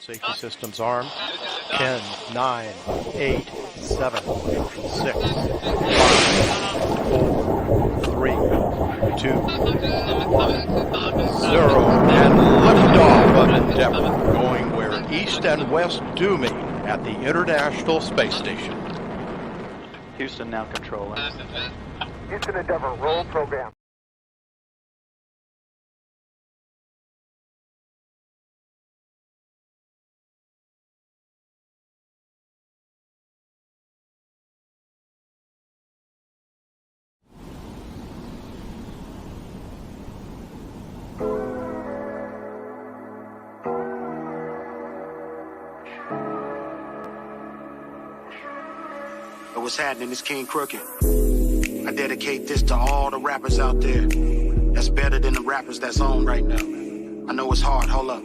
Safety systems armed. 10, 9, 8, 7, 6, 5, 4, 3, 2, 1, 0. And liftoff of Endeavour, going where east and west do meet at the International Space Station. Houston now controlling. Houston Endeavour, roll program. What's happening? It's King Crooked. I dedicate this to all the rappers out there that's better than the rappers that's on right now. I know it's hard. Hold up.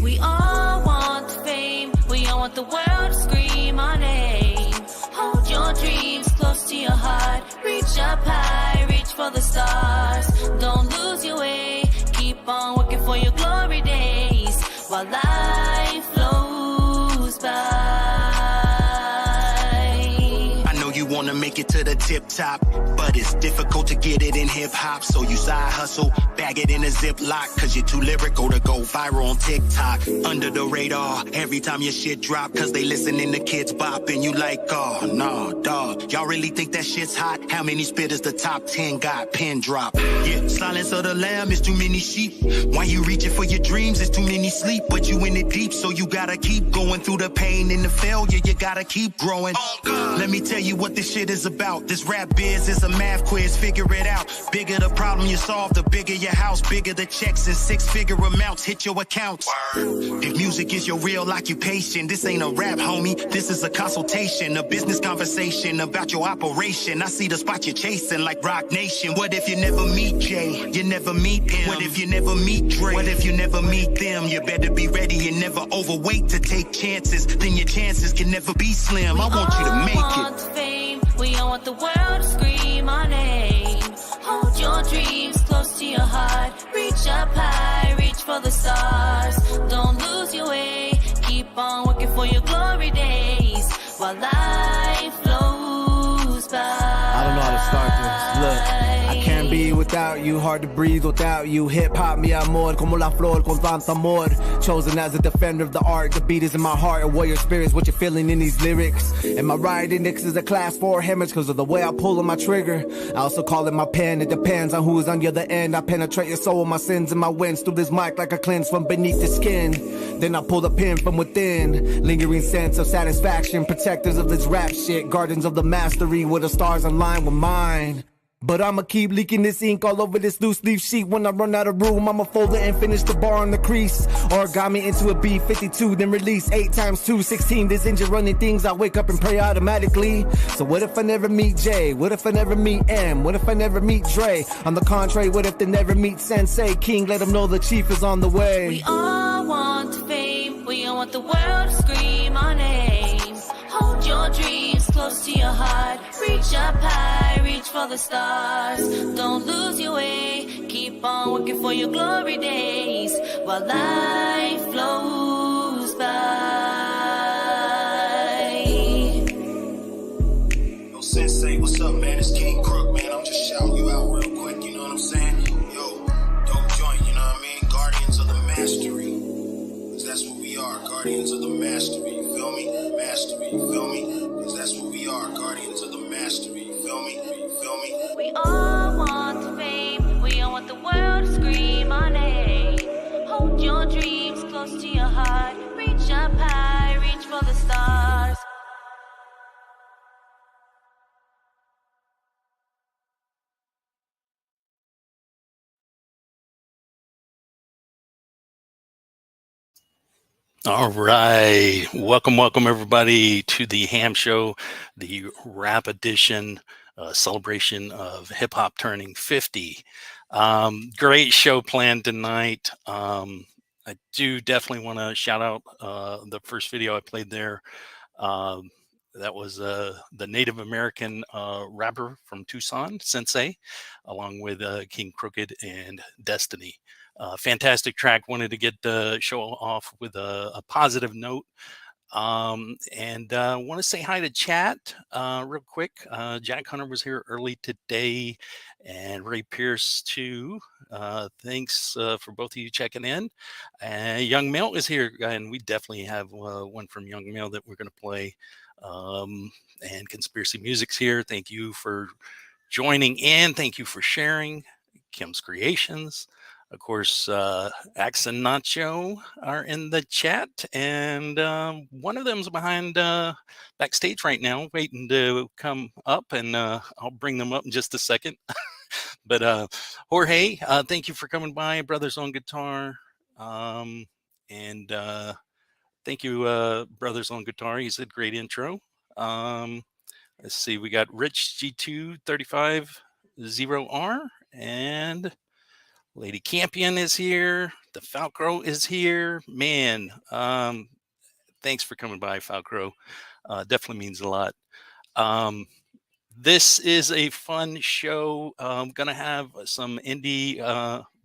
We all want fame. We all want the world to scream our name. Hold your dreams close to your heart. Reach up high, reach for the stars. Don't lose your way. Keep on working for your glory days while life flows by. You wanna make it to the tip top, but it's difficult to get it in hip hop. So you side hustle, bag it in a Ziploc, cause you're too lyrical to go viral on TikTok. Under the radar, every time your shit drop, cause they listening to kids bop, and you like, oh, nah, dog. Y'all really think that shit's hot? How many spitters the top 10 got? Pin drop. Yeah, silence of the lamb is too many sheep. Why you reaching for your dreams? It's too many sleep, but you in it deep, so you gotta keep going through the pain and the failure. You gotta keep growing. Let me tell you what this shit is about. This rap biz is a math quiz, figure it out. Bigger the problem you solve, the bigger your house. Bigger the checks and six-figure amounts hit your accounts. If music is your real occupation, this ain't a rap, homie. This is a consultation, a business conversation about your operation. I see the spot you're chasing like Rock Nation. What if you never meet Jay? You never meet him. What if you never meet Dre? What if you never meet them? You better be ready and never overweight to take chances. Then your chances can never be slim. I want you to make it. Fame. We all want the world to scream our name. Hold your dreams close to your heart. Reach up high, reach for the stars. Don't lose your way. Keep on working for your glory days while life flows by. I don't know how to start this. Look, I can't be without you, hard to breathe without you. Hip hop, mi amor, como la flor con tanto amor. Chosen as a defender of the art. The beat is in my heart, a warrior spirit is what you're feeling in these lyrics. And my right index is a class 4 hemorrhage because of the way I pull on my trigger. I also call it my pen, it depends on who is on the other end. I penetrate your soul with my sins and my wins through this mic like a cleanse from beneath the skin. Then I pull the pin from within. Lingering sense of satisfaction, protectors of this rap shit. Guardians of the mastery where the stars align with mine. But I'ma keep leaking this ink all over this loose leaf sheet. When I run out of room, I'ma fold it and finish the bar on the crease. Origami into a B52, then release 8 times 2, 16. This engine running things, I wake up and pray automatically. So what if I never meet Jay? What if I never meet M? What if I never meet Dre? On the contrary, what if they never meet Sensei? King, let them know the chief is on the way. We all want fame. We all want the world to scream our name. Hold your dreams close to your heart. Reach up high, reach for the stars. Don't lose your way. Keep on working for your glory days while life flows by. Yo, Sensei, what's up, man? It's King Crook, man. I'm just shouting you out real quick, you know what I'm saying? Yo, dope joint, you know what I mean? Guardians of the Mastery. 'Cause that's what we are, Guardians of the Mastery. You feel me? Mastery, you feel me? 'Cause that's what we are, Guardians of the Mastery. You feel me? You feel me? We all want the fame. We all want the world to scream our name. Hold your dreams close to your heart. Reach up high, reach for the stars. All right. Welcome everybody to the HaM show, the rap edition, celebration of hip hop turning 50. Great show planned tonight. I do definitely want to shout out the first video I played there. That was the Native American rapper from Tucson, Sensei, along with King Crooked and Destiny. Fantastic track. Wanted to get the show off with a positive note. And want to say hi to chat real quick. Jack Hunter was here early today, and Ray Pierce too. Thanks for both of you checking in. Young Male is here, and we definitely have one from Young Male that we're going to play. And Conspiracy Music's here. Thank you for joining in. Thank you for sharing. Kim's Creations. Of course, Axe and Nacho are in the chat, and one of them's behind backstage right now, waiting to come up, and I'll bring them up in just a second. But Jorge, thank you for coming by, Brothers on Guitar, and thank you, Brothers on Guitar. He's a great intro. Let's see, we got Rich G2350R, and Lady Campion is here. The Falcro is here. Man, thanks for coming by, Falcro. Definitely means a lot. This is a fun show. I'm going to have some indie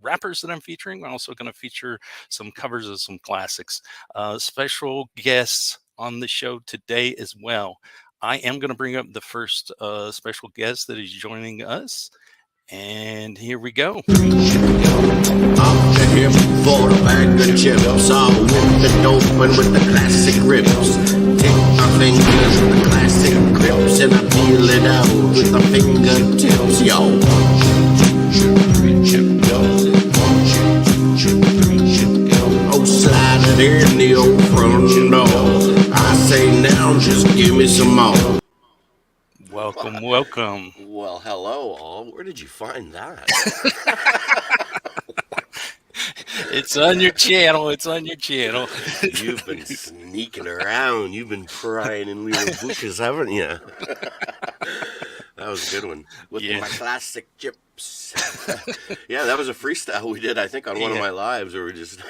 rappers that I'm featuring. I'm also going to feature some covers of some classics. Special guests on the show today as well. I am going to bring up the first special guest that is joining us. And here we go. I'm to him for a bag of chips. I'll whip the dope and with the classic rips. Take our fingers with the classic grips and I peel it out with the fingertips, yo. Oh, slide it in the old front door. I say now, just give me some more. Welcome. Well, hello, all. Where did you find that? It's on your channel. You've been sneaking around. You've been prying in little bushes, haven't you? That was a good one. With my classic chips. Yeah, that was a freestyle we did, I think, on one of my lives where we just...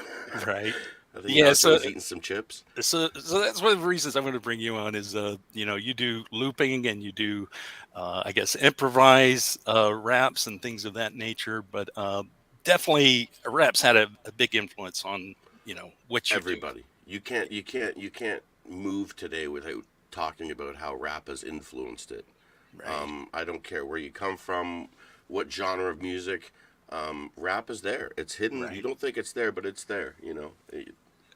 Right. I think so, was eating some chips. So that's one of the reasons I'm going to bring you on is, you do looping and you do, I guess, improvise raps and things of that nature. But definitely raps had a big influence on, what you Everybody. Do. You can't move today without talking about how rap has influenced it. Right. I don't care where you come from, what genre of music, rap is there. It's hidden. Right. You don't think it's there, but it's there,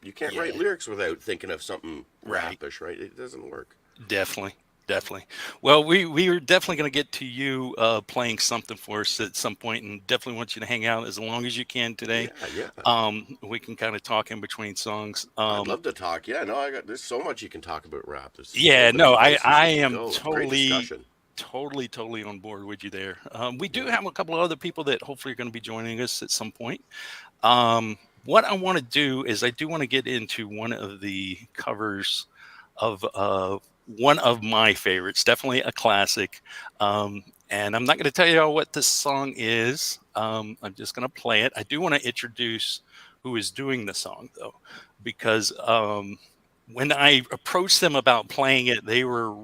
You can't write lyrics without thinking of something rapish, right? It doesn't work. Definitely. Well, we are definitely going to get to you playing something for us at some point, and definitely want you to hang out as long as you can today. Yeah. We can kind of talk in between songs. I'd love to talk. Yeah, no, there's so much you can talk about rap. I am totally on board with you there. We do have a couple of other people that hopefully are going to be joining us at some point. What I want to do is I do want to get into one of the covers of one of my favorites, definitely a classic. And I'm not going to tell you what this song is. I'm just going to play it. I do want to introduce who is doing the song, though, because when I approached them about playing it, they were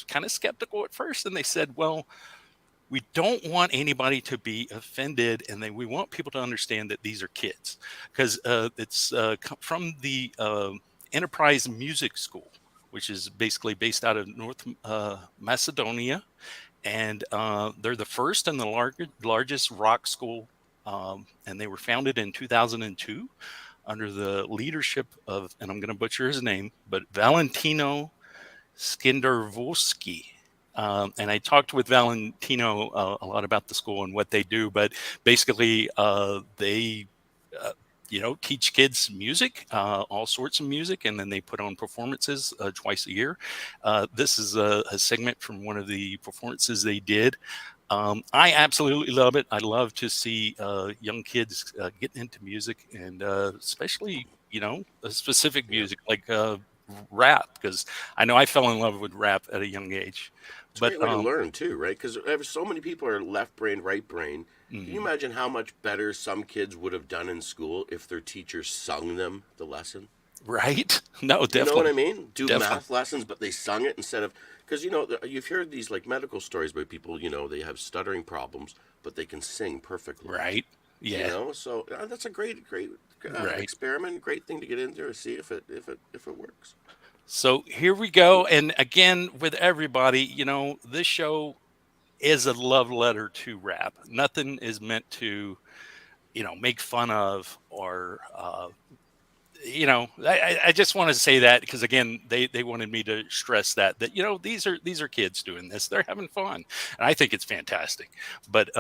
kind of skeptical at first, and they said, well, we don't want anybody to be offended, and we want people to understand that these are kids, because it's from the Enterprise Music School, which is basically based out of North Macedonia, and they're the first and the largest rock school, and they were founded in 2002 under the leadership of, and I'm going to butcher his name, but Valentino Skindervolsky. And I talked with Valentino a lot about the school and what they do, but basically they, teach kids music, all sorts of music, and then they put on performances twice a year. This is a segment from one of the performances they did. I absolutely love it. I love to see young kids getting into music, and especially, a specific music like rap, because I know I fell in love with rap at a young age. It's a great way to learn too, right? Because so many people are left brain, right brain. Mm-hmm. Can you imagine how much better some kids would have done in school if their teacher sung them the lesson? Right? No, definitely. You know what I mean? Definitely. Math lessons, but they sung it instead of, because you've heard these like medical stories about people. They have stuttering problems, but they can sing perfectly. Right. Yeah. So that's a great experiment. Great thing to get into and see if it works. So here we go. And again, with everybody, this show is a love letter to rap. Nothing is meant to, make fun of or, I just want to say that because, again, they wanted me to stress that these are kids doing this. They're having fun. And I think it's fantastic. But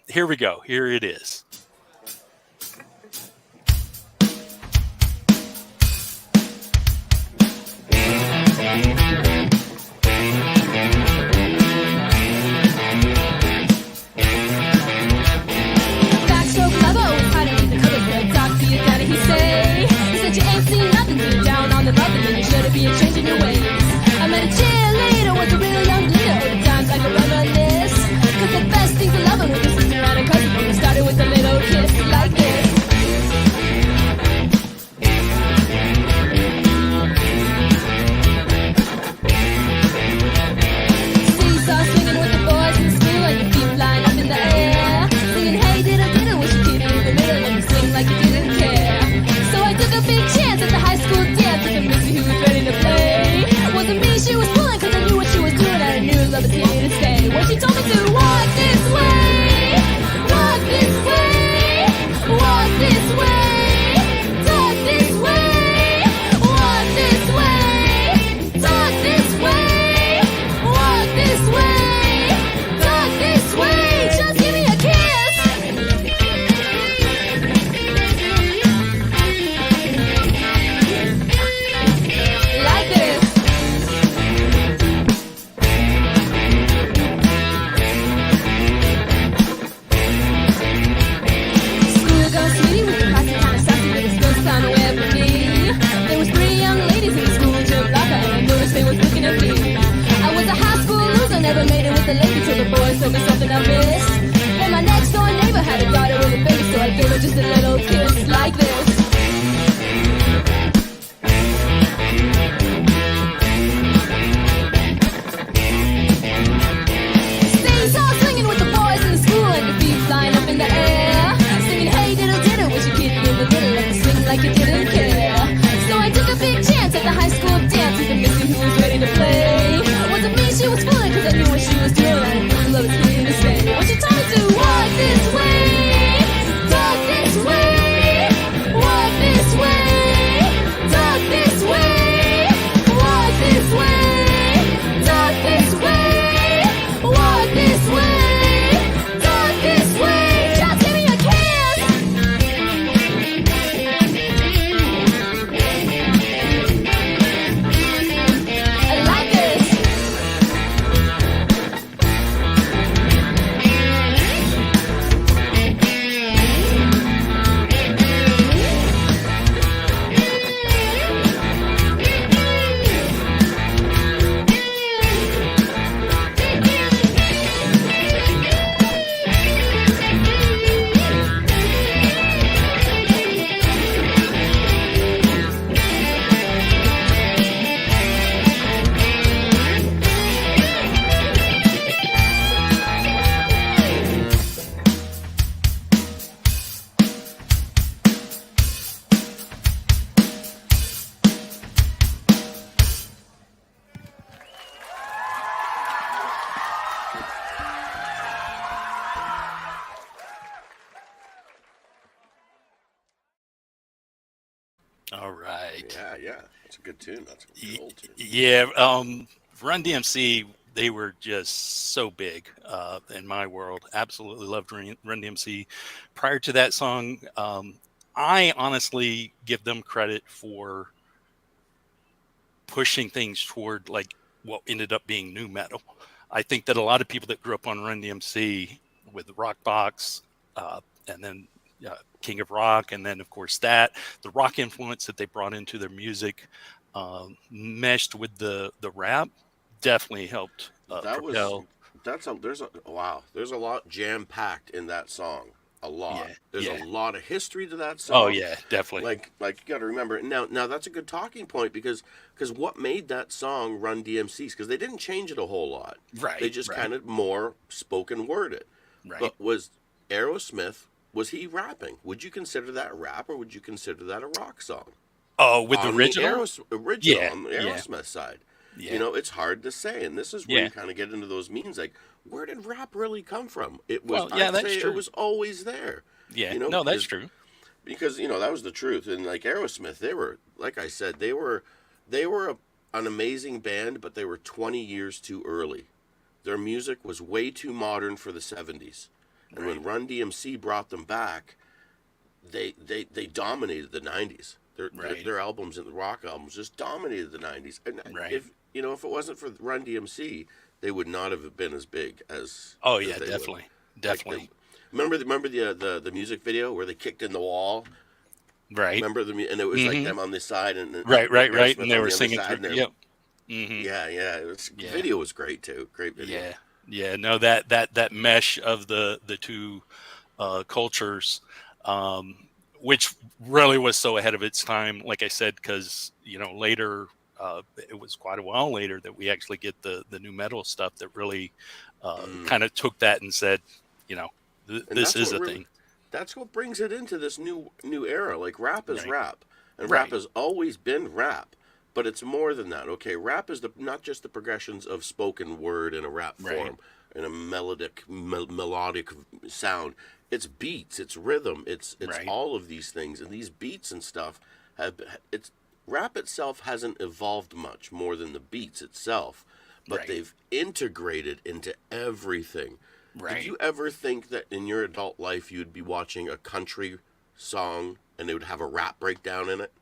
here we go. Here it is. Be a change in your ways. I met a cheerleader, was a real young leader. All the times I could reminisce. Cause the best thing to love her was to sit around and cuddle. When we started with a little kiss like this. Seesaw swinging with the boys in school and your feet flying up in the air. Singing hey diddle diddle with your kitty in the middle and you sing like you didn't care. So I took a big chance at the high school dance with a missy who was ready to play. Wasn't me she was pulling cause I knew what she was doing and I knew love was here to stay. When she told me to walk this way, walk this way, walk this way, talk this way, walk this way, talk this way, walk this way, talk this way, just give me a kiss. Like this. School gone sweetie with the classy kind of sassy, but it still sound away for me. There was 3 young ladies in the school gym locker, and I noticed they was looking at me. I was a high school loser, never made it with the lady till the boys told me something I missed. And my next door neighbor had a daughter with a baby, so I gave her just a little kiss like this. Seesaw swinging with the boys in the school and the feet flying up in the air. Singing hey diddle diddle with your kitty in the middle and you sing like you didn't care. So I took a big chance at the high school dance with a missy who was ready to play. Wasn't me she was fooling cause I knew what she was doing and I knew love was here to stay. When she told me to walk this way, talk this way, All right. Yeah. That's a good tune. That's a good old tune. Yeah. Run DMC, they were just so big in my world. Absolutely loved Run DMC. Prior to that song, I honestly give them credit for pushing things toward like what ended up being new metal. I think that a lot of people that grew up on Run DMC with Rockbox, and then King of Rock, and then of course the rock influence that they brought into their music, meshed with the rap, definitely helped propel. There's a lot jam packed in that song. A lot. There's a lot of history to that song. Oh yeah, definitely. Like you got to remember now that's a good talking point because what made that song Run DMC's, because they didn't change it a whole lot. Right. They just kind of more spoken word it. Right. But was Aerosmith, was he rapping? Would you consider that rap, or would you consider that a rock song? Oh, with the original? On the Aerosmith side. Yeah. You know, it's hard to say, and this is where you kind of get into those meanings, like, where did rap really come from? It was, that's true. It was always there. Yeah, you know, that's true. Because, you know, that was the truth. And like Aerosmith, they were, like I said, they were an amazing band, but they were 20 years too early. Their music was way too modern for the 70s. And when Run DMC brought them back, they dominated the 90s. Their albums and the rock albums just dominated the 90s. And if it wasn't for Run DMC, they would not have been as big as. Oh yeah, definitely. Remember the music video where they kicked in the wall? Right. Remember and it was like them on this side and right, and they were singing through. Yep. Mm-hmm. Yeah. The video was great too. Great video. Yeah. No, that mesh of the two cultures, which really was so ahead of its time. Like I said, because later. It was quite a while later that we actually get the new metal stuff that really kind of took that and said, this is a thing. That's what brings it into this new era. Like rap is rap, and rap has always been rap, but it's more than that. Okay, rap is not just the progressions of spoken word in a rap form, in a melodic sound. It's beats, it's rhythm, it's all of these things, and these beats and stuff rap itself hasn't evolved much more than the beats itself, but they've integrated into everything. Right. Did you ever think that in your adult life you'd be watching a country song and they would have a rap breakdown in it?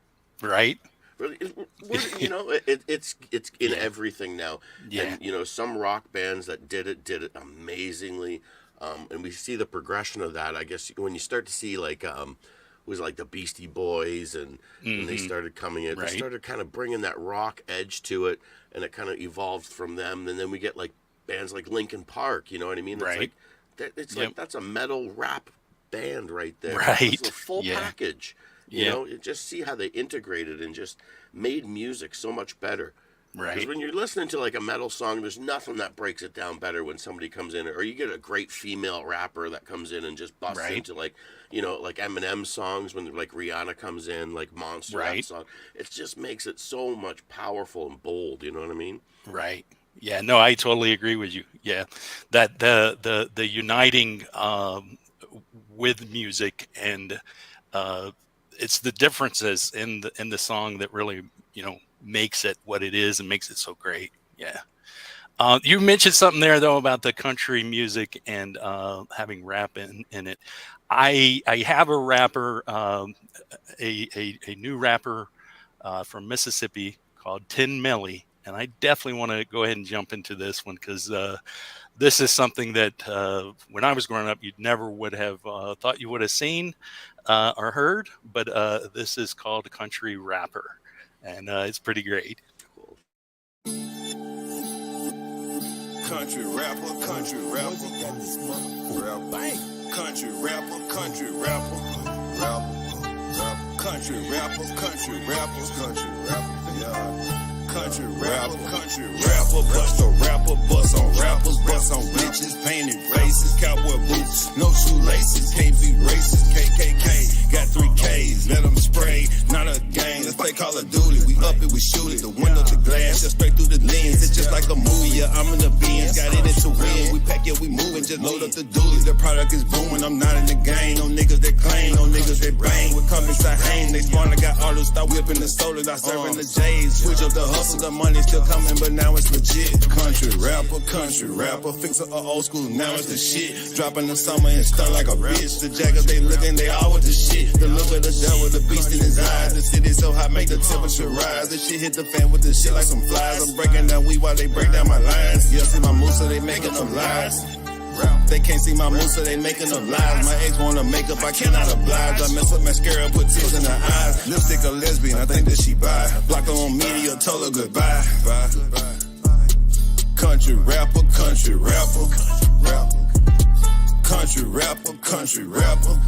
Right. Really, it's in everything now. Yeah. And some rock bands that did it amazingly, and we see the progression of that. I guess when you start to see like. Was like the Beastie Boys and they started coming in. They started kind of bringing that rock edge to it, and it kind of evolved from them. And then we get like bands like Linkin Park. You know what I mean? It's like that's a metal rap band right there. Right. It's a full package. You know, you just see how they integrated and just made music so much better. Right. Because when you're listening to like a metal song, there's nothing that breaks it down better when somebody comes in, or you get a great female rapper that comes in and just busts into like, like Eminem songs when like Rihanna comes in, like Monster that song. It just makes it so much powerful and bold. You know what I mean? Right. Yeah. No, I totally agree with you. Yeah, that the uniting with music and it's the differences in the song that really makes it what it is and makes it so great. Yeah. You mentioned something there though about the country music and having rap in it. I have a rapper, a new rapper from Mississippi called Tin Melly, and I definitely want to go ahead and jump into this one because this is something that when I was growing up, you never would have thought you would have seen or heard, but this is called Country Rapper. And it's pretty great. Cool. Country rapper, country rapper, country rapper, country rapper, country rappers, country rappers, country rapper, yeah. Country rapper, bust a rapper, bust on rappers, bust on bitches, painted faces, cowboy boots, no shoelaces, can't be racist, KKK, got 3 Ks, let them spray, not a gang, let's play Call of Duty, we up it, we shoot it, the window to glass, just straight through the lens, it's just like a movie, yeah, I'm in the Benz, got it into win, we pack, yeah, we moving, just load up the dually, the product is booming, I'm not in the game, gang. No niggas that claim, no niggas that bang. With companies I hang, they wanna got artists, start whipping the sodas, I serving the J's. Switch up the hustle, the money still coming, but now it's legit. Country rapper, fixer of old school, now it's the shit. Dropping the summer and stun like a bitch. The jackers they looking, they all with the shit. The look of the devil, the beast in his eyes. The city so hot, make the temperature rise. The shit hit the fan with the shit like some flies. I'm breaking down weed while they break down my lines. Yeah, see my moves, so they making them lies. They can't see my moves, so they making them lies. My ex wanna make up, I cannot oblige. I mess with mascara, put tears in her eyes. Lipstick a lesbian, I think that she bi. Block her on media, told her goodbye. Country rapper, country rapper. Country rapper, country rapper.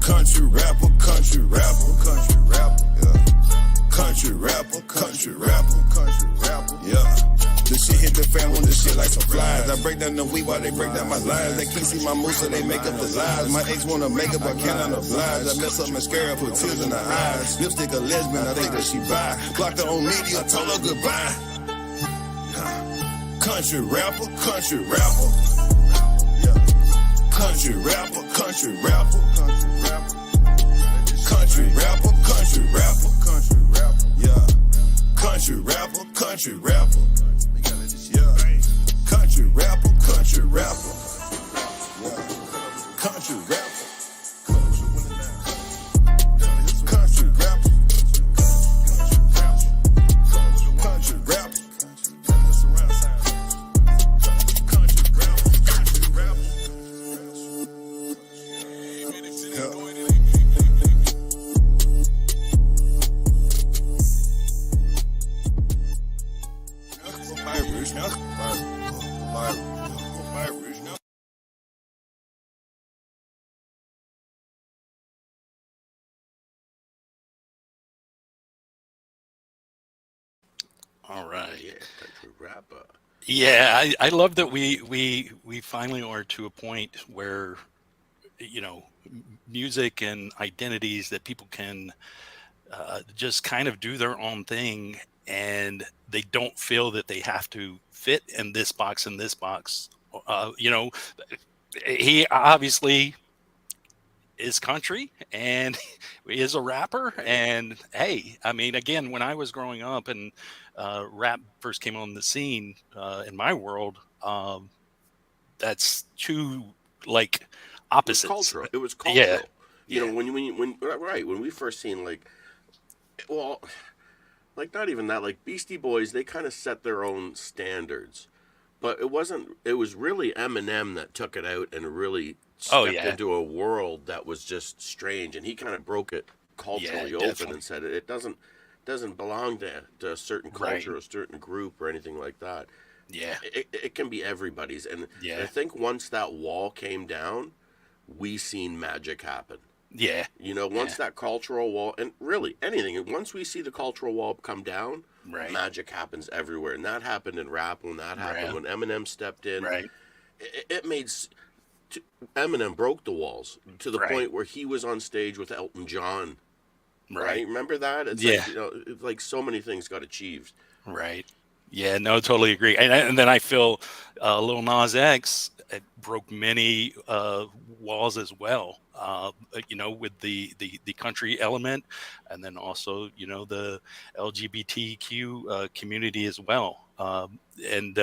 Country rapper, country rapper. Country rapper, yeah. Country rapper, country rapper. Country rapper, yeah. The shit hit the fan when the shit like some flies. I break down the weed while they break down my lines. They can't see my moves, so they make up the lies. My ex wanna make up, I cannot oblige. I mess up mascara, put tears in her eyes. Lipstick a lesbian, I think that she bi. Blocked her on media, told her goodbye. Country rapper, country rapper. Yeah. Country rapper, country rapper. Country rapper, country rapper. Country rapper, yeah. Country rapper, country rapper. Country rapper, country rapper. Country rapper. Country rapper. Country rapper. All right. Yeah, country rapper. Yeah, I love that we finally are to a point where, you know, music and identities that people can just kind of do their own thing, and they don't feel that they have to fit in this box and this box. You know, he obviously is country and is a rapper. And hey, I mean, again, when I was growing up and rap first came on the scene in my world, that's two like opposites. It was cultural. Yeah. You know, when we first seen like not even that, like Beastie Boys, they kind of set their own standards. But it was really Eminem that took it out and really stepped into a world that was just strange, and he kind of broke it culturally open and said it doesn't belong to a certain culture or a certain group or anything like that. Yeah. It can be everybody's. And I think once that wall came down, we seen magic happen. Yeah. You know, once that cultural wall, and really anything, once we see the cultural wall come down, magic happens everywhere. And that happened in rap when that happened, when Eminem stepped in. Right. It made... Eminem broke the walls to the point where he was on stage with Elton John. Right? Remember that? It's like, you know, it's like so many things got achieved. Right. Yeah, no, totally agree. And then I feel Lil Nas X broke many walls as well, you know, with the country element, and then also, you know, the LGBTQ community as well. And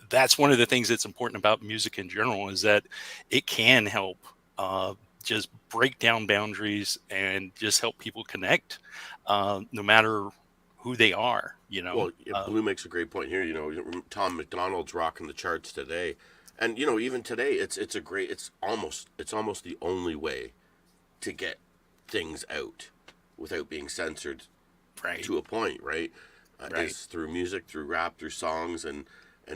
that's one of the things that's important about music in general, is that it can help just break down boundaries and just help people connect, no matter who they are, you know. Well, Blue makes a great point here. You know, Tom McDonald's rocking the charts today, and you know, even today, it's almost the only way to get things out without being censored, to a point, right? Is through music, through rap, through songs, and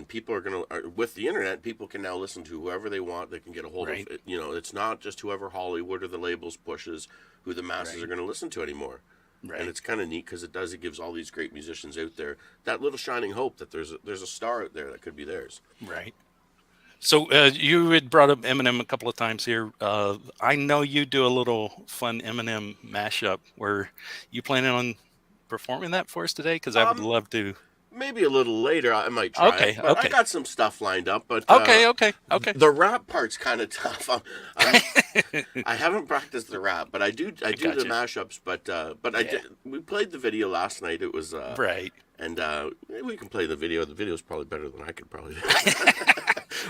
people are with the internet, people can now listen to whoever they want. They can get a hold of it. You know, it's not just whoever Hollywood or the labels pushes who the masses are going to listen to anymore. Right. And it's kind of neat because it gives all these great musicians out there that little shining hope that there's a star out there that could be theirs. Right. So you had brought up Eminem a couple of times here. I know you do a little fun Eminem mashup. Were you planning on performing that for us today? Because I would love to. Maybe a little later I might try Okay, it. But okay. I got some stuff lined up. But Okay. The rap part's kind of tough. I haven't practiced the rap, but I do the mashups. But I did. We played the video last night. It was right. And we can play the video. The video's probably better than I could probably do.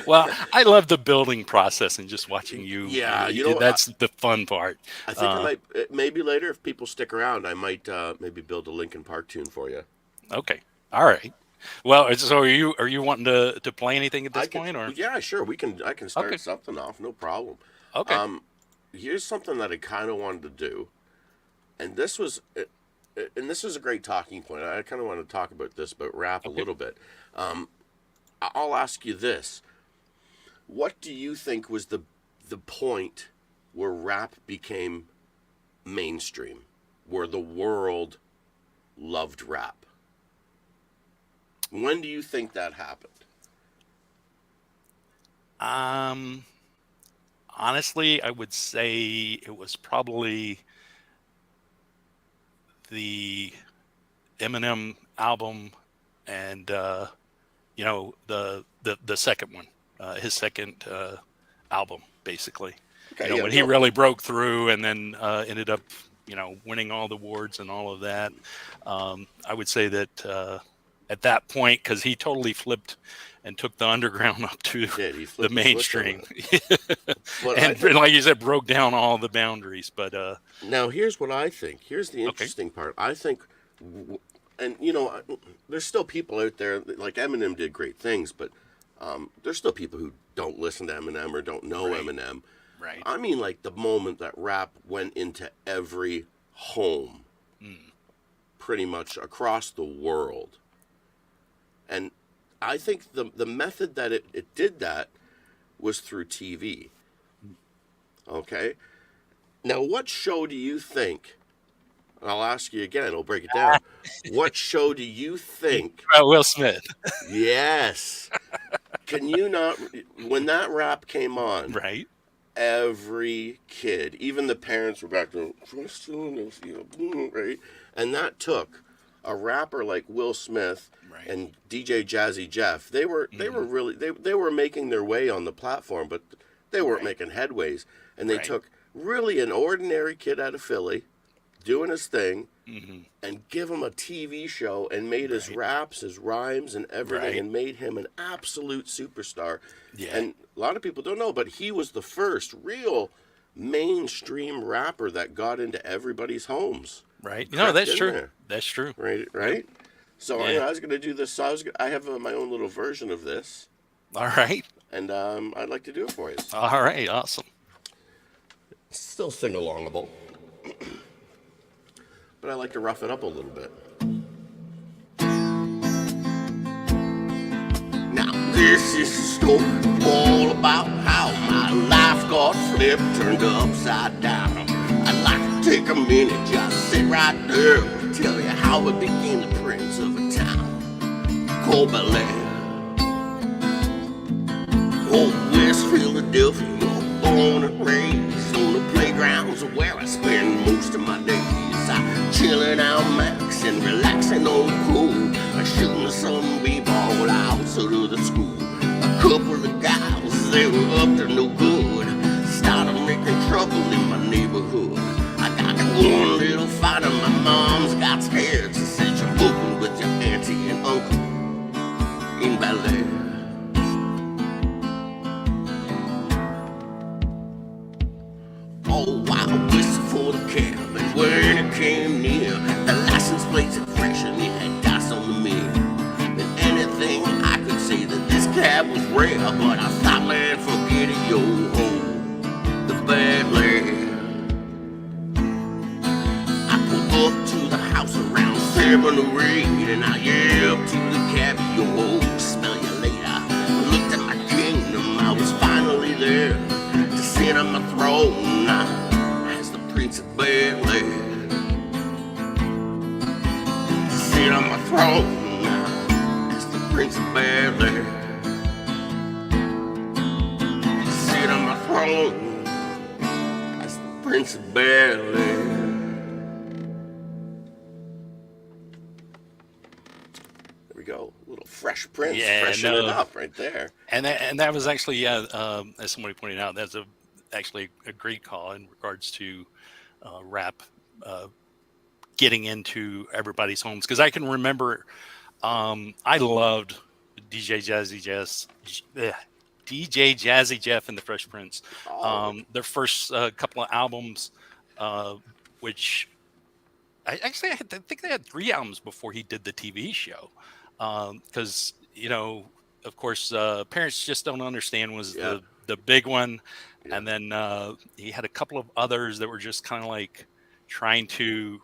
Well, I love the building process and just watching you. Yeah, that's the fun part. I think I might, maybe later, if people stick around, I might maybe build a Linkin Park tune for you. Okay. All right. Well, so are you wanting to play anything at this point, or? Yeah, sure. I can start something off, no problem. Okay. Here's something that I kind of wanted to do, and this was a great talking point. I kind of want to talk about this, but rap a little bit. I'll ask you this: what do you think was the point where rap became mainstream, where the world loved rap? When do you think that happened? Honestly, I would say it was probably the Eminem album, and the second one, his second album, basically. Okay, when he really broke through, and then ended up, winning all the awards and all of that. I would say that at that point, because he totally flipped and took the underground up to the mainstream, and like you said, broke down all the boundaries. But now here's what I think. Here's the interesting part. I think, and there's still people out there like Eminem did great things, but there's still people who don't listen to Eminem or don't know Eminem. Right. I mean, like the moment that rap went into every home, pretty much across the world. And I think the method that it did that was through TV. Okay? Now, what show do you think, and I'll ask you again, I'll break it down. What show do you think? Will Smith. Yes. Can you not, when that rap came on, right? Every kid, even the parents were back to, right? And that took a rapper like Will Smith and DJ Jazzy Jeff. They were really they were making their way on the platform, but they weren't making headways. And they took really an ordinary kid out of Philly doing his thing and give him a TV show and made his raps, his rhymes, and everything, and made him an absolute superstar. Yeah. And a lot of people don't know, but he was the first real mainstream rapper that got into everybody's homes. Right. No, that's true. There. That's true. Right. Right. So I was going to do this. So I have my own little version of this. All right. And I'd like to do it for you. All right. Awesome. Still sing-alongable. But I like to rough it up a little bit. Now this is a story all about how my life got flipped, turned upside down. I'd like to take a minute, just sit right there and tell you how I became the prince of a town called Bel Air. Old West Philadelphia, born and raised on the playgrounds where I spend most of my days. Chilling out max and relaxing on the pool, shooting some b-ball outside of the school. A couple of guys, they were up to no good, started making trouble in my neighborhood. I got one little fight and my mom's got scared. She said you're moving with your auntie and uncle in Bel Air. Oh, I whistled for the cab, and when it came near, the license plates had fresh and it had dice on the mirror. And anything I could say that this cab was rare, but I thought, man, forget it, yo ho, the Bel Air. I pulled up to the house around 7 or 8, and I yelled to the cabbie, yo ho, smell you later. I looked at my kingdom, I was finally there to sit on my throne as the Prince of Bel Air. To sit on my throne as the Prince of Bel Air. To sit on my throne as the Prince of Bel Air. There we go. Fresh Prince, freshen it up right there. And that was actually, as somebody pointed out, that's actually a great call in regards to rap getting into everybody's homes. Because I can remember, I loved DJ Jazzy Jeff and the Fresh Prince. Their first couple of albums, which I think they had 3 albums before he did the TV show. Because, of course, Parents Just Don't Understand was the big one. Yeah. And then he had a couple of others that were just kind of like trying to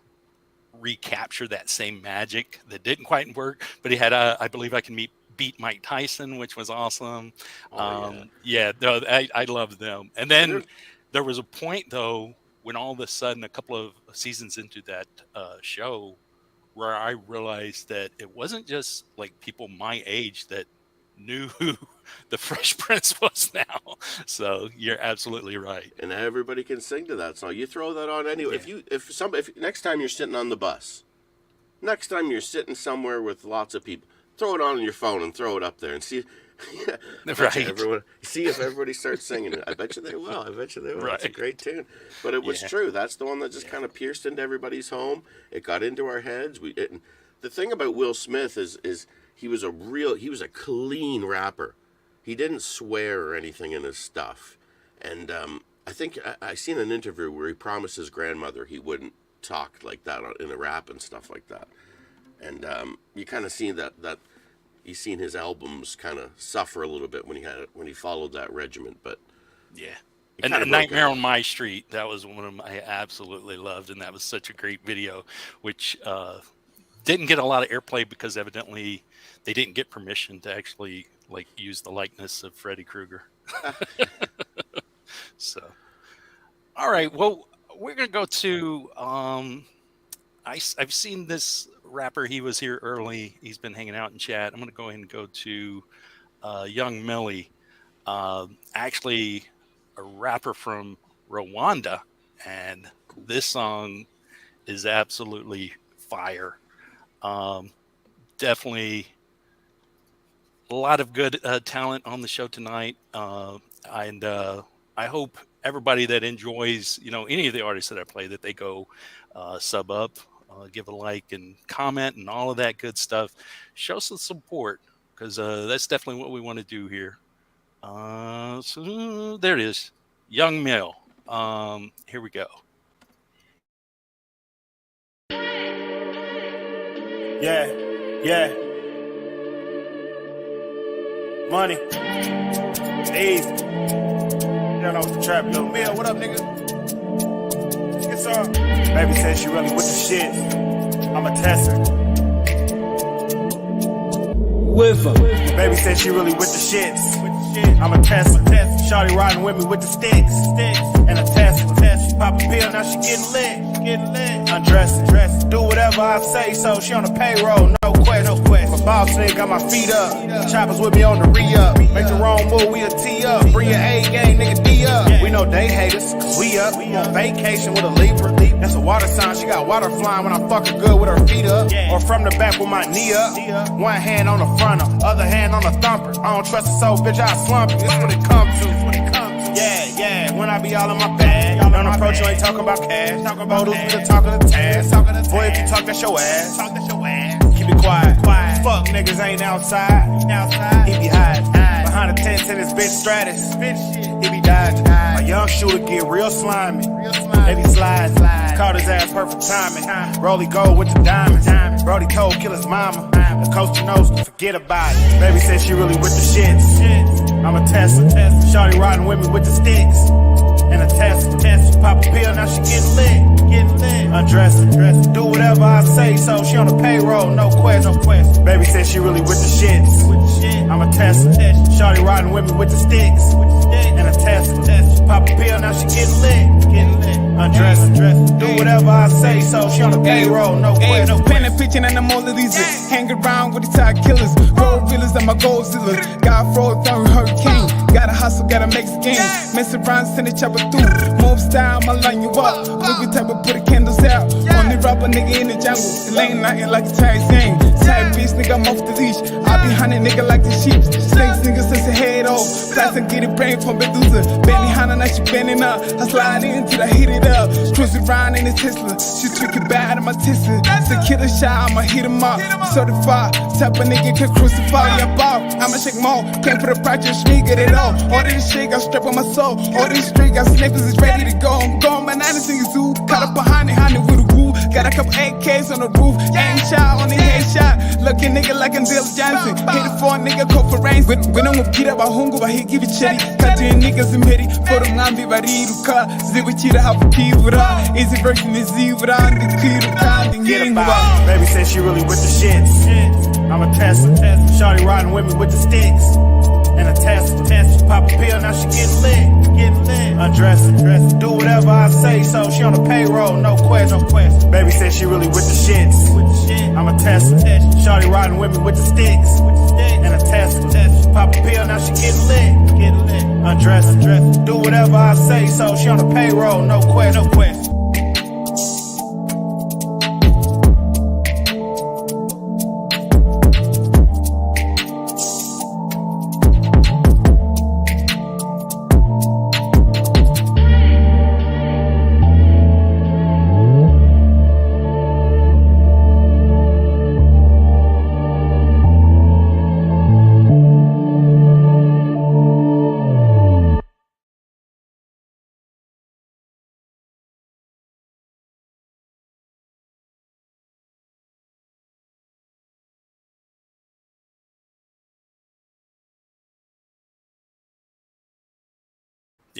recapture that same magic that didn't quite work. But he had, I believe I Can Beat Mike Tyson, which was awesome. I loved them. And then there was a point, though, when all of a sudden, a couple of seasons into that show, where I realized that it wasn't just like people my age that knew who the Fresh Prince was now. So you're absolutely right. And everybody can sing to that song. You throw that on anyway. Yeah. If next time you're sitting on the bus, next time you're sitting somewhere with lots of people, throw it on your phone and throw it up there and see. Right. See if everybody starts singing it. I bet you they will. Right. It's a great tune. But it was true. That's the one that just kind of pierced into everybody's home. It got into our heads. The thing about Will Smith is he was a clean rapper. He didn't swear or anything in his stuff. And I think I seen an interview where he promised his grandmother he wouldn't talk like that in a rap and stuff like that. And you kind of seen that you've seen his albums kind of suffer a little bit when he followed that regiment, but and Nightmare on My Street, that was one of them I absolutely loved, and that was such a great video, which didn't get a lot of airplay because evidently they didn't get permission to actually use the likeness of Freddy Krueger. So, all right, well, we're gonna go to I've seen this rapper. He was here early. He's been hanging out in chat. I'm going to go ahead and go to Young Millie, actually a rapper from Rwanda, and this song is absolutely fire. Definitely a lot of good talent on the show tonight, and I hope everybody that enjoys any of the artists that I play, that they go sub up, give a like and comment and all of that good stuff. Show some support, because that's definitely what we want to do here. So there it is, Young Mill. Here we go. Yeah. Money. Easy. You don't know what's the trap, Young Mill. What up, nigga? Baby said she really with the shit. I'm a tester. With her. Baby said she really with the shits. I'm a Tesla. Shawty riding with me with the sticks. And a Tesla. Pop a pill, now she getting lit. Undressing. Do whatever I say, so she on the payroll, no question. My boss nigga got my feet up. Choppers with me on the re-up. Make the wrong move, we a tee up. Bring your A game, nigga D up. We know they hate us, cause we up. We on vacation with a Libra. That's a water sign, she got water flying when I fuck her good with her feet up. Or from the back with my knee up. One hand on the front, other hand on the thumper. I don't trust the soul, bitch, I slump it. This what it comes to. Yeah, when I be all in my bag. Don't approach you, ain't talking about cash. Models, we the talk of the task. Boy, if you talk, that's your ass. Keep it quiet. Fuck niggas ain't outside. He be hiding. Behind the tents in his bitch Stratus. He be dodging. My young shooter get real slimy. They be sliding. Caught his ass perfect timing. Rolly gold with the diamonds. Brody told kill his mama. The coast to nose, forget about it. Baby said she really with the shits. I'm a Tesla. Shawty riding with me with the sticks. And a Tesla. Pop a pill, now she getting lit. Undressing. Do whatever I say, so she on the payroll, no question. Baby said she really with the shits. I'm a Tesla. Shawty riding with me with the sticks. And a Tesla. Pop a pill, now she getting lit. Undressing. Do whatever I say, so she on the payroll, no question. Painting, pitching, and I'm all of these. Hang around with the side killers. Road reelers and my gold scissors. Got fraud, throwing hurricane. Gotta hustle, gotta make the game. Mess around, send a chopper through. Move style, my line you up. Louis type of put the candles out. On the rapper nigga in the jungle. It ain't nothing like a Tarzan. Type bitch nigga, I'm off the leash. I be hunting nigga like the sheep. Snakes nigga since the head off. Flash and get it brain from Medusa. Benny Hanna, now she bending up. I slide in till I hit it up. Cruising around in the Tesla. She took it bad in my Tesla. It's a killer shot, I'ma hit him up. Certified, type of nigga can crucify your bar. I'ma shake more. Came for the practice, me get it all. All this shit got strapped on my soul. All this street got snippers, is ready to go. I'm going bananas in the zoo. Caught up behind it, honey with a woo. Got a couple AKs on the roof. Aim shot on the headshot. Looking nigga like I'm Dale Johnson. Hit it for a nigga, call for rain. When I'm gonna beat up a hungo, but he give it cherry. Cutting niggas in meri. For the ngambi bariruka. Zivichira have a key with her. Easy version is Z without the key to time. Get about. Baby said she really with the shits. I'm a Tesla. Shawty riding with me with the sticks. And a Tesla. Pop a pill, now she get lit. Undressing. Do whatever I say, so she on the payroll, no question. Baby said she really with the shits. I'm a Tesla. Shawty riding with me with the sticks. And a Tesla. Pop a pill, now she get lit. Undressing. Do whatever I say, so she on the payroll, no question.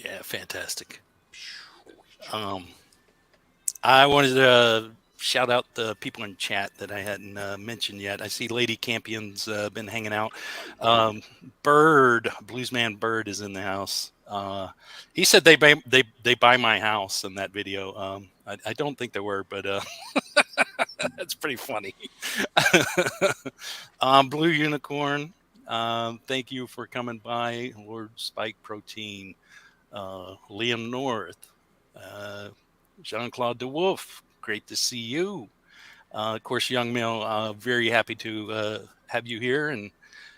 Yeah, fantastic. I wanted to shout out the people in chat that I hadn't mentioned yet. I see Lady Campion's been hanging out. Bird, Bluesman Bird is in the house. He said they buy my house in that video. I don't think they were, but that's pretty funny. Blue Unicorn, thank you for coming by. Lord Spike Protein. Liam North, Jean-Claude DeWolf, great to see you. Of course, Young Mill, very happy to have you here and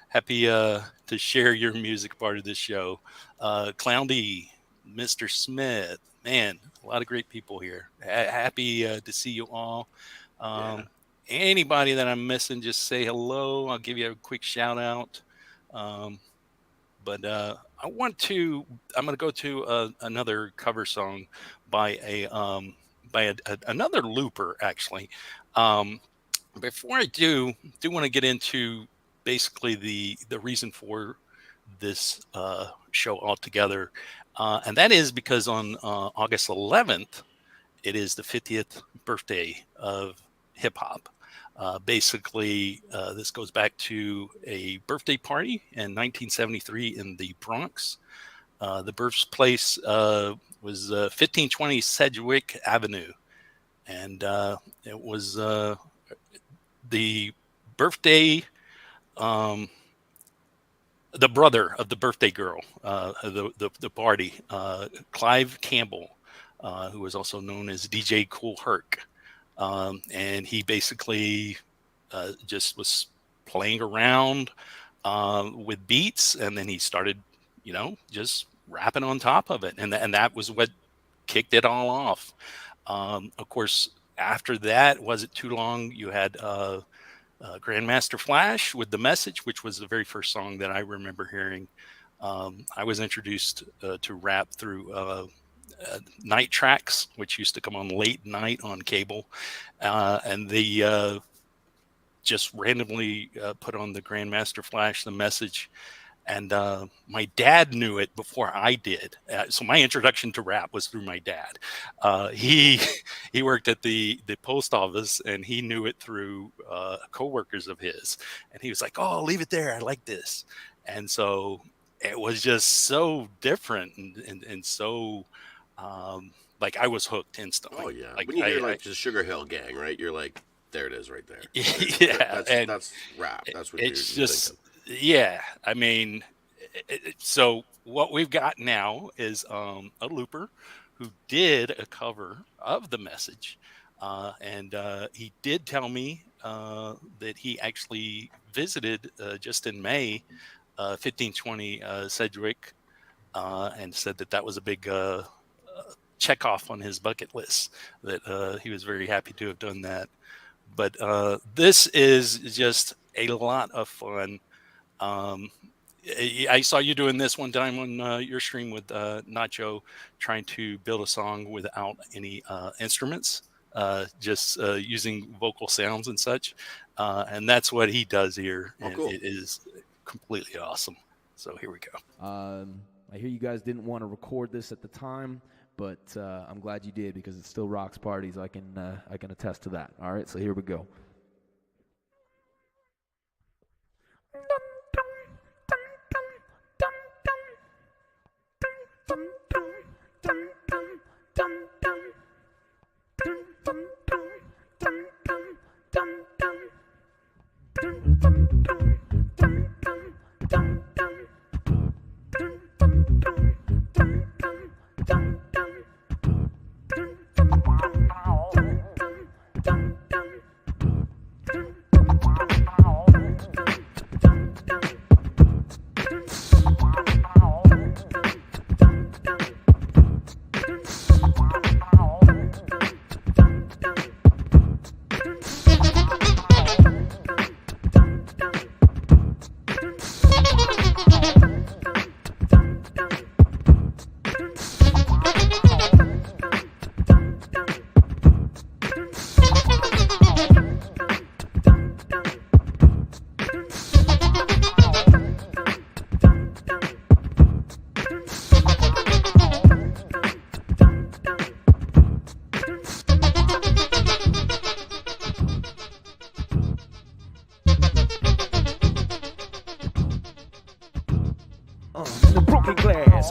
happy to share your music part of this show. Clowndy, Mr. Smith, man, a lot of great people here. Happy to see you all. Anybody that I'm missing, just say hello. I'll give you a quick shout out. But I'm going to go to another cover song by another looper, actually. Before I do want to get into basically the reason for this show altogether, and that is because on August 11th, it is the 50th birthday of hip hop. Basically, this goes back to a birthday party in 1973 in the Bronx. The birthplace was 1520 Sedgwick Avenue. And it was the birthday, the brother of the birthday girl, the party, Clive Campbell, who was also known as DJ Kool Herc. And he basically just was playing around with beats, and then he started, just rapping on top of it. And that was what kicked it all off. Of course, after that, wasn't too long, you had Grandmaster Flash with The Message, which was the very first song that I remember hearing. I was introduced to rap through night tracks, which used to come on late night on cable, and they just randomly put on the Grandmaster Flash, The Message, and my dad knew it before I did. So my introduction to rap was through my dad. He worked at the post office, and he knew it through coworkers of his, and he was like, "Oh, leave it there. I like this," and so it was just so different and so. Like I was hooked instantly. Oh yeah, like, when you hear the Sugar Hill Gang, right? You're like, there it is, right there. Yeah, that's rap. That's what it's just. Yeah, I mean, so what we've got now is a looper who did a cover of The Message. And he did tell me that he actually visited just in May 1520 Sedgwick, and said that was a big check off on his bucket list, that he was very happy to have done that. But this is just a lot of fun. I saw you doing this one time on your stream with Nacho, trying to build a song without any instruments, just using vocal sounds and such. And that's what he does here. Oh, and cool. It is completely awesome. So here we go. I hear you guys didn't want to record this at the time, but I'm glad you did, because it still rocks parties. I can attest to that. All right, so here we go.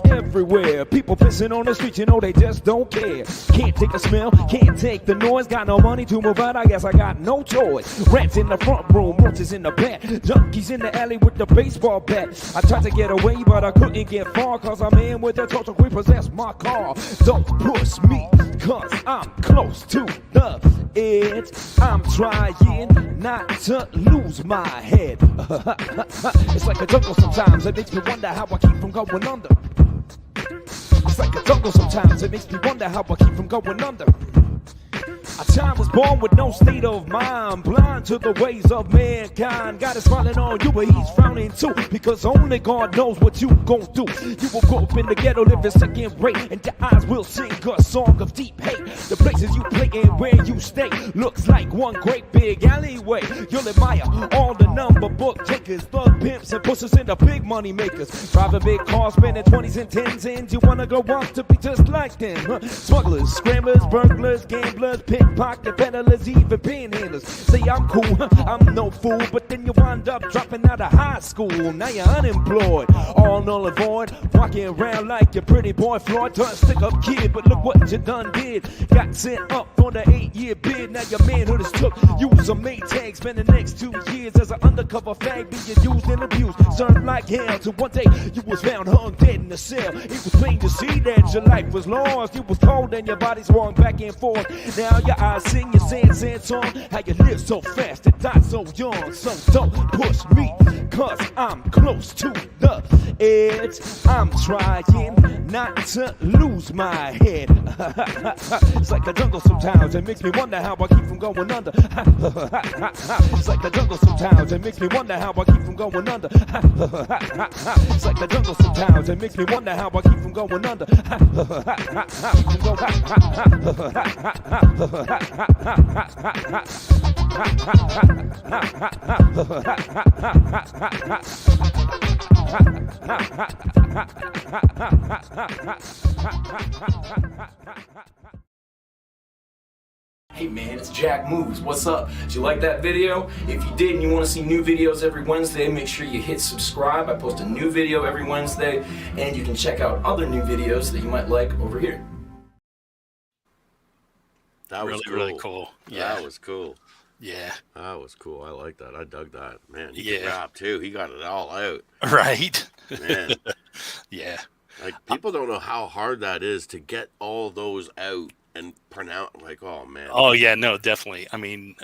Everywhere, people pissing on the streets, you know they just don't care. Can't take the smell, can't take the noise. Got no money to move out, I guess I got no choice. Rats in the front room, roaches in the back, junkies in the alley with the baseball bat. I tried to get away, but I couldn't get far, cause a man with a total repossessed my car. Don't push me, cause I'm close to the edge. I'm trying not to lose my head. It's like a jungle sometimes, it makes me wonder how I keep from going under. It's like a jungle sometimes, it makes me wonder how I keep from going under. A child was born with no state of mind, blind to the ways of mankind. God is smiling on you, but he's frowning too, because only God knows what you gon' do. You will grow up in the ghetto, living second rate, and your eyes will sing a song of deep hate. The places you play and where you stay looks like one great big alleyway. You'll admire all the number book takers, thug pimps and pushers and the big money makers. Driving big cars, spending 20s and 10s, and you wanna go on to be just like them, huh? Smugglers, scramblers, burglars, gamblers, pickpocket peddlers, even panhandlers. Say I'm cool, huh? I'm no fool, but then you wind up dropping out of high school. Now you're unemployed, all null and void, walking around like your pretty boy Floyd. Done stick up kid, but look what you done did. Got sent up for the 8-year bid. Now your manhood is took. You was a Maytag, spend the next 2 years as an undercover fag, being used and abused, served like hell. Till one day you was found hung dead in the cell. It was plain to see that your life was lost. You was cold and your body swung back and forth. Now your eyes sing your sad song. How you live so fast and die so young. So don't push me, cause I'm close to the edge. I'm trying not to lose my head. It's like a jungle sometimes, it makes me wonder how I keep from going under. It's like a jungle sometimes, it makes me wonder how I keep from going under. It's like a jungle sometimes, it makes me wonder how I keep from going under. Hey man, it's Jack Moves. What's up? Did you like that video? If you did and you want to see new videos every Wednesday, make sure you hit subscribe. I post a new video every Wednesday, and you can check out other new videos that you might like over here. That was really cool. Yeah. That was cool. Yeah. That was cool. I like that. I dug that. Man, he Yeah. could rap too. He got it all out. Right. Man. Yeah. Like, people don't know how hard that is to get all those out and pronounce, like, oh man. Oh yeah, no, definitely. I mean,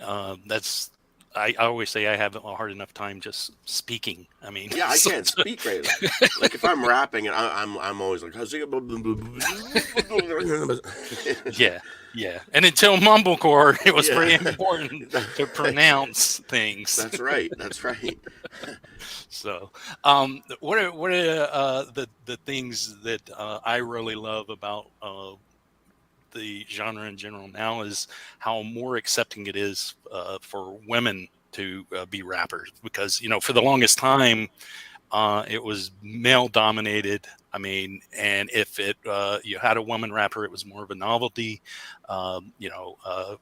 that's. I always say I have a hard enough time just speaking. I mean, yeah, I can't speak right. Like if I'm rapping and I'm always like, yeah. And until mumblecore, it was pretty important to pronounce things. That's right. So, what are the things that I really love about the genre in general now is how more accepting it is for women to be rappers, because for the longest time it was male dominated. I mean, and if it you had a woman rapper, it was more of a novelty. Of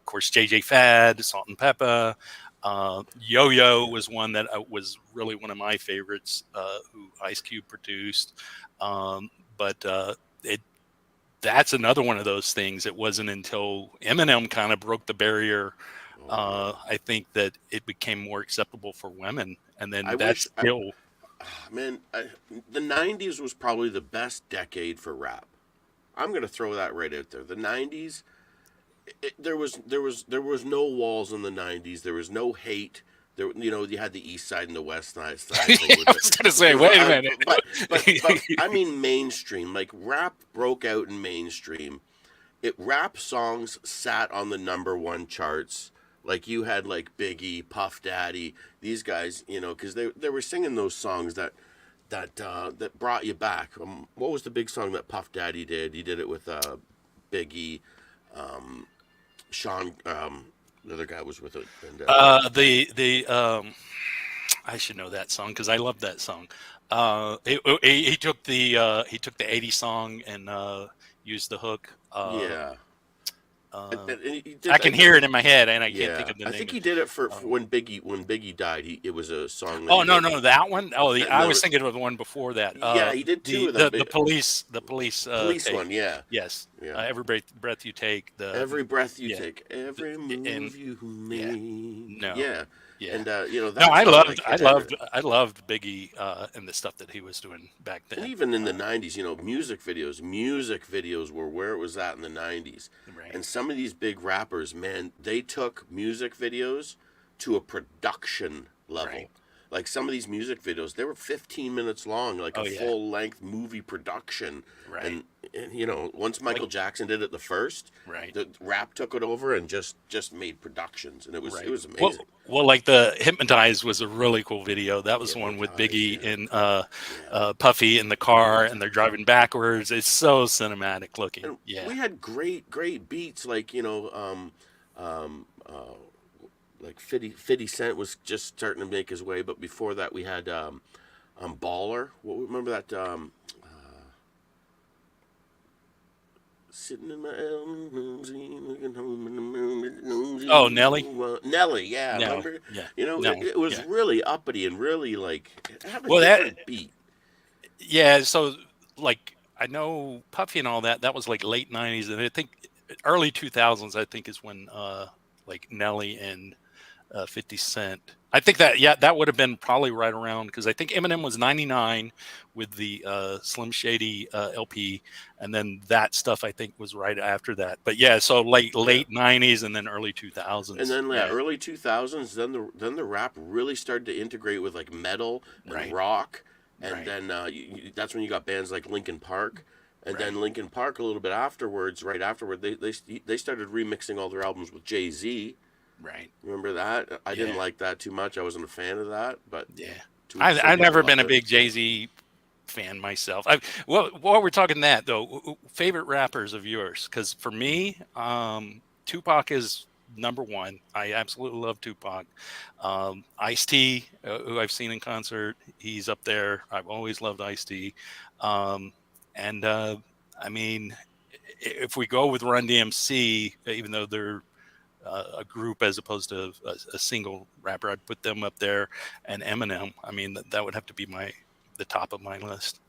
course, JJ Fad, Salt and Pepper, Yo-Yo was one that was really one of my favorites, who Ice Cube produced. That's another one of those things. It wasn't until Eminem kind of broke the barrier, I think, that it became more acceptable for women. And then the 90s was probably the best decade for rap. I'm going to throw that right out there. The 90s, there was no walls in the 90s. There was no hate. There, you had the East Side and the West Side. I was going to say, wait a minute. But I mean mainstream. Like rap broke out in mainstream. Rap songs sat on the #1 charts. Like you had like Biggie, Puff Daddy, these guys, because they were singing those songs that brought you back. What was the big song that Puff Daddy did? He did it with Biggie, Sean. The other guy was with it. And, I should know that song because I love that song. He took the 80s song and used the hook. I can hear it in my head, and I can't think of the name. I think he did it for when Biggie died. It was a song. That one. Oh, I was thinking of the one before that. He did two of them. The police one. Yeah. Yes. Yeah. Every breath you take. Every breath you take. Every move you make. Yeah. Yeah. And I loved Biggie and the stuff that he was doing back then. And even in the 90s, music videos were where it was at in the 90s. Right. And some of these big rappers, man, they took music videos to a production level. Right. Like some of these music videos, they were 15 minutes long, like a full-length movie production. Right. And once Michael Jackson did it the first, the rap took it over and just made productions, and it was amazing. Well, like the Hypnotize was a really cool video. That was the one with Biggie and Puffy in the car, and they're driving backwards. It's so cinematic looking. And we had great beats, like like 50 Cent was just starting to make his way, but before that we had Baller. Remember that? Sitting in my limousine, looking home in the moon. Oh, Nelly. Nelly, yeah. Nelly. Remember? It was really uppity and really like it had a different beat. Yeah, so like I know Puffy and all that. That was like late '90s, and I think early 2000s. I think is when like Nelly and 50 Cent. I think that would have been probably right around, because I think Eminem was 99 with the Slim Shady LP, and then that stuff I think was right after that. But so late 90s and then early 2000s. And then early 2000s, then the rap really started to integrate with like metal and rock, and then that's when you got bands like Linkin Park. And then Linkin Park a little bit afterwards, they started remixing all their albums with Jay-Z. Right. Remember that? I didn't like that too much. I wasn't a fan of that, but I've never been a big Jay-Z fan myself. While we're talking that though, favorite rappers of yours? Because for me, Tupac is #1. I absolutely love Tupac. Ice-T, who I've seen in concert, he's up there. I've always loved Ice-T. I mean, if we go with Run DMC, even though they're a group as opposed to a single rapper, I'd put them up there. And Eminem, I mean, that would have to be the top of my list.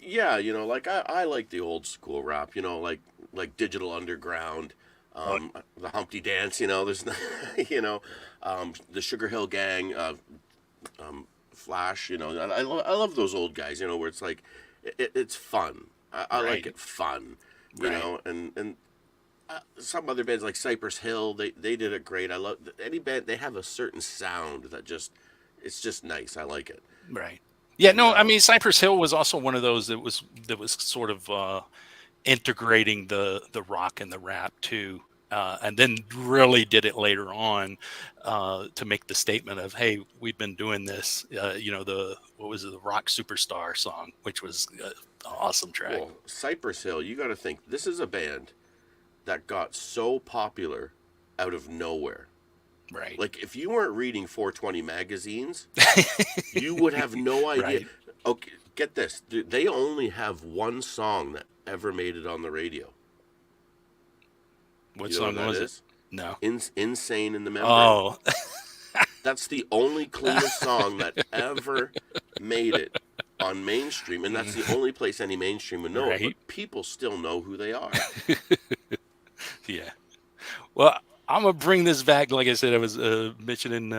Yeah, like I like the old school rap, like Digital Underground, the Humpty Dance, there's the Sugar Hill Gang, Flash, I love those old guys, where it's like it's fun. I like it fun, you know, and some other bands like Cypress Hill, they did it great. I love any band. They have a certain sound that it's just nice. I like it. Right. Yeah. No. I mean, Cypress Hill was also one of those that was sort of integrating the rock and the rap too, and then really did it later on to make the statement of, hey, we've been doing this. The Rock Superstar song, which was an awesome track. Well, Cypress Hill, you got to think this is a band that got so popular out of nowhere. Right. Like, if you weren't reading 420 magazines, you would have no idea. Right. Okay, get this. They only have one song that ever made it on the radio. What song was it? No. Insane in the Membrane. Oh. That's the only cleanest song that ever made it on mainstream, and that's the only place any mainstream would know it, but people still know who they are. Yeah. Well, I'm going to bring this back. Like I said, I was mentioning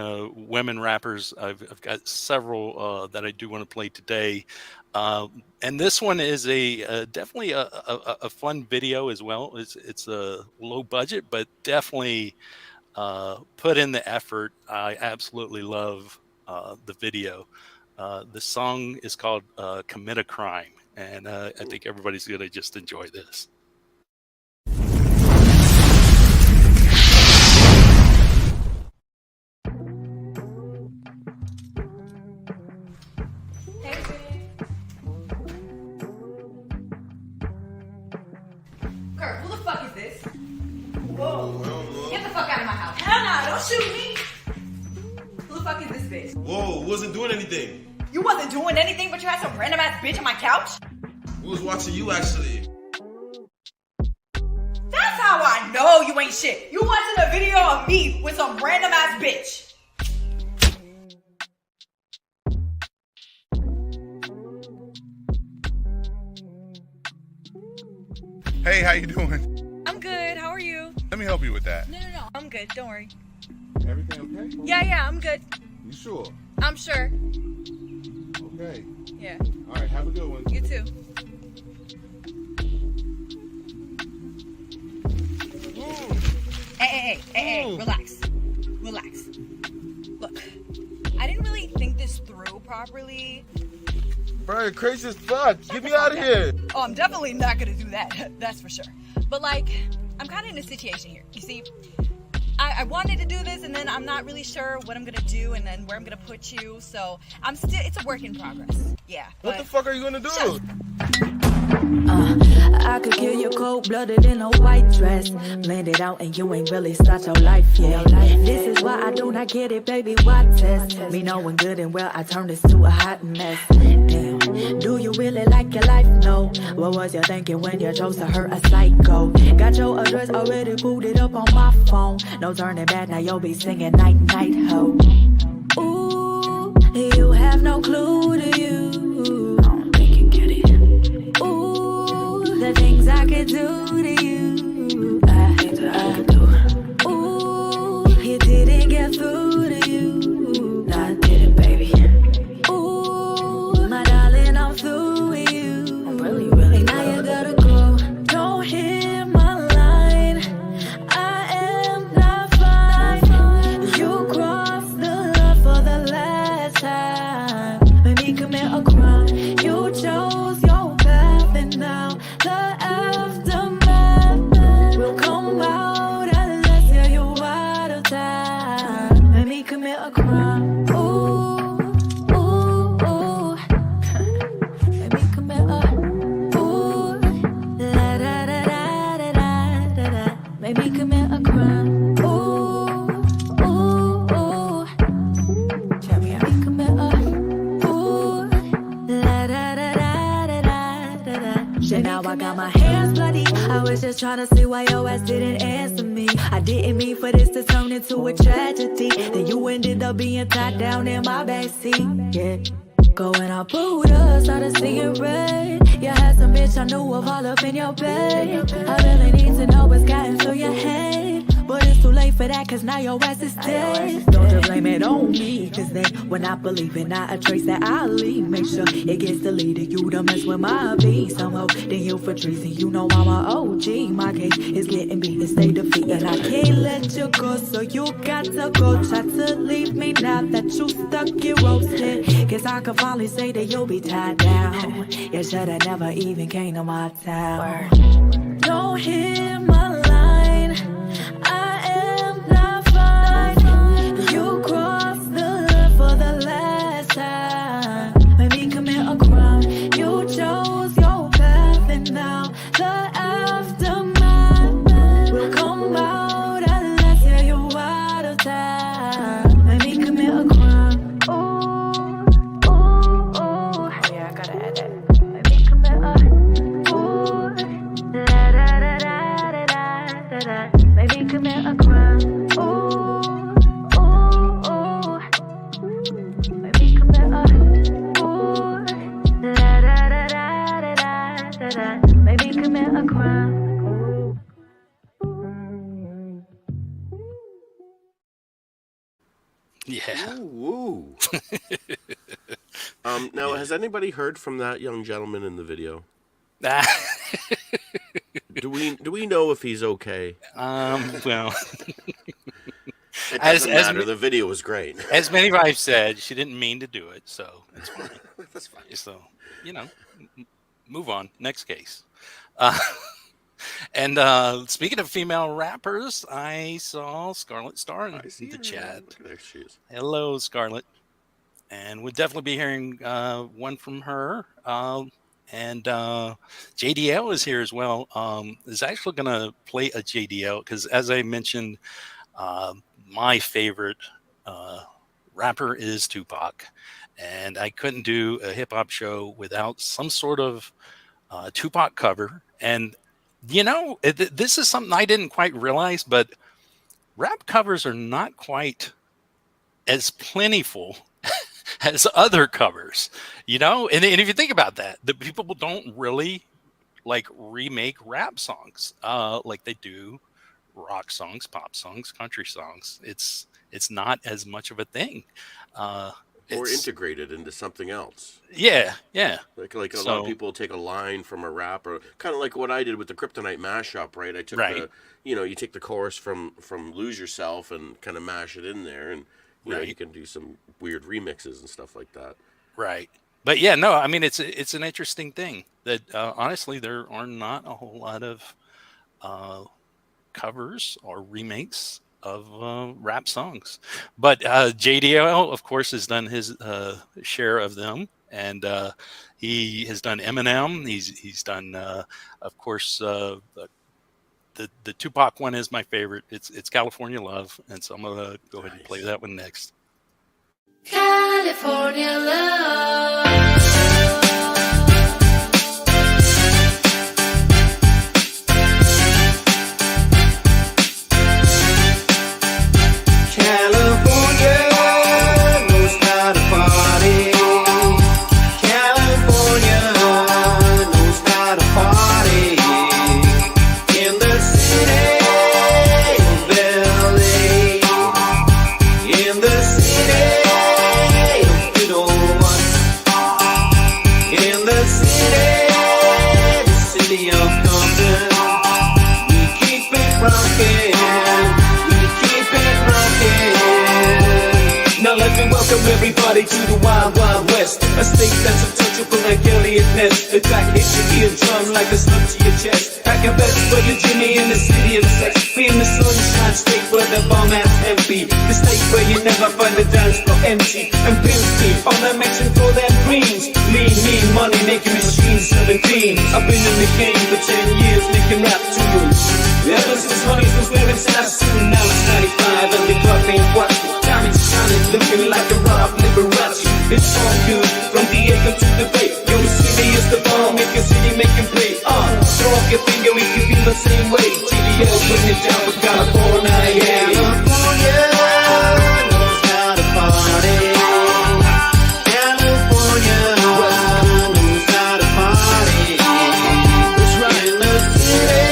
women rappers. I've got several that I do want to play today. And this one is definitely a fun video as well. It's a low budget, but definitely put in the effort. I absolutely love the video. The song is called Commit a Crime. And I think everybody's going to just enjoy this. Kirk, who the fuck is this? Whoa. Get the fuck out of my house. Hell no, don't shoot me. Who the fuck is this bitch? Whoa, wasn't doing anything. You wasn't doing anything, but you had some random ass bitch on my couch? We was watching you, actually. That's how I know you ain't shit. You watching a video of me with some random ass bitch. Hey, how you doing? I'm good. How are you? Let me help you with that. No. I'm good. Don't worry. Everything okay? Yeah, I'm good. You sure? I'm sure. Okay. Yeah. All right, have a good one. You too. Hey, relax. Look, I didn't really think this through properly. Bro, you're crazy as fuck. Get me out of here. Oh, I'm definitely not gonna do that. That's for sure. But like, I'm kind of in a situation here. You see, I wanted to do this, and then I'm not really sure what I'm gonna do, and then where I'm gonna put you. So it's a work in progress. Yeah. What the fuck are you gonna do? I could kill you cold-blooded in a white dress. Blend it out and you ain't really start your life yet. This is why I do not get it, baby, why test? Me knowing good and well I turn this to a hot mess. Damn, do you really like your life? No. What was you thinking when you chose to hurt a psycho? Got your address already booted up on my phone. No turning back, now you'll be singing night, night, ho. Ooh, you have no clue, do you? I don't think you get it. The things I could do to you, I could do. Ooh, it didn't get through to you. No, I did it, baby. Ooh, my darling, I'm through with you. I'm really now you gotta go. Don't hear my line. I am not fine. You crossed the line for the last time. Made me commit a crime. You chose your path, and now the aftermath will come out unless you're out of time. Let me commit a crime. Ooh. Let me commit a ooh. La da da da da da da da. Make me commit a crime. Ooh. Tell me how me commit a ooh. La da da da da da da. Shit, now I got my hands bloody. I was just trying to see why your ass didn't answer me. I didn't mean for this to turn into a tragedy. Then you ended up being tied down in my backseat. Yeah. Going out Buddha, started seeing red. You had some bitch I knew of all up in your bed. I really need to know what's gotten through your head. But it's too late for that, cause now your ass is dead. Don't you blame it on me, cause then when I believe in not a trace that I leave. Make sure it gets deleted, you to mess with my beat somehow. Then you for treason, you know I'm a OG. My case is getting beat defeated, stay defeated. I can't let you go, so you got to go. Try to leave me now that you stuck, you roasted. Guess I could finally say that you'll be tied down. You should've never even came to my town. Don't hear my line, I am not fine. You crossed the line for the last time. Made me commit a crime. You chose your path, and now the aftermath will come out unless you're out of time. Made me commit a crime. Ooh, ooh, ooh. Yeah, I gotta add that. Made me commit a maybe commit a crime. Ooh, ooh, ooh. Maybe commit a maybe commit a crime. Yeah. Ooh. Now, has anybody heard from that young gentleman in the video? Do we know if he's okay? Well, it doesn't matter. The video was great. As many wives said, she didn't mean to do it, so it's fine. That's fine. So, move on. Next case. And speaking of female rappers, I saw Scarlett Star in the chat. There she is. Hello, Scarlett. And we'll definitely be hearing one from her. And JDL is here as well. Is actually going to play a JDL because, as I mentioned, my favorite rapper is Tupac. And I couldn't do a hip-hop show without some sort of Tupac cover. And, this is something I didn't quite realize, but rap covers are not quite as plentiful as other covers, and if you think about that, the people don't really like remake rap songs like they do rock songs, pop songs, country songs. It's not as much of a thing. Or integrated into something else. Yeah. Like a lot of people take a line from a rapper, kind of like what I did with the Kryptonite mashup, right? I took you take the chorus from Lose Yourself and kind of mash it in there, and you can do some weird remixes and stuff like that. Right. But yeah, no, I mean, it's an interesting thing that honestly, there are not a whole lot of covers or remakes of rap songs. But JDL, of course, has done his share of them. And he has done Eminem. He's done, of course, the Tupac one is my favorite. It's California Love. And so I'm going to go ahead and play that one next. California Love. Everybody to the wild, wild west. A state that's untouchable like Elliot Ness. The track hits your eardrum like a slug to your chest. Pack a best for your Jimmy in the city of sex. Be in the sunshine state where the bomb ass empty. The state where you never find the dance floor empty. And pimp speed on a mission for them greens. Mean money making machines 17. I've been in the game for 10 years making rap tunes. Ever since Honey's was wearing Sass soon. Now it's 95 and the club ain't watching. Diamonds shining, looking like a Rob Liberace. It's all good, from Diego to the Bay. Yo, the city is the bomb, make your city make it play. Throw up your finger if you feel the same way. TDL putting it down for California, yeah. California knows how to party. California knows how to party. That's right. In the city.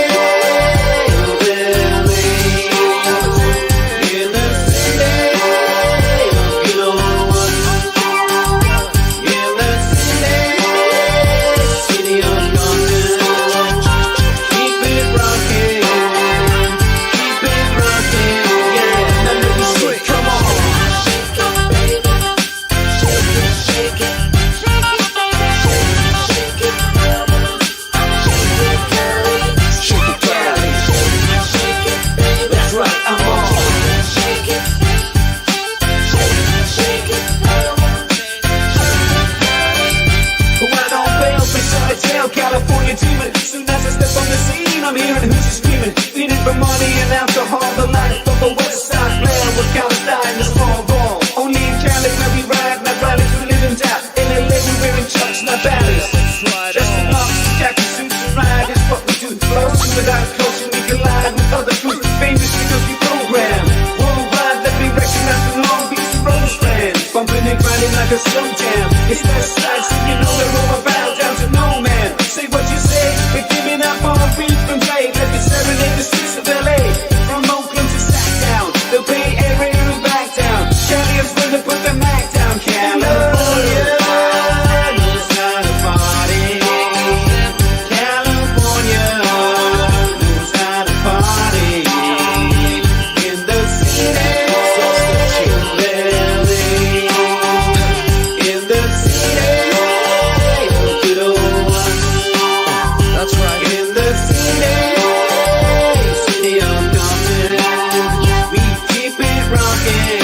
like a slow jam. It's that slide, so you know they're over, bow down to no man. Say what you say, but give me that bomb beat from Jay. Let me serenade the streets of LA. From Oakland to Sacktown, the Bay Area to back down. Champions when they put the Mac down. California knows how to party. California knows how to party. In the city, in the city, good old one. That's right. In the city, city of Compton, we keep it rocking.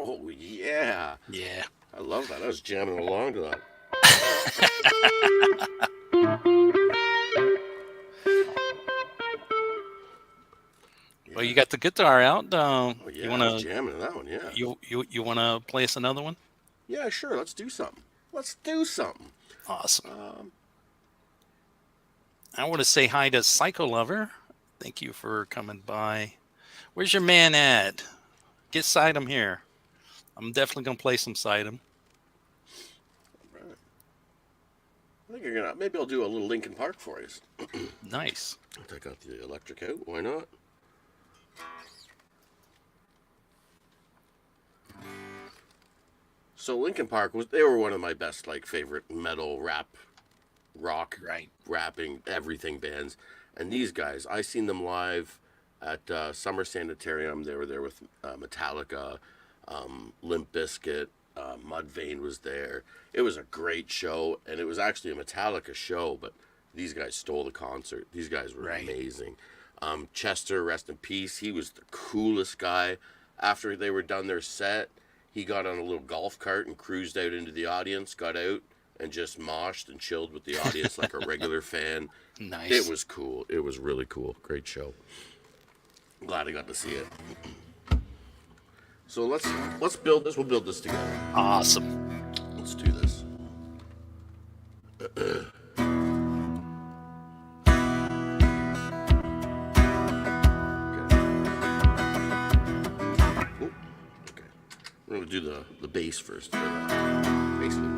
Oh, yeah. Yeah. I love that. I was jamming along to that. Well, you got the guitar out. Yeah, you want I was to jamming to that one, yeah. You want to play us another one? Yeah, sure. Let's do something. Let's do something. Awesome. I want to say hi to Psycho Lover. Thank you for coming by. Where's your man at? Get Sidem here. I'm definitely gonna play some Sidem. Right. I think you're gonna. Maybe I'll do a little Linkin Park for you. Nice. I'll take out the electric out. Why not? So Linkin Park they were one of my best favorite metal, rap, rock, rapping, everything bands. And these guys, I seen them live at Summer Sanitarium. They were there with Metallica, Limp Bizkit, Mudvayne was there. It was a great show, and it was actually a Metallica show, but these guys stole the concert. These guys were amazing. Chester, rest in peace, he was the coolest guy. After they were done their set, he got on a little golf cart and cruised out into the audience, got out, and just moshed and chilled with the audience like a regular fan. Nice. It was cool. It was really cool. Great show. I'm glad I got to see it. So let's build this. We'll build this together. Awesome. Let's do this. We're going to do the bass first. Basically,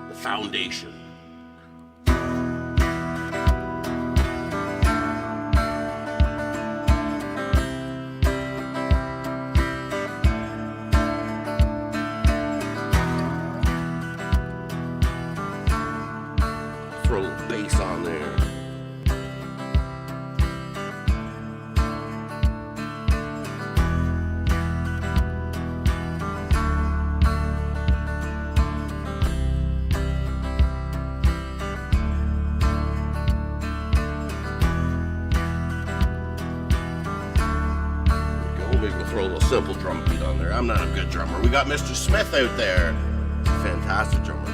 the foundation. Throw a little bass on there. Simple drum beat on there. I'm not a good drummer. We got Mr. Smith out there. Fantastic drummer.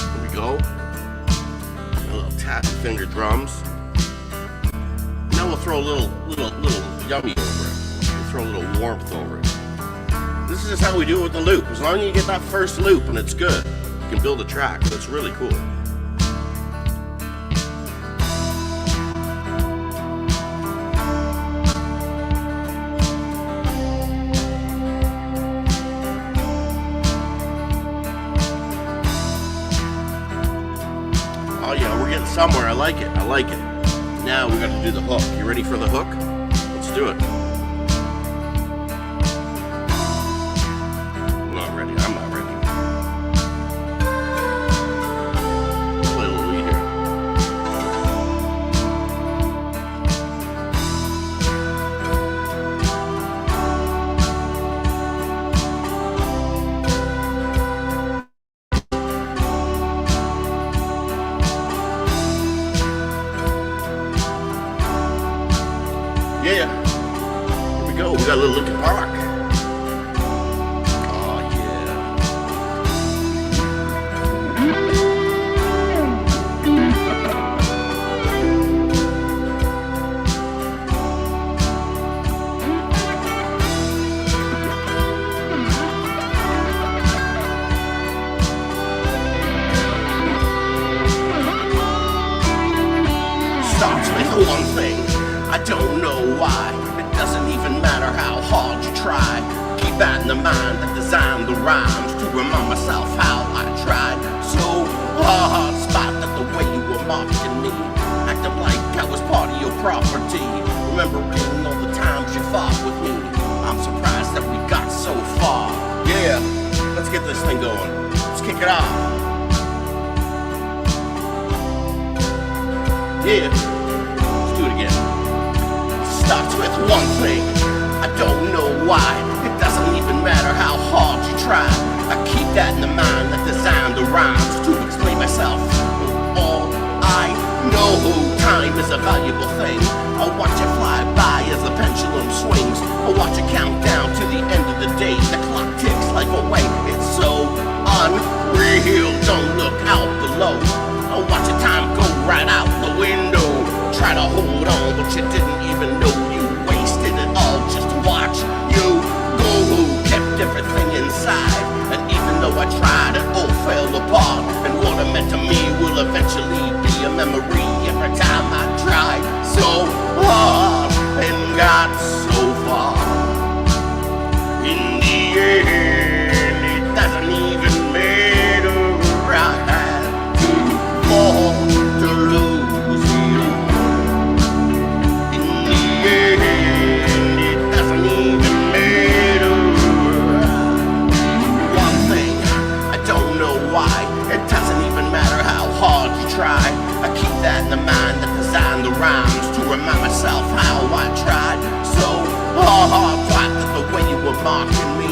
There we go. A little tappy finger drums. Now we'll throw a little yummy over it. Throw a little warmth over it. This is just how we do it with the loop. As long as you get that first loop and it's good, you can build a track. That's really cool. Oh yeah, we're getting somewhere. I like it. I like it. Now we got to do the hook. You ready for the hook? Let's do it. I'm not ready. I'm not ready. Play a little lead here. Yeah, here we go. We got a little Linkin Park. Oh yeah. Starts with one thing. I don't know why. It doesn't even matter how hard you try. Keep that in the mind that designed the rhymes to remind myself how I tried so hard. Spot that the way you were mocking me, acting like I was part of your property. Remembering all the times you fought with me. I'm surprised that we got so far. Yeah, let's get this thing going. Let's kick it off. Yeah, let's do it again. Starts with one thing. I don't know why. It doesn't even matter how hard you try. I keep that in the mind that designed the rhymes to explain myself. All I know, time is a valuable thing. I'll watch it fly by as the pendulum swings. I'll watch it count down to the end of the day. The clock ticks life away. It's so unreal. Don't look out below. I'll watch the time go right out the window. Try to hold on, but you didn't even know you wasted it all just to watch you go. Kept everything inside, and even though I tried, it all fell apart. And what it meant to me will eventually be a memory. Every time I tried so hard and got so far, in the end, it doesn't even matter. I had more to lose you. Try. I keep that in the mind that designed the rhymes to remind myself how I tried so hard. Thought that the way you were mocking me,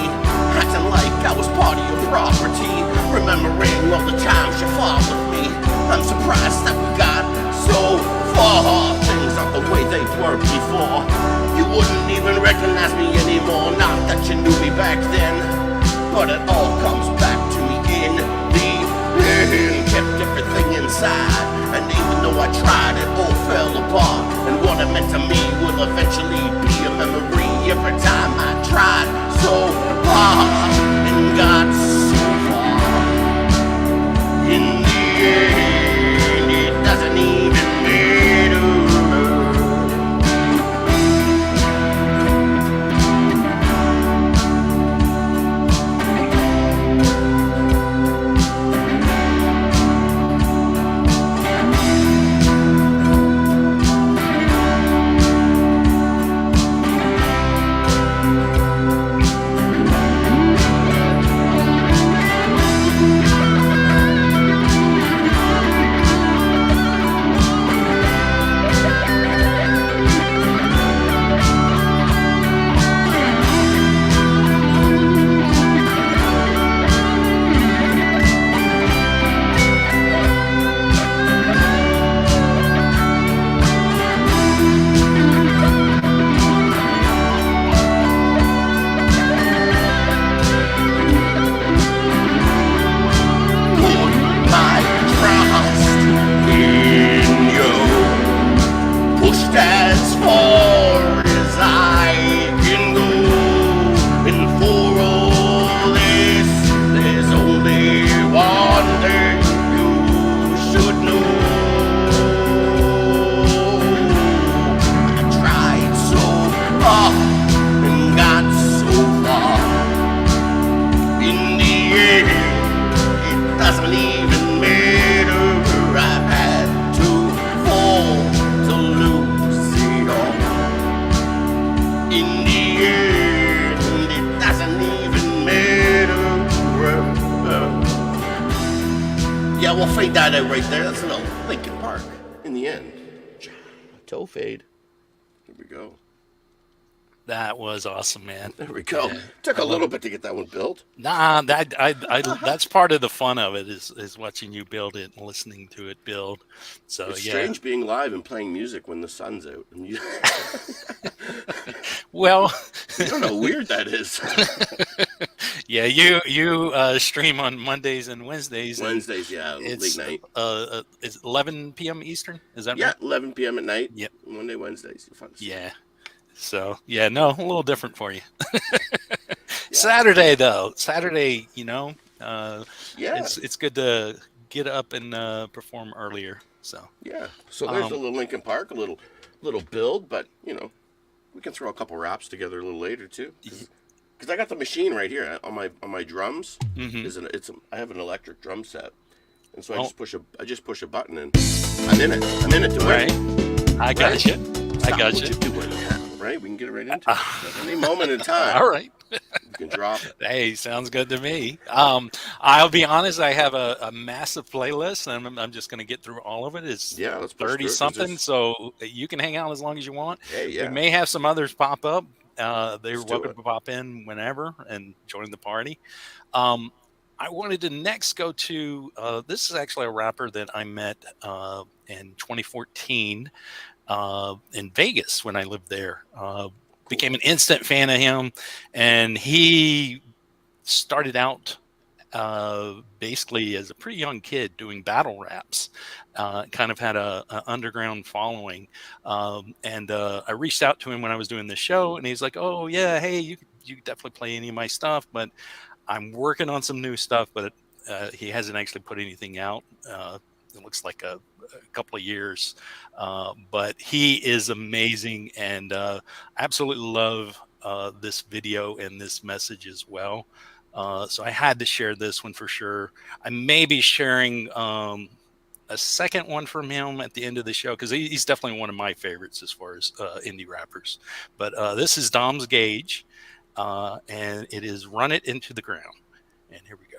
acting like I was part of your property, remembering all the times you fought with me. I'm surprised that we got so far. Things aren't the way they were before. You wouldn't even recognize me anymore. Not that you knew me back then, but it all comes back to me in the end. Kept everything inside, and even though I tried, it all fell apart. And what it meant to me will eventually be a memory. Every time I tried so hard and got so far, in the end, it doesn't even matter. fade that out right there. That's an Lincoln Park in the end. Toe fade. There we go. That was awesome, man. There we go. Yeah. Took a little bit to get that one built. Nah, that's part of the fun of it is watching you build it and listening to it build. So It's yeah. strange being live and playing music when the sun's out. And you... Well, you don't know how weird that is. Yeah, you stream on Mondays and Wednesdays. Wednesdays, yeah, It's late night. It's 11 p.m. Eastern. Is that Yeah, right? 11 p.m. at night. Yep. Monday, Wednesdays. Fun. Yeah. So yeah, no, a little different for you. Saturday though, yeah, it's good to get up and perform earlier. So yeah, so there's a little Lincoln Park, a little build, but we can throw a couple raps together a little later too. Because I got the machine right here on my drums. Mm-hmm. I have an electric drum set, and so I just push a button and I'm in it to win. Right. I got you. I got you. Right, we can get it right into it. At any moment in time. All right. You can drop it. Hey, sounds good to me. I'll be honest, I have a massive playlist, and I'm just going to get through all of it. It's let's 30 something, so you can hang out as long as you want. Hey, yeah. We may have some others pop up. They're welcome to pop in whenever and join the party. I wanted to next go to this is actually a rapper that I met in 2014 in Vegas when I lived there. Became an instant fan of him, and he started out basically as a pretty young kid doing battle raps. Kind of had a underground following, and I reached out to him when I was doing the show, and he's like, "Oh yeah, hey, you definitely play any of my stuff, but I'm working on some new stuff." But he hasn't actually put anything out. It looks like a couple of years, but he is amazing, and absolutely love this video and this message as well. So I had to share this one for sure. I may be sharing a second one from him at the end of the show, because he's definitely one of my favorites as far as indie rappers. But this is Dom's Gauge, and it is Run It Into the Ground. And here we go.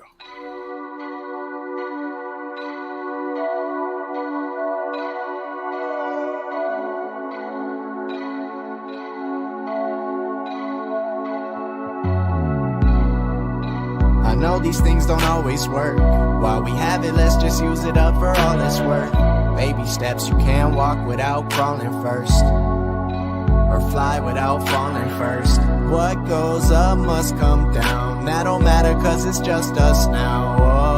I know these things don't always work. While we have it, let's just use it up for all it's worth. Baby steps, you can't walk without crawling first, or fly without falling first. What goes up must come down. That don't matter, cause it's just us now. Oh.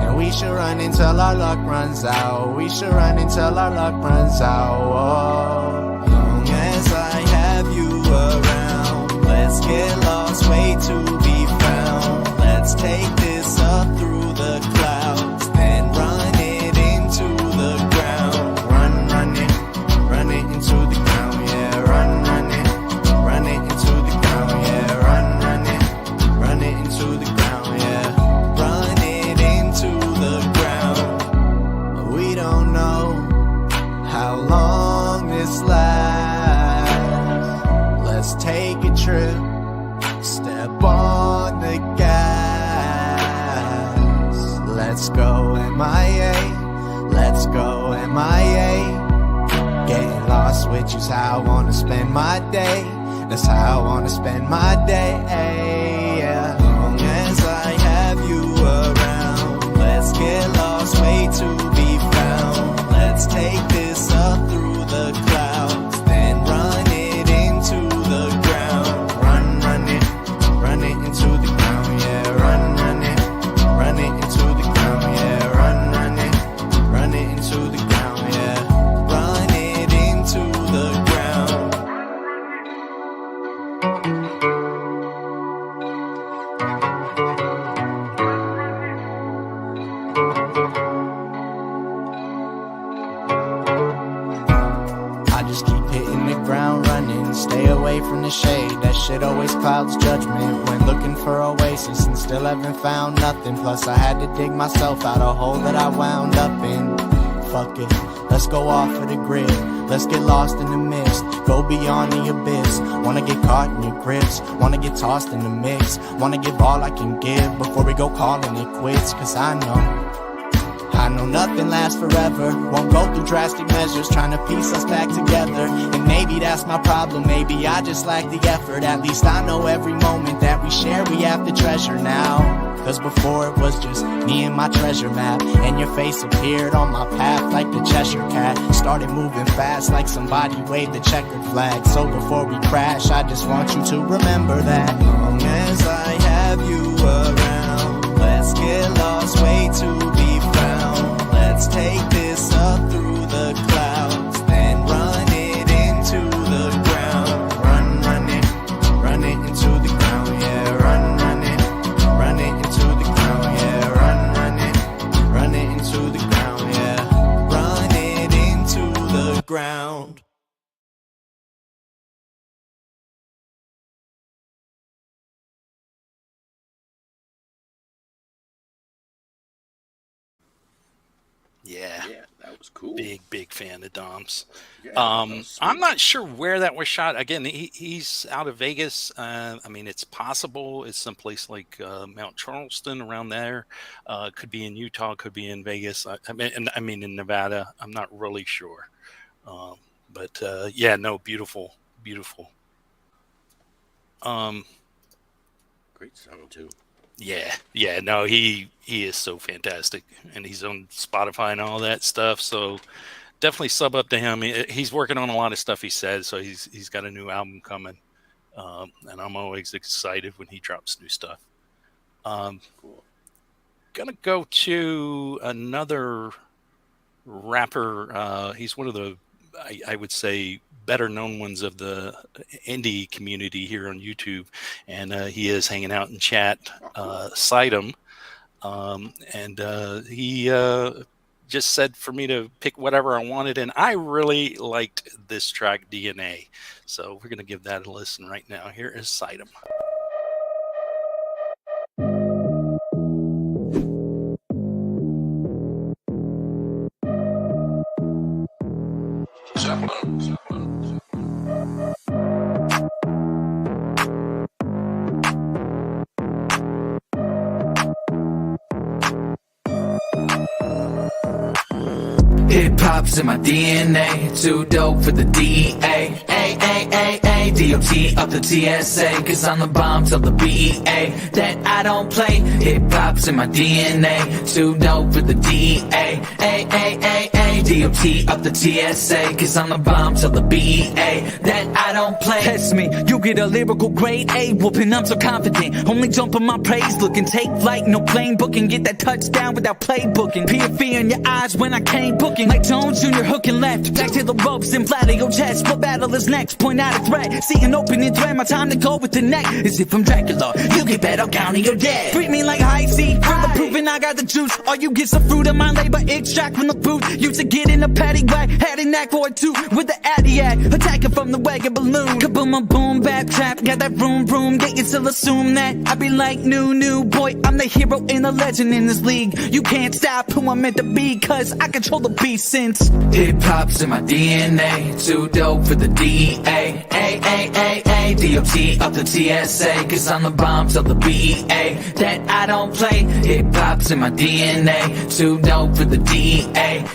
And we should run until our luck runs out. We should run until our luck runs out. Oh. Long as I have you around, let's get lost, way to be found. Let's take this up through the clouds, then run it into the ground. Run it into the ground, yeah. Run it into the ground, yeah. Run it into the ground, yeah. Run it into the ground. We don't know how long this lasts. Let's take a trip, step on the gas. Let's go MIA, let's go MIA. Getting lost with you's how I wanna spend my day. That's how I wanna spend my day, yeah. Long as I have you around, let's get lost, way to be found. Let's take this up through the clouds, then run it into the ground. Run it into the ground, yeah. Run it into the ground, yeah. Run it into the ground, yeah. Run it into the ground. I just keep hitting the ground running, stay away from the shade. That shit always clouds judgment when looking for oasis, and still haven't found nothing. Plus I had to dig myself out a hole that I wound up in. Fuck it, let's go off of the grid. Let's get lost in the mist, go beyond the abyss. Wanna get caught in your grips, wanna get tossed in the mix. Wanna give all I can give before we go calling it quits. Cause I know nothing lasts forever. Won't go through drastic measures trying to piece us back together. And maybe that's my problem, maybe I just lack the effort. At least I know every moment that we share we have to treasure now. Cause before it was just me and my treasure map, and your face appeared on my path like the Cheshire Cat. Started moving fast like somebody waved the checkered flag. So before we crash, I just want you to remember that long as I have you around, let's get lost, way to be found. Let's take this up through the clouds, then run it into the ground. Run it into the ground, yeah. Run it into the ground, yeah. Run it into the ground, yeah. Run it into the ground. Yeah, that was cool. Big fan of Dom's. Yeah, I'm not sure where that was shot. Again, he's out of Vegas. I mean, it's possible it's someplace like Mount Charleston, around there. Could be in Utah, could be in Vegas. I mean in Nevada. I'm not really sure. But yeah, no, beautiful. Great sound too. Yeah, no, he is so fantastic, and he's on Spotify and all that stuff. So definitely sub up to him. He's working on a lot of stuff, he said. So he's got a new album coming, and I'm always excited when he drops new stuff. Cool. Gonna go to another rapper. He's one of the, I would say, better known ones of the indie community here on YouTube, and he is hanging out in chat. HaM, and he just said for me to pick whatever I wanted, and I really liked this track, DNA. So we're gonna give that a listen right now. Here is HaM. Hip hop's in my DNA, too dope for the DA. DOT up the TSA, cause I'm the bomb till the BEA that I don't play. Hip hop's in my DNA, too dope for the DA. DOT up the TSA, cause I'm the bomb till the BEA that I don't play. Test me, you get a lyrical grade A whooping, I'm so confident. Only jump on my praise, looking, take flight, no plane booking. Get that touchdown without playbooking. Peer fear in your eyes when I came booking. Like Jones Jr. hooking left, back to the ropes and flatter your chest. What battle is next? Point out a threat, see an opening thread. My time to go with the neck. As if I'm Dracula, you get better counting your dead. Treat me like high C, further proving I got the juice. All you get's the fruit of my labor, extract from the booth. Used to get in a paddy whack, had a knack for it too, with the addy act, attacking from the wagon balloon. Kaboom, a boom, bap, trap, got that vroom, vroom. Get you still assume that I be like new, boy, I'm the hero and the legend in this league. You can't stop who I'm meant to be, cause I control the beat since hip hop's in my DNA, too dope for the DA. DOT up the TSA, cause I'm the bomb till the BEA that I don't play. Hip hop's in my DNA, too dope for the DA.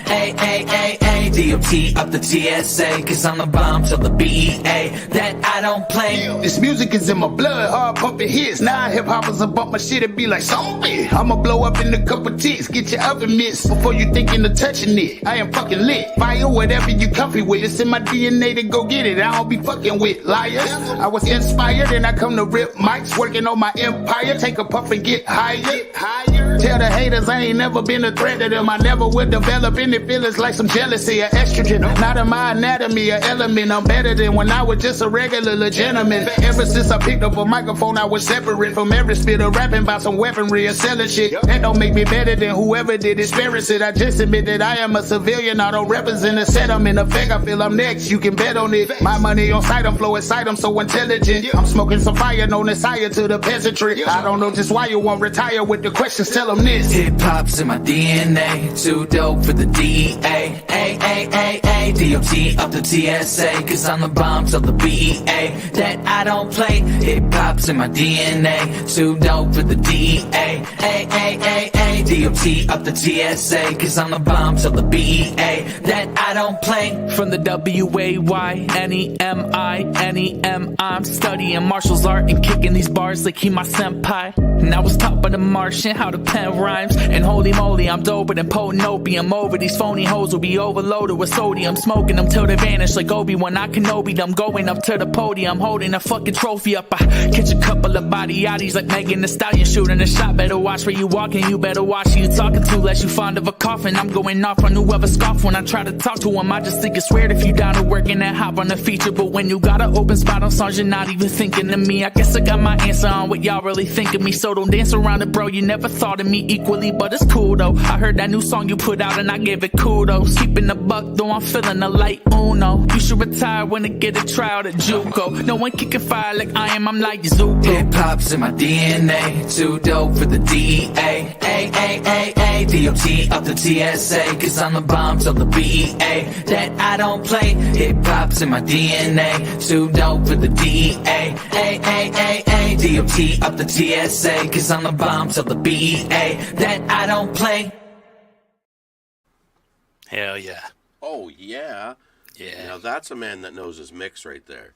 DOT up the TSA, cause I'm the bomb till the BEA that I don't play. This music is in my blood, hard pumping hits. Now hip hoppers about my shit, it be like zombie. I'ma blow up in a couple ticks, get your oven mitts before you thinking of touching it. I am fucking lit, fire whatever you comfy with. It's in my DNA to go get it. I don't be fucking with liars. I was inspired and I come to rip mics, working on my empire. Take a puff and get higher. Tell the haters I ain't never been a threat to them. I never would develop any feelings like some jealousy or estrogen. Not in my anatomy or element. I'm better than when I was just a regular gentleman. Ever since I picked up a microphone, I was separate from every spit of rapping about some weaponry or selling shit. That don't make me better than whoever did experience it. I just admit that I am a civilian. I don't represent a set. I'm in effect. I feel I'm next. You can bet on it. My money on sight. I'm flowing sight. I'm so intelligent. I'm smoking some fire, known as sire to the peasantry. I don't know just why you won't retire with the questions. Tell them this. Hip hop's in my DNA, too dope for the DA. DOT up the TSA, cause I'm the bomb till the BEA that I don't play. Hip hop's in my DNA, too dope for the DA. DOT up the TSA, cause I'm the bomb till the BEA that I don't play. From the WAYNEMI, I'm studying martial art and kicking these bars like he my senpai. And I was taught by the Martian how to pen rhymes. And holy moly, I'm doper than potent opium. Over these phony hoes will be overloaded with sodium. Smoking them till they vanish like Obi-Wan. I Kenobi them, going up to the podium, holding a fucking trophy up. I catch a couple of body yaddies like Megan Thee Stallion, shooting a shot. Better watch where you walking, you better watch who you talking to, lest you fond of a coffin. I'm going off on whoever scoff when I try to talk to him. I just think it's weird if you down to work and then hop on a feature. But when you got an open spot on songs, you're not even thinking of me. I guess I got my answer on what y'all really think of me. So don't dance around it, bro, you never thought of me equally. But it's cool though, I heard that new song you put out and I gave it kudos. Keeping the buck though, I'm feeling a light Uno. You should retire when I get a trial at JUCO. No one kicking fire like I am, I'm like Zuko. Hip-hop's in my DNA, too dope for the DEA. DOT up the TSA, cause I'm the bomb till the BEA that I don't play. Hip-hop's in my DNA, too dope for the DEA. DOT up the TSA, cause I'm the bomb till the BEA that I don't play. Hell yeah. Oh yeah. Yeah. Now that's a man that knows his mix right there.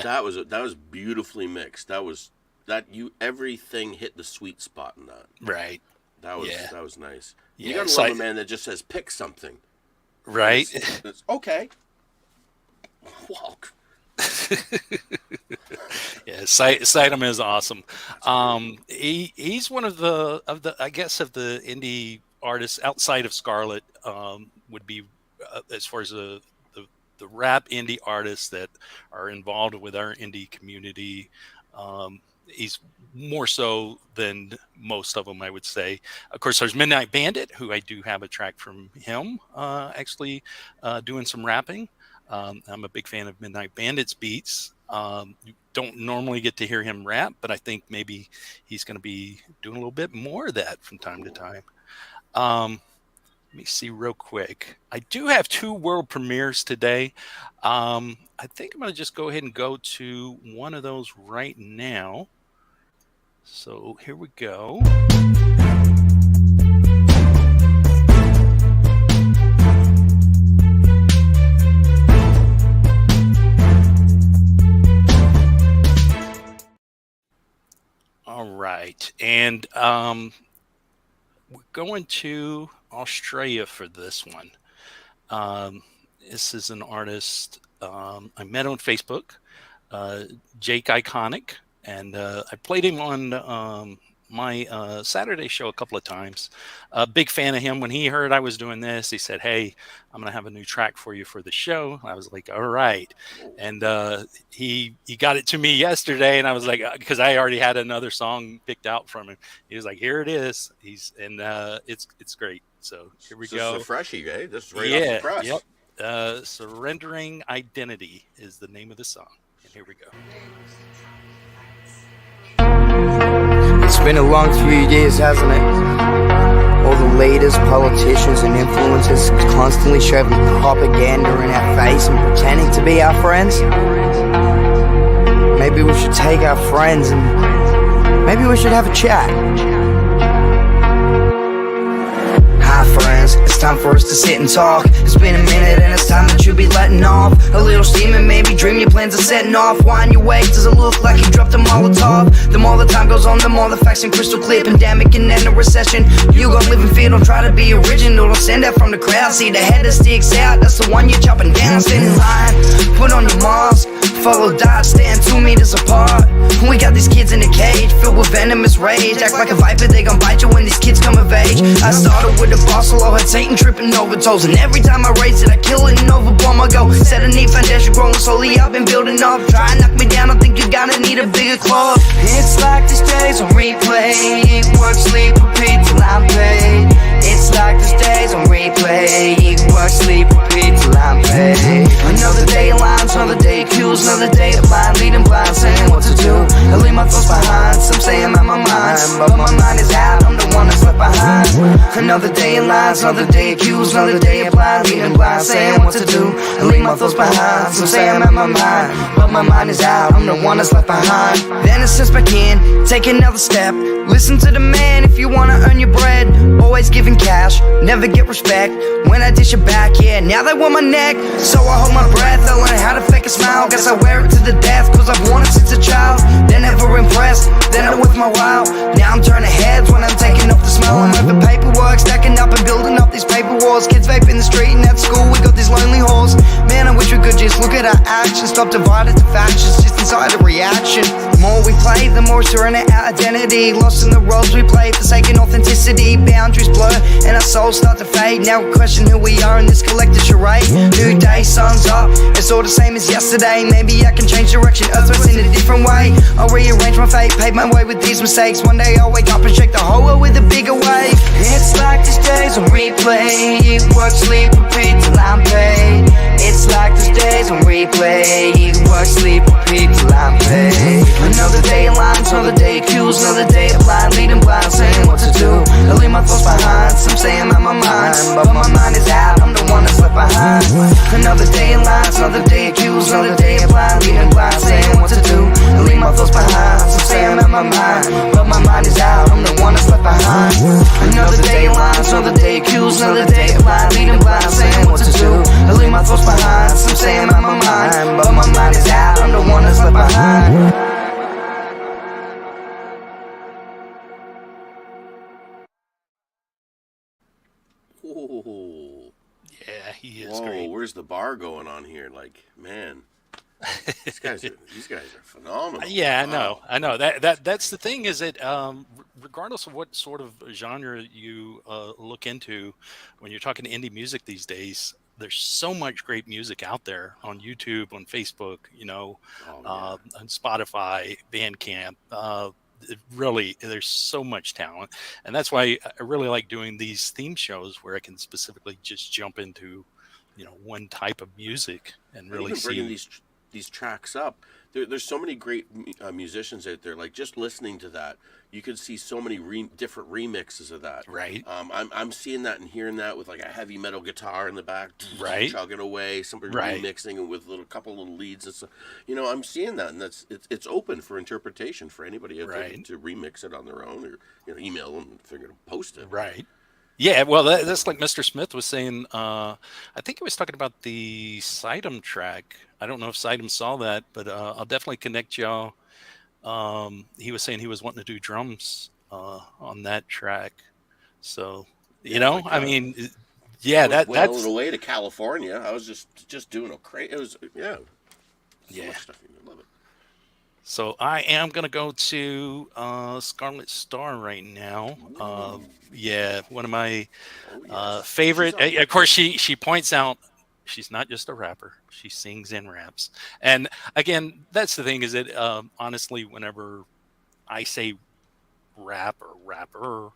that was beautifully mixed. Everything hit the sweet spot in that. Right. That was nice. Yeah, You gotta love a man that just says pick something. Right. It's okay. Walk. Yeah, Sidem is awesome. He's one of the indie artists outside of Scarlet, would be as far as the rap indie artists that are involved with our indie community. He's more so than most of them, I would say. Of course, there's Midnight Bandit, who I do have a track from him, actually doing some rapping. I'm a big fan of Midnight Bandit's beats. You don't normally get to hear him rap, but I think maybe he's going to be doing a little bit more of that from time to time. Let me see real quick. I do have 2 world premieres today. I think I'm going to just go ahead and go to one of those right now. So here we go. All right. And we're going to Australia for this one. This is an artist I met on Facebook, Jake Iconic, and I played him on my Saturday show a couple of times. A big fan of him. When he heard I was doing this, he said, "Hey, I'm gonna have a new track for you for the show." I was like, "All right," and he got it to me yesterday, and I was like, because I already had another song picked out from him. He was like, "Here it is." It's great. So here we go. This is a freshie, eh? This is right off the press. Yep. Surrendering Identity is the name of the song, and here we go. It's been a long few years, hasn't it? All the leaders, politicians and influencers constantly shoving propaganda in our face and pretending to be our friends. Maybe we should take our friends and maybe we should have a chat. Hi friends, it's time for us to sit and talk. It's been a minute and it's time that you be letting off a little steam and maybe dream your plans are setting off. Wind your way, does it look like you dropped a Molotov? The more the time goes on, the more the facts and crystal clear. Pandemic and end a recession, you gon' live in fear. Don't try to be original, don't stand out from the crowd. See the head that sticks out, that's the one you're chopping down. Stand in line, put on your mask, follow dots, stand 2 meters apart. We got these kids in a cage, filled with venomous rage. Act like a viper, they gon' bite you when these kids come of age. I started with a parcel, I had Satan tripping over toes, and every time I raise it, I kill it and overbomb. I go set a neat foundation, growing slowly. I've been building up. Try and knock me down, I think you gotta need a bigger club. It's like these days on replay. Eat, work, sleep, repeat till I'm paid. It's like these days on replay. Eat, work, sleep, repeat till I'm paid. Another day in lines, another day accused, another day of blind, leading blind, saying what to do. I leave my thoughts behind. Some say I'm at my mind, but my mind is out. I'm the one that's left behind. Another day in lines, another day accused, another day of blind, leading blind, saying what to do. I leave my thoughts behind. Some say I'm out my mind, but my mind is out, I'm the one that's left behind. Then it steps back in, take another step. Listen to the man if you wanna earn your bread. Always giving cash, never get respect. When I dish it back, yeah, now they want my neck. So I hold my breath, I learn how to fake a smile. Guess I wear it to the death, cause I've worn it since a child. They're never impressed, they're not with my wow. Now I'm turning heads when I'm taking off the smell. I'm over paperwork, stacking up and building up these paper walls. Kids vape in the street and at school we got these lonely halls. Man, I wish we could just look at our actions, stop divided to factions, just inside a reaction. The more we play, the more surrender our identity. Lost in the roles we play, forsaking authenticity. Boundaries blur and our souls start to fade. Now we question who we are in this collective charade. New day, sun's up, it's all the same as yesterday. Maybe I can change direction, earthworks in a different way. I'll rearrange my fate, pave my way with these mistakes. One day I'll wake up and shake the whole world with a bigger wave. It's like these days on replay. Work, sleep, repeat till I'm paid. It's like these days on replay. Work, sleep, repeat till I'm paid. Another day in lines, another day accused, another day of blind, leading blind, saying what to do. I leave my thoughts behind, some say I'm out my mind, but my mind is out, I'm the one that's left behind. Another day in lines, another day accused, another day of blind, leading blind, saying what to do. I leave my thoughts behind, some say I'm out my mind, but my mind is out, I'm the one that's left behind. Another day in lines, another day accused, another day of blind, leading blind, saying what to do. I leave my thoughts behind, some say I'm out my mind, but my mind is out, I'm the one that's left behind. Whoa. Yeah, he is Whoa, great. Where's the bar going on here? Like, man, these guys are phenomenal. Yeah, Wow. I know. That's the thing is that regardless of what sort of genre you look into, when you're talking indie music these days, there's so much great music out there on YouTube, on Facebook, on Spotify, Bandcamp. Really, there's so much talent, and that's why I really like doing these theme shows where I can specifically just jump into, one type of music and really even bringing see these tracks up. There's so many great musicians out there. Like just listening to that, you could see so many different remixes of that. Right. I'm seeing that and hearing that with like a heavy metal guitar in the back, right, chugging away. Somebody right. remixing it with couple little leads and stuff. I'm seeing that, and it's open for interpretation for anybody out there to remix it on their own, or email them and figure to post it. Right. Yeah, well, that's like Mr. Smith was saying. I think he was talking about the Sidem track. I don't know if Sidem saw that, but I'll definitely connect y'all. He was saying he was wanting to do drums on that track. So, I mean, yeah, that's well away to California. I was just doing a crazy. It was so much stuff. I love it. So I am gonna go to Scarlet Star right now. One of my favorite. Of course, she points out she's not just a rapper; she sings and raps. And again, that's the thing is that honestly, whenever I say rap or rapper,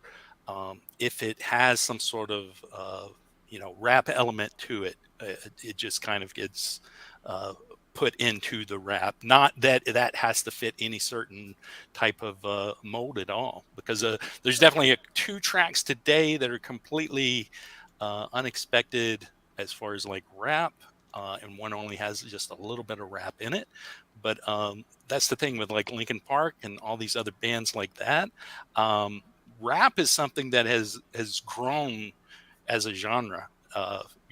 if it has some sort of rap element to it, it just kind of gets put into the rap. Not that has to fit any certain type of mold at all, because there's definitely 2 tracks today that are completely unexpected as far as like rap, and one only has just a little bit of rap in it. But that's the thing with like Linkin Park and all these other bands like that. Rap is something that has grown as a genre.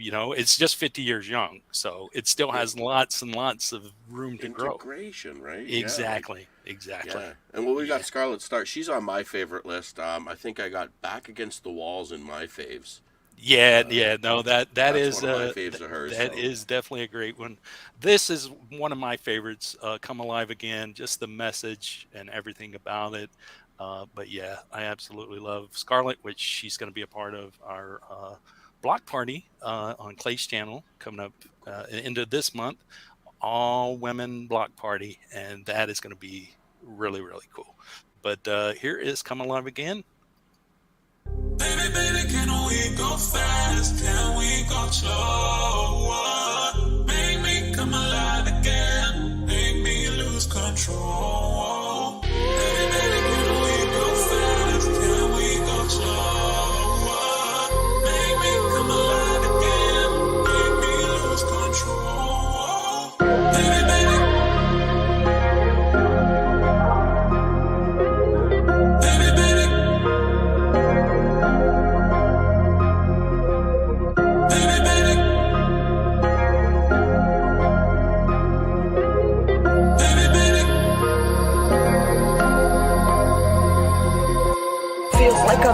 It's just 50 years young, so it still has lots and lots of room to grow. Integration, right? Exactly. Yeah. And we got Scarlet Star. She's on my favorite list. I think I got Back Against the Walls in my faves. No, that is one of my faves of hers. That is definitely a great one. This is one of my favorites. Come Alive Again, just the message and everything about it. But yeah, I absolutely love Scarlet, which she's going to be a part of our block party on Clay's channel coming up into this month. All women block party, and that is going to be really, really cool. But here is Come Alive Again. Baby, baby, can we go fast? Can we go slower? Make me come alive again. Make me lose control. Baby, baby, can we go fast? Can we go slower? Make me come alive again. Make me lose control.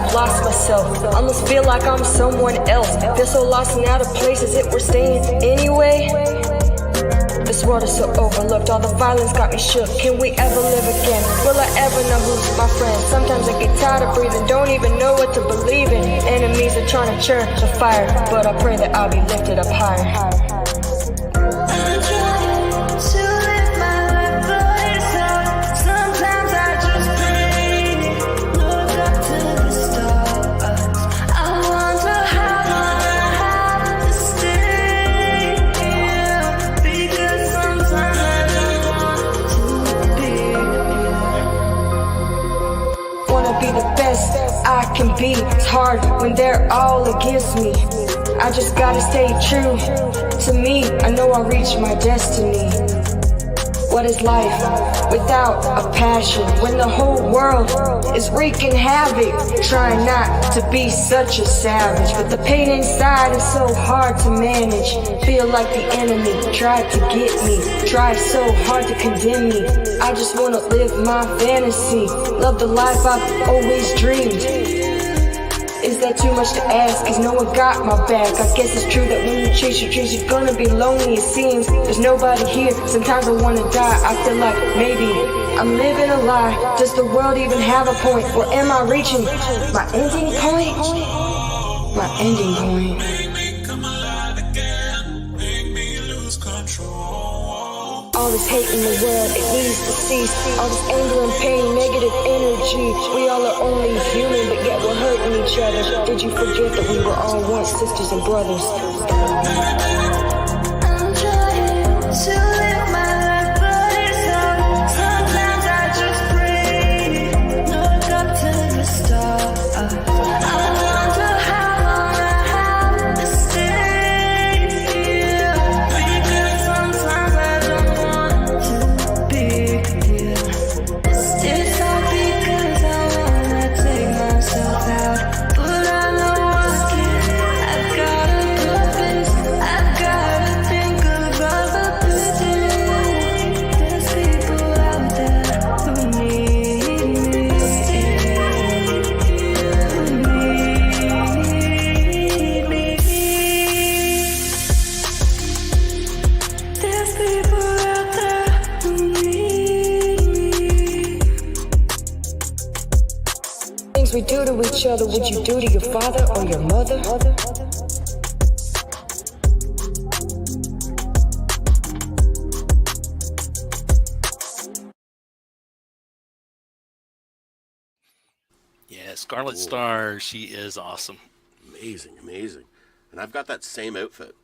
I've lost myself. Almost feel like I'm someone else. Feel so lost and out of places it we're staying anyway. This world is so overlooked, all the violence got me shook. Can we ever live again? Will I ever know who's my friend? Sometimes I get tired of breathing, don't even know what to believe in. Enemies are trying to churn the fire, but I pray that I'll be lifted up higher. I can be. It's hard when they're all against me. I just gotta stay true to me. I know I'll reach my destiny. What is life without a passion? When the whole world is wreaking havoc, trying not to be such a savage, but the pain inside is so hard to manage. Feel like the enemy tried to get me, tried so hard to condemn me. I just wanna live my fantasy, love the life I've always dreamed. Is that too much to ask? Cause no one got my back. I guess it's true that when you chase your dreams, you're gonna be lonely. It seems there's nobody here. Sometimes I wanna die. I feel like maybe I'm living a lie. Does the world even have a point? Or am I reaching my ending point? My ending point. All this hate in the world, it needs to cease. All this anger and pain, negative energy. We all are only human, but yet we're hurting each other. Did you forget that we were all once sisters and brothers? I'm trying to live my life, but it's hard. Sometimes I just pray, look up to the stars. I wonder how long I have to stay here. Because sometimes I don't want to be here. It's all because I wanna take myself out, but I know I can't. I've got a purpose, I've gotta think of other people. There's people out there who need me, There's people out there who need me. Things we do to each other, would you do to your father or your mother? Yeah, Scarlet Star, she is awesome. Amazing, amazing. And I've got that same outfit.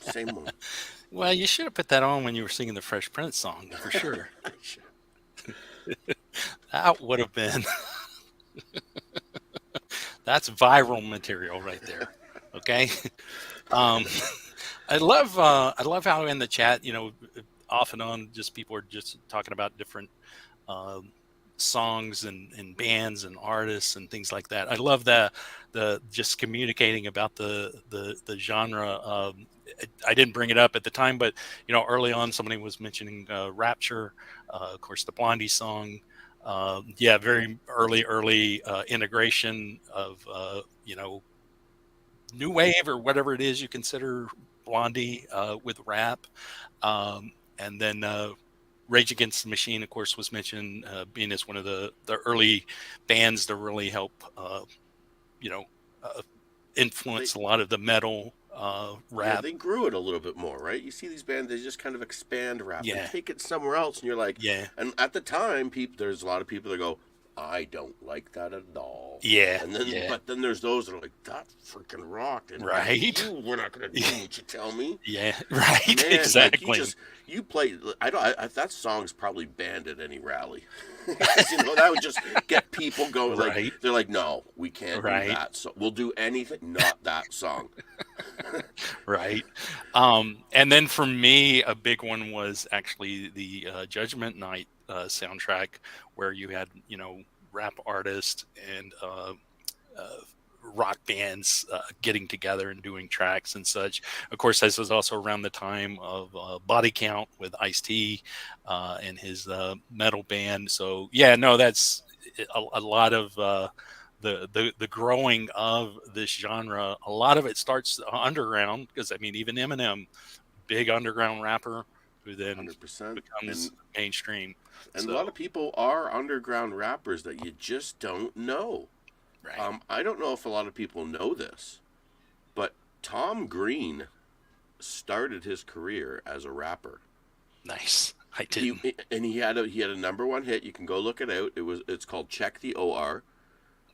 Same one. Well, you should have put that on when you were singing the Fresh Prince song, for sure. That would have been... That's viral material right there. Okay? I love how in the chat, off and on, just people are just talking about different songs and bands and artists and things like that. I love the just communicating about the genre. I didn't bring it up at the time, but early on somebody was mentioning Rapture, of course the Blondie song. Very early integration of new wave or whatever it is you consider Blondie with rap, and then Rage Against the Machine, of course, was mentioned being as one of the early bands to really help influence a lot of the metal rap. Yeah, they grew it a little bit more, right? You see these bands, they just kind of expand rap and take it somewhere else, and you're like, And at the time, there's a lot of people that go, I don't like that at all. Yeah. And then, but then there's those that are like, that freaking rocked. And right. We're not going to do what you tell me. Yeah. Right. Man, Exactly. Like you play. That song's probably banned at any rally. That would just get people going. Right. Like they're like, no, we can't do that. So we'll do anything, not that song. Right. And then for me, a big one was actually the Judgment Night soundtrack, where you had rap artists and rock bands getting together and doing tracks and such. Of course, this was also around the time of Body Count with Ice-T and his metal band. So that's a lot of the growing of this genre. A lot of it starts underground, because I mean, even Eminem, big underground rapper, who then 100%. becomes mainstream. And a lot of people are underground rappers that you just don't know. Right. I don't know if a lot of people know this, but Tom Green started his career as a rapper. Nice. I did. And he had a #1 hit. You can go look it out. It's called Check the OR.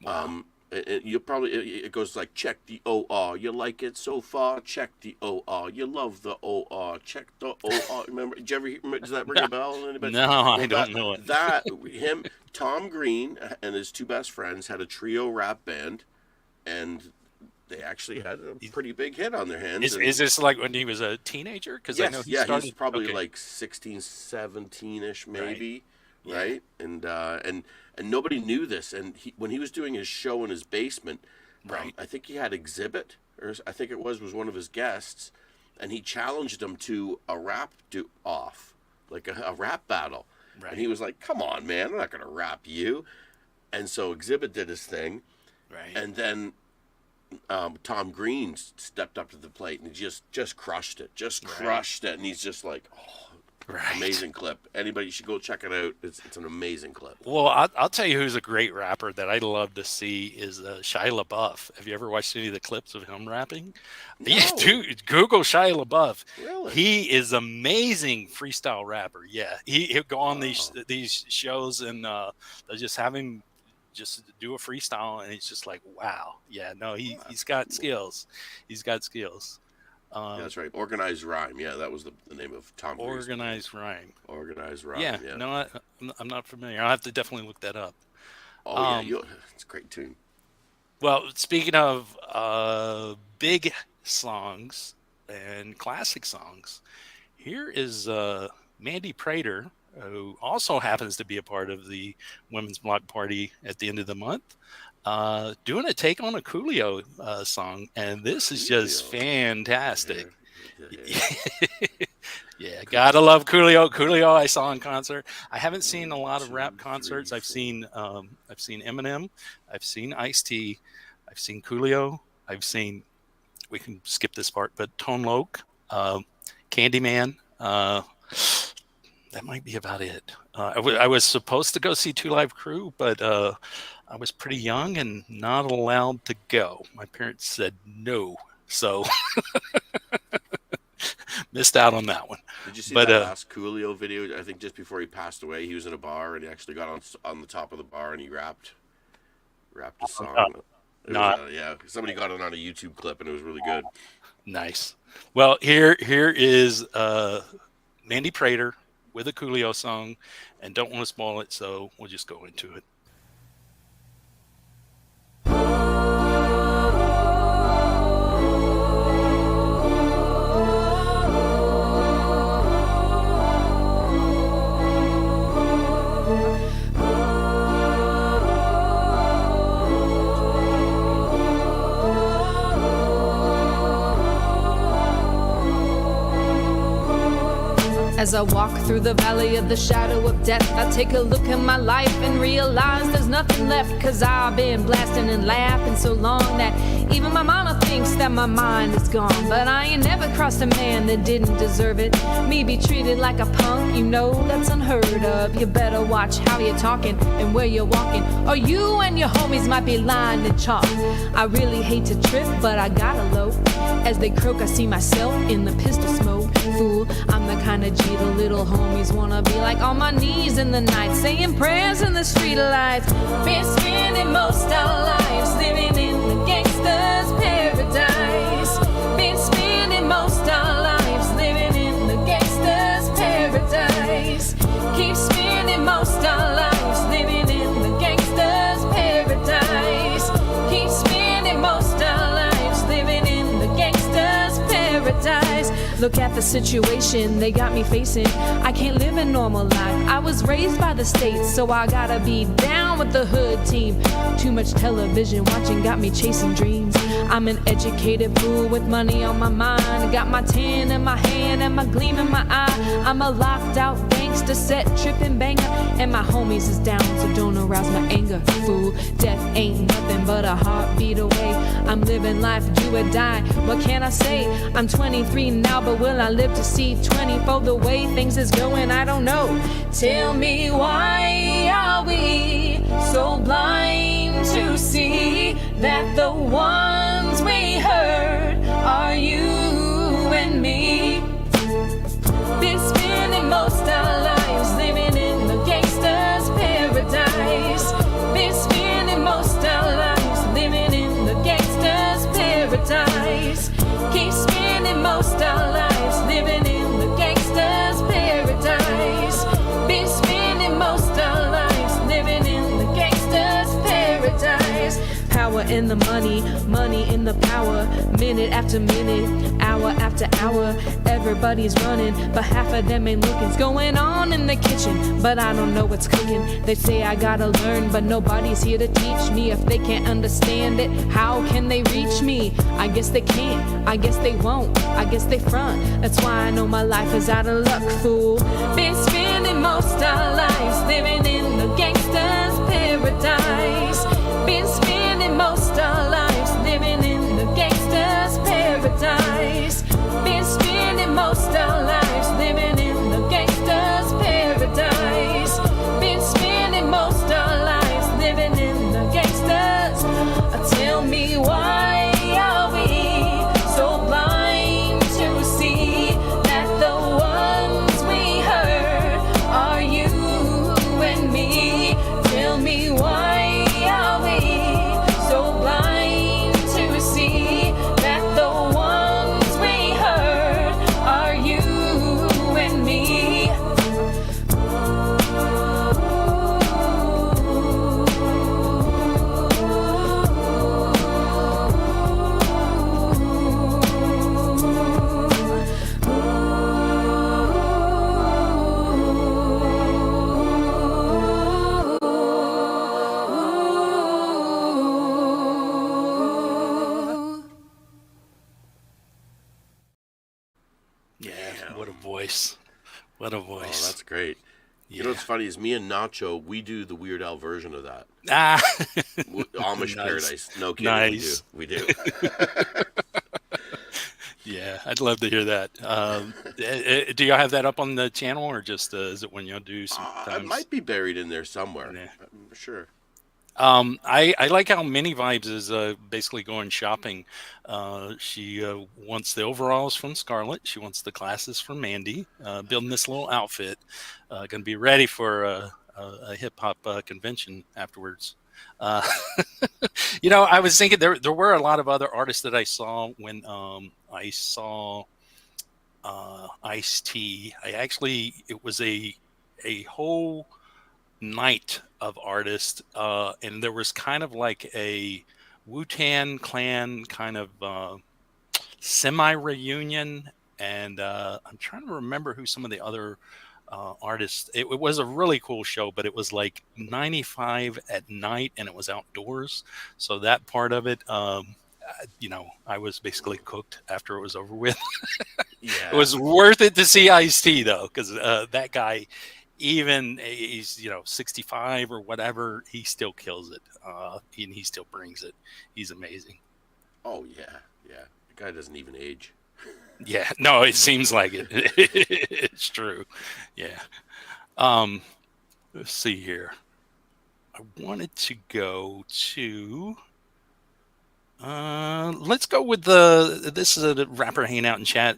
Wow. It goes like, check the OR. You like it so far? Check the OR. You love the OR. Check the OR. Remember? Did you ever hear? Does that ring a bell? Anybody? No, I don't know it. Tom Green and his two best friends had a trio rap band, and they actually had a pretty big hit on their hands. Is this like when he was a teenager? Because yes, I know he yeah, started. He's probably like 16, 17-ish, maybe, right? And nobody knew this. And when he was doing his show in his basement, right? I think he had Exhibit, or I think it was one of his guests, and he challenged him to a rap off, like a rap battle. Right. And he was like, "Come on, man, I'm not gonna rap you." And so Exhibit did his thing, right? And then Tom Green stepped up to the plate and he just crushed it, crushed it, and he's just like, amazing clip. Anybody should go check it out. It's an amazing clip. Well, I'll tell you who's a great rapper that I'd love to see is Shia LaBeouf. Have you ever watched any of the clips of him rapping? No. Dude, Google Shia LaBeouf. Really? He is amazing freestyle rapper. Yeah, he'll go on these shows and they'll just have him just do a freestyle, and it's just like, wow. Yeah, no, he's got skills. He's got skills. Yeah, that's right. Organized Rhyme. Yeah, that was the name of Tom Green's Organized Rhyme. Organized Rhyme. Yeah. Yeah. No, I'm not familiar. I'll have to definitely look that up. Oh yeah, it's a great tune. Well, speaking of big songs and classic songs, here is Mandy Prater, who also happens to be a part of the Women's Block Party at the end of the month, doing a take on a Coolio song, and this is just fantastic. Yeah, gotta love Coolio. Coolio, I saw in concert. I haven't seen a lot of rap concerts. I've seen Eminem, I've seen Ice-T, I've seen Coolio, I've seen, we can skip this part, but Tone Loc, Candyman. That might be about it. I was supposed to go see Two Live Crew, but I was pretty young and not allowed to go. My parents said no, so missed out on that one. Did you see that last Coolio video? I think just before he passed away, he was in a bar and he actually got on the top of the bar and he rapped a song. Yeah, somebody got it on a YouTube clip and it was really good. Nice. Well, here is Mandy Prater with a Coolio song, and don't want to spoil it, so we'll just go into it. As I walk through the valley of the shadow of death, I take a look at my life and realize there's nothing left. Cause I've been blasting and laughing so long that even my mama thinks that my mind is gone. But I ain't never crossed a man that didn't deserve it. Me be treated like a punk, you know that's unheard of. You better watch how you're talking and where you're walking, or you and your homies might be lined in chalk. I really hate to trip, but I gotta low. As they croak, I see myself in the pistol smoke. Fool, I'm the kind of G the little homies wanna be like, on my knees in the night, saying prayers in the street lights. Been spending most our lives living in the gangster's paradise. Been spending most our lives living in the gangster's paradise. Keep spending most our lives living in the gangster's paradise. Keep spending most our lives living in the gangster's paradise. Look at the situation they got me facing. I can't live a normal life. I was raised by the state, so I gotta be down with the hood team. Too much television watching got me chasing dreams. I'm an educated fool with money on my mind. I got my tin in my hand and my gleam in my eye. I'm a locked out gangster, set tripping banger, and my homies is down, so don't arouse my anger, fool. Death ain't nothing but a heartbeat away. I'm living life, do or die. What can I say? I'm 23 now, but will I live to see 24? The way things is going, I don't know. Tell me, why are we so blind to see that the ones we hurt are you and me? Been spending most our lives living in the gangster's paradise. Been spending most our lives living in the gangster's paradise. Keep spending most our lives living in the gangster's paradise. Been spending most our lives living in the gangster's paradise. Power in the money, money in the power. Minute after minute, hour after hour, everybody's running, but half of them ain't looking. It's going on in the kitchen, but I don't know what's cooking. They say I gotta learn, but nobody's here to teach me. If they can't understand it, how can they reach me? I guess they can't, I guess they won't, I guess they front. That's why I know my life is out of luck, fool. Been spending most our lives living in the gangster's paradise. Been spending most our lives living in the gangster's paradise. Been spending most our lives living in the gangster's paradise. Been spending most our lives living in the gangster's. Tell me, why are we so blind to see that the ones we hurt are you and me? Tell me, why are we so blind to see that the ones we hurt are you and me? Yeah, what a voice. What a voice. Oh, that's great. You know what's funny is me and Nacho, we do the Weird Al version of that. Ah. Amish Nice. Paradise. No kidding. Nice. We do. Yeah, I'd love to hear that. Do y'all have that up on the channel, or just is it when y'all do sometimes? It might be buried in there somewhere. Yeah. I'm sure. I like how Mini Vibes is basically going shopping. She wants the overalls from Scarlett. She wants the glasses from Mandy. Building this little outfit. Going to be ready for a hip hop convention afterwards. You know, I was thinking there were a lot of other artists that I saw when I saw Ice-T. It was a whole night of artists, and there was kind of like a Wu-Tang Clan kind of semi-reunion, and I'm trying to remember who some of the other artists. It was a really cool show, but it was like 95 at night, and it was outdoors, so that part of it, you know, I was basically cooked after it was over with. Yeah. It was worth it to see Ice-T though, because that guy, even he's 65 or whatever, he still kills it, and he still brings it. He's amazing. Oh yeah. The guy doesn't even age. Yeah, no, it seems like it. It's true. Yeah. Let's see here. I wanted to go to let's go with this is a rapper hanging out in chat.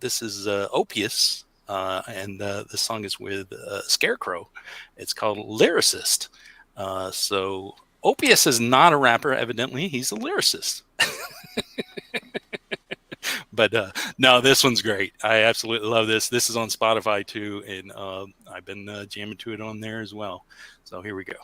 This is Opius. And the song is with Scarecrow. It's called Lyricist. So Opius is not a rapper, evidently. He's a lyricist. But no, this one's great. I absolutely love this. This is on Spotify too, and I've been jamming to it on there as well. So here we go.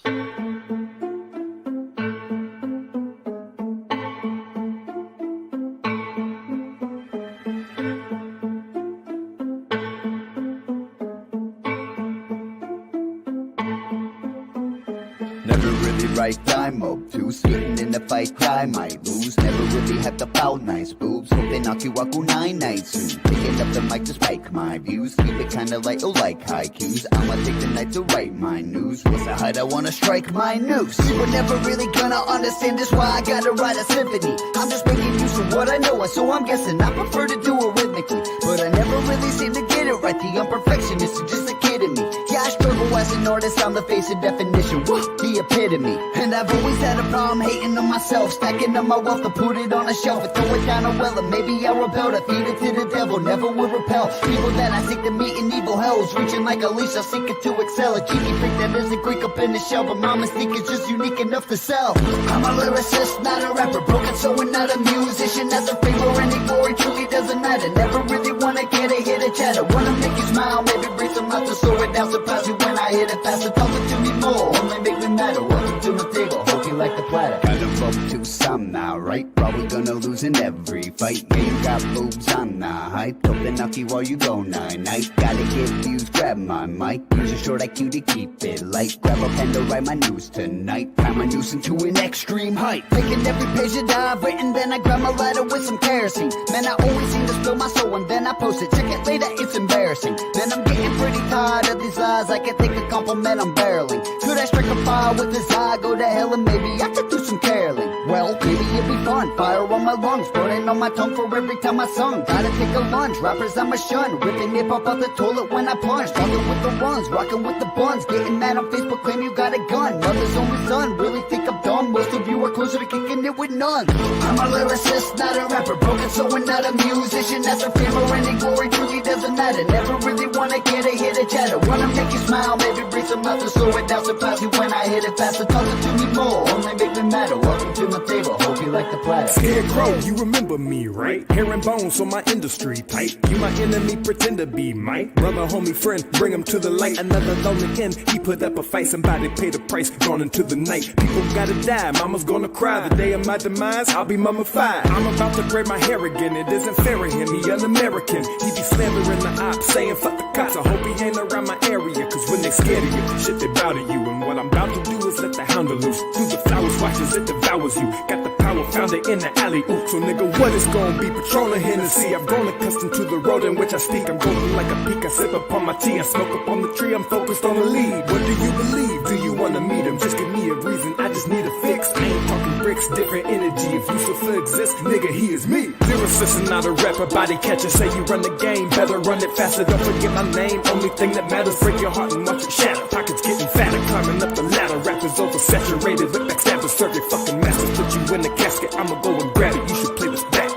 Never really right time, obtuse. Getting in the fight, I might lose. Never really have to pout nice boobs. Hoping I'll keep walking 9 nights soon. Picking up the mic to spike my views. Keep it kinda light, oh like haikus. I'ma take the night to write my news. What's the height? I wanna strike my noose. You were never really gonna understand this, why I gotta write a symphony. I'm just making use of what I know, and so I'm guessing I prefer to do it rhythmically. But I never really seem to get it right. The imperfectionist is just a kid in me. Yeah, I struggle as an artist, I'm the face of definition, woo, the epitome. And I've always had a problem hating on myself, stacking up my wealth to put it on a shelf and throw it down a well. And maybe I rebel to feed it to the devil, never will repel people that I seek to meet in evil hells. Reaching like a leash, I seek it to excel. A cheeky freak that isn't Greek up in the shell, but my mystique is just unique enough to sell. I'm a lyricist, not a rapper, broken soul and not a musician. As a favor, any glory truly doesn't matter. Never really wanna get a hit of chatter. Wanna make you smile, maybe bring some laughter, slow it down, surprise you when I hit it faster. Talking to me more, only make me matter. Welcome to my table, hope you like the platter. Gotta vote to some now, right? Probably gonna lose in every fight. Yeah, you got boobs, I'm not hype. Open up you while you go night-night. Gotta get views, grab my mic. Use a short IQ to keep it light. Grab a pen to write my news tonight. Time my news into an extreme height. Taking every page that I've written, then I grab my lighter with some kerosene. Man, I always seem to spill my soul and then I post it. Check it later, it's embarrassing. Man, I'm getting pretty tired of these lies. I can take a compliment, I'm barreling. Could I strike a fire with this eye? Go to hell and maybe I could do some caroling. Well, maybe it'd be fun. Fire on my lungs, burning on my tongue for every time I sung. Gotta take a lunge, rappers I'm a shun. Ripping hip hop out the toilet when I plunge. Talking with the runs, rocking with the buns. Getting mad on Facebook, claim you got a gun. Mother's only son, really think I'm dumb. Most of you are closer to kicking it with none. I'm a lyricist, not a rapper. Broken soul and not a musician. That's a fame or any glory truly doesn't matter. Never really wanna get a hit of chatter. Wanna make you smile, maybe bring some laughter, slow it down, surprise you when I hit it faster. Talking to me more, only make me matter. Welcome to my table, hope you like the platter. Scarecrow, you remember me, right? Hair and bones on my industry type. You my enemy, pretend to be Mike. Brother, homie, friend, bring him to the light. Another lonely end, he put up a fight. Somebody pay the price, gone into the night. People gotta die, mama's gonna cry. The day of my demise, I'll be mummified. I'm about to braid my hair again, it isn't fair of him. He un-American, he be slandering the ops, saying fuck the cops. I hope he ain't around my area, cause when they scared of you, shit they bow to you. And what I'm about to do is let the hound loose. Through the flowers, watches it devours you. Got the power, found it in the alley. Ooh, so nigga, what is gonna be? Patrolling Hennessy. I've grown accustomed to the road in which I speak. I'm golden like a peak. I sip upon my tea. I smoke up on the tree. I'm focused on the lead. What do you believe? Do you wanna meet him? Just give me a reason. I just need a fix. I ain't talking bricks, different energy. If Lucifer exists, nigga, he is me. Lyricist and not a rapper, body catcher. Say you run the game, better run it faster. Don't forget my name. Only thing that matters, break your heart and watch it shatter. Pockets getting fatter, climbing up the ladder. Rappers oversaturated, look like stabbers. Serve your fucking masters, put you in the casket. I'ma go and grab it. You should play this back.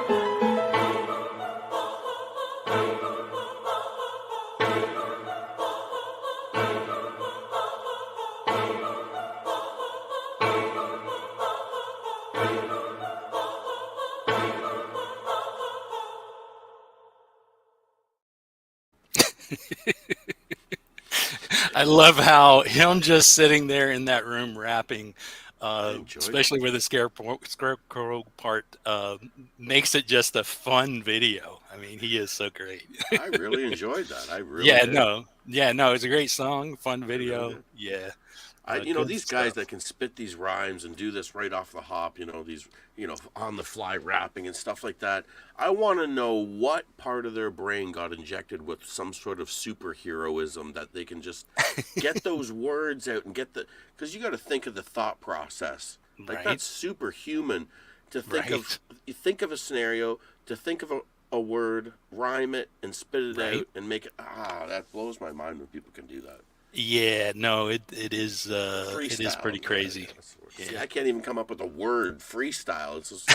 I love how him just sitting there in that room rapping, especially with the scarecrow part, makes it just a fun video. I mean, he is so great. I really enjoyed that. I really yeah, did. no, it's a great song, fun video. Yeah. These guys that can spit these rhymes and do this right off the hop, these, on the fly rapping and stuff like that. I want to know what part of their brain got injected with some sort of superheroism that they can just get those words out and because you got to think of the thought process. Like that's superhuman to think of a scenario, to think of a word, rhyme it and spit it out and make it. That blows my mind when people can do that. Yeah, no, it is pretty crazy. See, I can't even come up with a word. Freestyle. It's just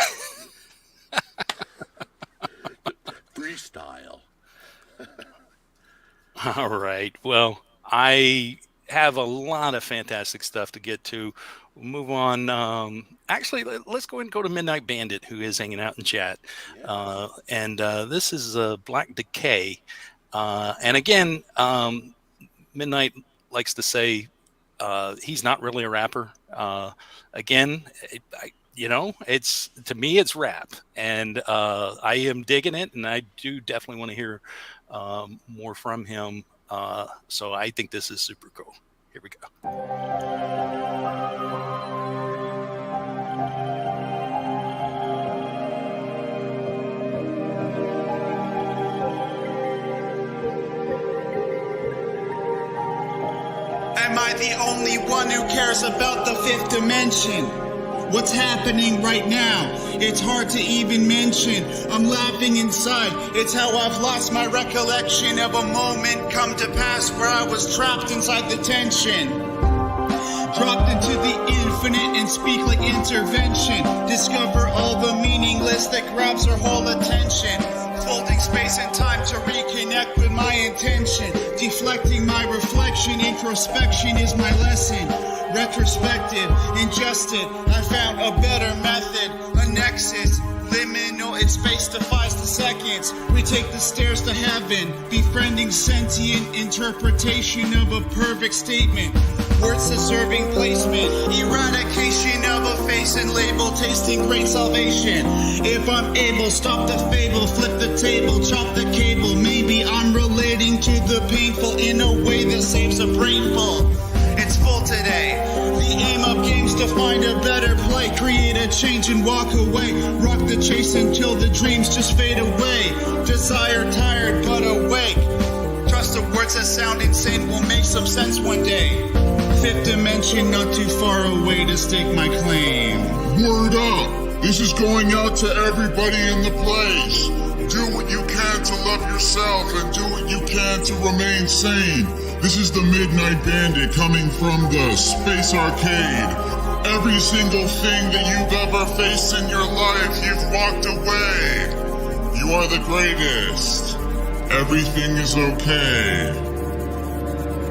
freestyle. All right. Well, I have a lot of fantastic stuff to get to. We'll move on. Actually, let's go ahead and go to Midnight Bandit, who is hanging out in chat. This is Black Decay. And again, Midnight likes to say he's not really a rapper. Again, it's to me it's rap, and I am digging it, and I do definitely want to hear more from him. So I think this is super cool. Here we go. Am I the only one who cares about the fifth dimension? What's happening right now? It's hard to even mention. I'm laughing inside. It's how I've lost my recollection of a moment come to pass where I was trapped inside the tension. Dropped into the infinite and speak like intervention. Discover all the meaningless that grabs our whole attention. Folding space and time to reconnect with my intention. Deflecting my reflection, introspection is my lesson. Retrospective, ingested, I found a better method. A nexus, liminal, its space defies the seconds. We take the stairs to heaven, befriending sentient interpretation of a perfect statement. Words deserving placement, eradication of a face and label, tasting great salvation. If I'm able, stop the fable, flip the table, chop the cable. Maybe I'm relating to the painful in a way that saves a brainful. It's full today. The aim of games to find a better play, create a change and walk away. Rock the chase until the dreams just fade away. Desire tired but awake. Trust the words that sound insane will make some sense one day. Fifth dimension, not too far away to stake my claim. Word up! This is going out to everybody in the place. Do what you can to love yourself and do what you can to remain sane. This is the Midnight Bandit coming from the Space Arcade. Every single thing that you've ever faced in your life, you've walked away. You are the greatest. Everything is okay.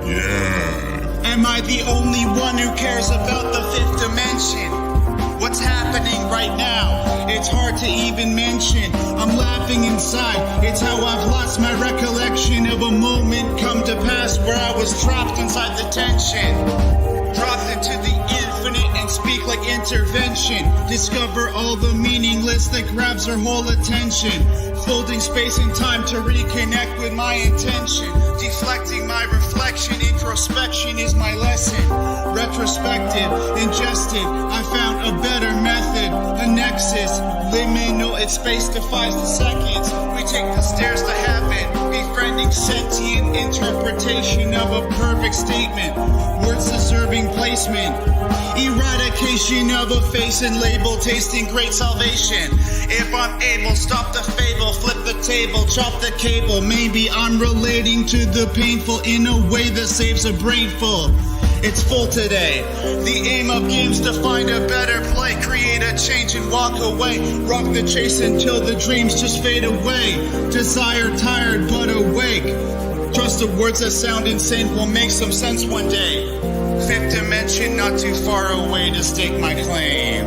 Yeah. Am I the only one who cares about the fifth dimension? What's happening right now? It's hard to even mention. I'm laughing inside. It's how I've lost my recollection of a moment come to pass where I was trapped inside the tension. Dropped into the infinite and speak like intervention. Discover all the meaningless that grabs our whole attention. Folding space and time to reconnect with my intention. Deflecting my reflection, introspection is my lesson. Retrospective, ingested, I found a better method. A nexus, liminal, its space defies the seconds. We take the stairs to heaven, befriending sentient interpretation of a perfect statement. Words deserving placement. Eradication of a face and label, tasting great salvation. If I'm able, stop the fable, flip the table, chop the cable. Maybe I'm relating to the painful in a way that saves a brainful. It's full today. The aim of games to find a better play, create a change and walk away. Rock the chase until the dreams just fade away. Desire tired but awake. Trust the words that sound insane will make some sense one day. Fifth dimension, not too far away to stake my claim.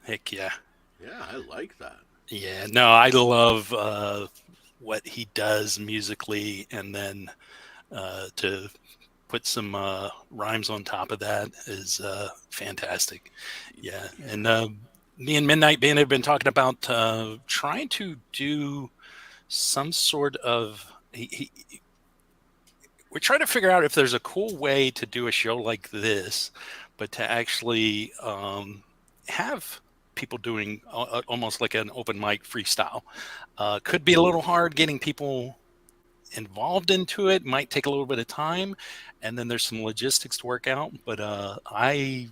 Heck yeah. Yeah, I like that. Yeah, no, I love what he does musically, and then to put some rhymes on top of that is fantastic. Yeah, and me and Midnight Band have been talking about trying to do some sort of... we're trying to figure out if there's a cool way to do a show like this, but to actually have people doing almost like an open mic freestyle. Could be a little hard getting people involved into it, might take a little bit of time, and then there's some logistics to work out, but I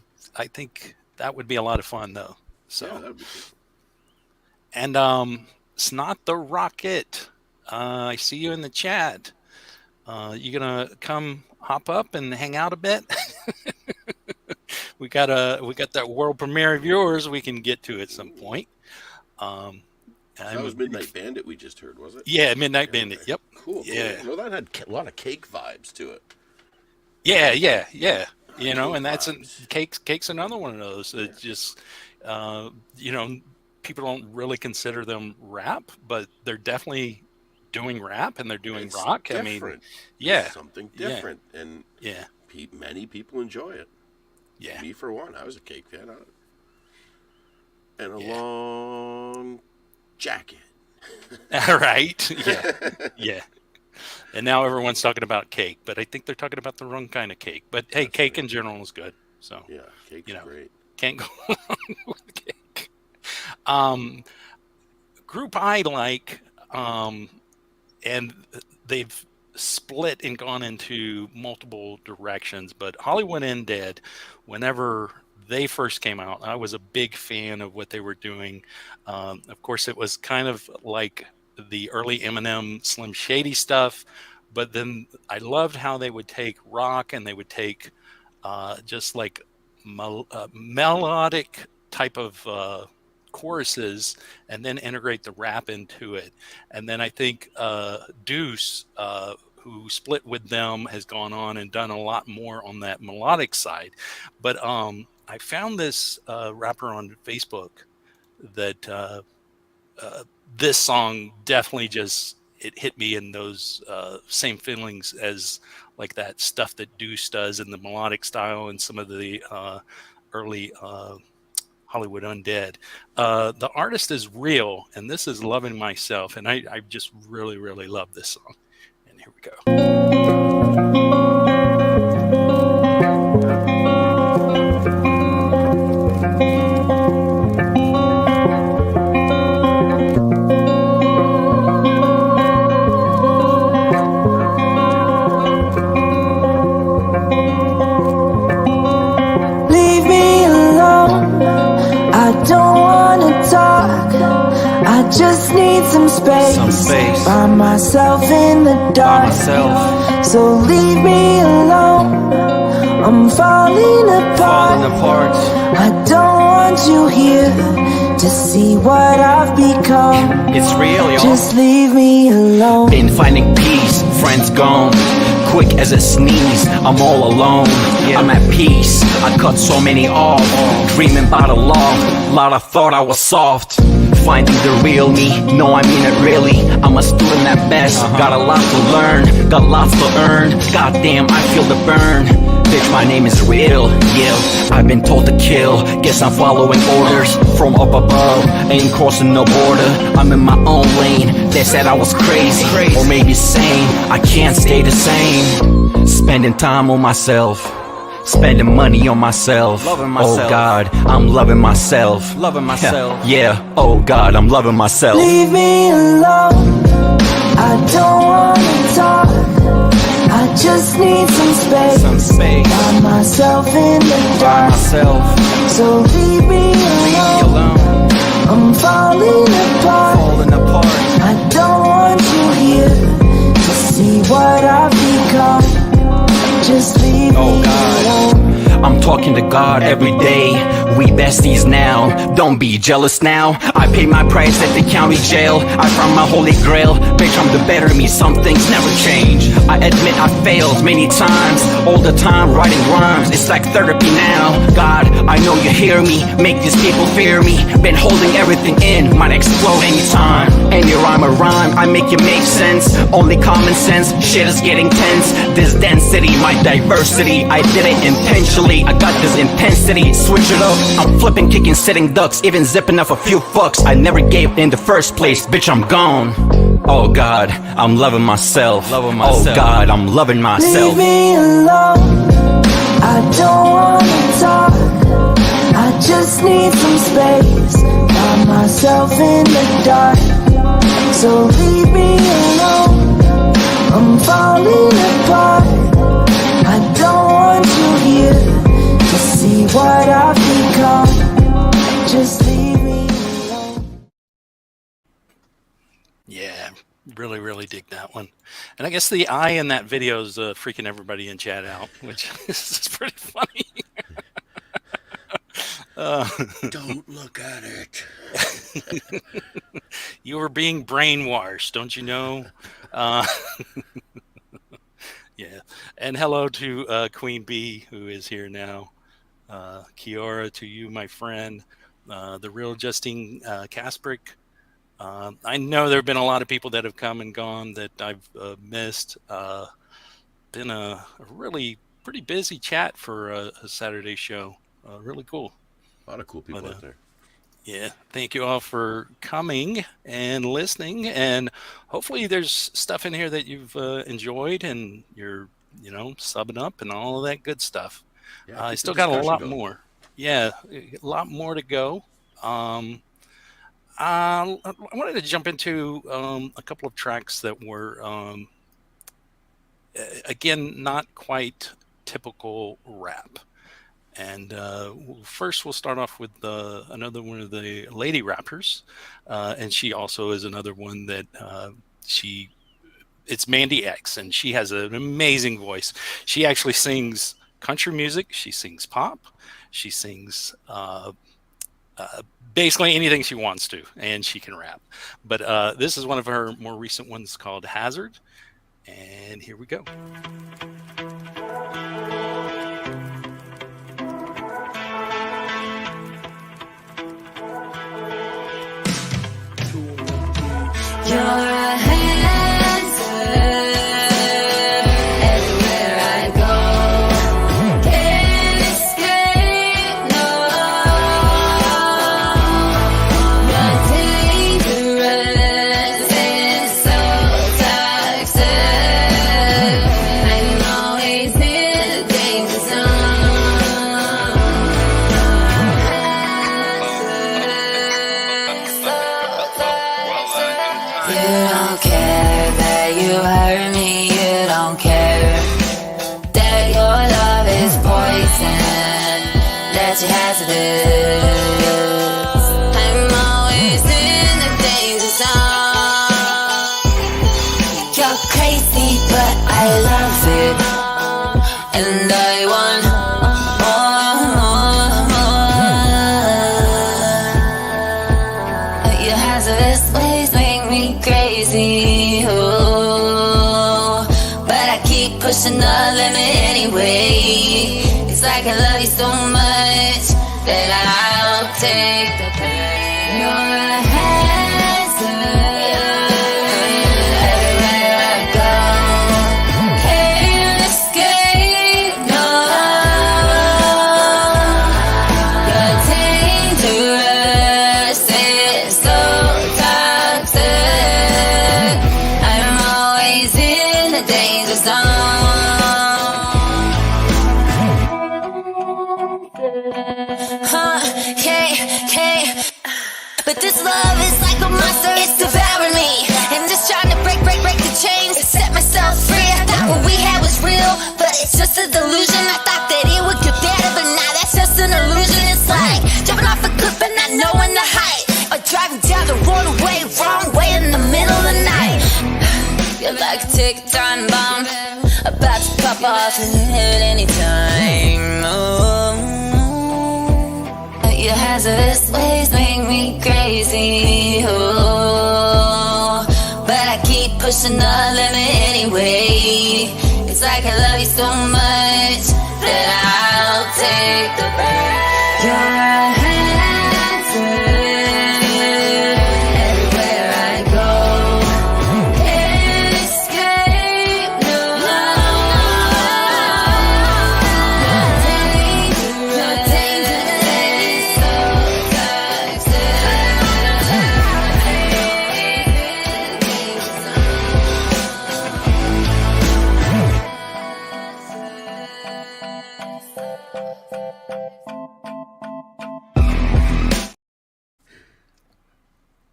think that would be a lot of fun though. So yeah, that'd be cool. And it's not the Rocket. I see you in the chat. You gonna come hop up and hang out a bit? we got that world premiere of yours we can get to at some point. That was Midnight Bandit we just heard, was it? Yeah, Midnight Bandit. Yep. Cool. Yeah. Well, that had a lot of cake vibes to it. Yeah. You know, and that's Cake's another one of those. It's just, you know, people don't really consider them rap, but they're definitely doing rap and they're doing rock. Different. I mean, yeah, It's something different, and many people enjoy it. Yeah, me for one. I was a Cake fan of it, and a long jacket. Right. Yeah. And now everyone's talking about Cake, but I think they're talking about the wrong kind of cake. But hey, Cake in general is good. So yeah, Cake's great. Can't go wrong with Cake. Group I like, and they've split and gone into multiple directions. But Hollywood Undead, whenever they first came out, I was a big fan of what they were doing. Of course, it was kind of like the early Eminem, Slim Shady stuff, but then I loved how they would take rock and they would take just like melodic type of choruses and then integrate the rap into it. And then I think Deuce, who split with them, has gone on and done a lot more on that melodic side. But I found this rapper on Facebook that this song definitely it hit me in those same feelings as like that stuff that Deuce does in the melodic style and some of the early Hollywood Undead. The artist is Real, and this is Loving Myself, and I just really, really love this song. And here we go. I just need some space by myself in the dark. So leave me alone. I'm falling apart. I don't want you here to see what I've become. It's real, y'all. Just leave me alone. Been finding peace, friends gone. Quick as a sneeze, I'm all alone. I'm at peace, I cut so many off. Dreaming about a lot I thought I was soft. Finding the real me, no I mean it really. I'm a student at best, got a lot to learn, got lots to earn. Goddamn, I feel the burn. Bitch, my name is Real, yeah. I've been told to kill, guess I'm following orders from up above. Ain't crossing no border, I'm in my own lane. They said I was crazy, or maybe sane. I can't stay the same. Spending time on myself, spending money on myself. Loving myself. Oh God, I'm loving myself. Loving myself. Yeah, oh God, I'm loving myself. Leave me alone. I don't wanna talk. I just need some space by myself in the dark. So leave me alone. I'm falling apart. I don't want you here to see what I've become. Just leave me alone. I'm talking to God every day. We besties now, don't be jealous now. I paid my price at the county jail. I found my holy grail. Bitch, I'm the better me, some things never change. I admit I failed many times, all the time writing rhymes. It's like therapy now. God, I know you hear me, make these people fear me. Been holding everything in, might explode anytime. Any rhyme or rhyme, I make it make sense. Only common sense, shit is getting tense. This density, my diversity, I did it intentionally. I got this intensity, switch it up. I'm flipping, kicking, sitting ducks, even zipping off a few fucks. I never gave in the first place, bitch, I'm gone. Oh God, I'm loving myself. Oh God, I'm loving myself. Leave me alone. I don't wanna talk. I just need some space by myself in the dark. So leave me alone. I'm falling apart. I don't want you here to see what I've become. Just leave me alone. Yeah, really, really dig that one. And I guess the eye in that video is freaking everybody in chat out, which is pretty funny. Don't look at it. You were being brainwashed, don't you know? Uh, yeah. And hello to Queen Bee, who is here now. Kiora, to you, my friend. The real Justine Kasprick. I know there have been a lot of people that have come and gone that I've missed. Been a really pretty busy chat for a Saturday show. Really cool. A lot of cool people out there. Yeah, thank you all for coming and listening, and hopefully there's stuff in here that you've enjoyed and you're, subbing up and all of that good stuff. Yeah, I keep still the got a discussion lot going. more. Yeah, a lot more to go. I wanted to jump into a couple of tracks that were, again, not quite typical rap. And first, we'll start off with another one of the lady rappers, and she also is another one that it's Mandy X, and she has an amazing voice. She actually sings country music, she sings pop, she sings basically anything she wants to, and she can rap. But this is one of her more recent ones called Hazard, and here we go. You're a hazard everywhere I go. Can't escape, no. You're dangerous and so toxic. I'm always in the danger zone. You don't care that you hurt me, you don't care that your love is poison, that you're hazardous. I'm always in the danger zone. You're crazy, but I love it, and I want more. Your hazardous ways make me crazy, oh, but I keep pushing the limit anyway. It's like I love you so much that I'll take the pain. You're a hazard everywhere I go. Can't escape, no. You're dangerous and so toxic. I'm always in the danger zone. Hey, but this love is like a monster, it's devouring me. And just trying to break the chains to set myself free. I thought what we had was real, but it's just a delusion. I thought that it would get better, but now that's just an illusion. It's like jumping off a cliff and not knowing the height, or driving down the road away, wrong way in the middle of the night. You're like a tick-time bomb, about to pop off at any time. Your hazardous ways make me crazy, oh, but I keep pushing the limit anyway. It's like I love you so much that I'll take the bait. You're a hazard everywhere I go. Can't escape, no. You're dangerous, so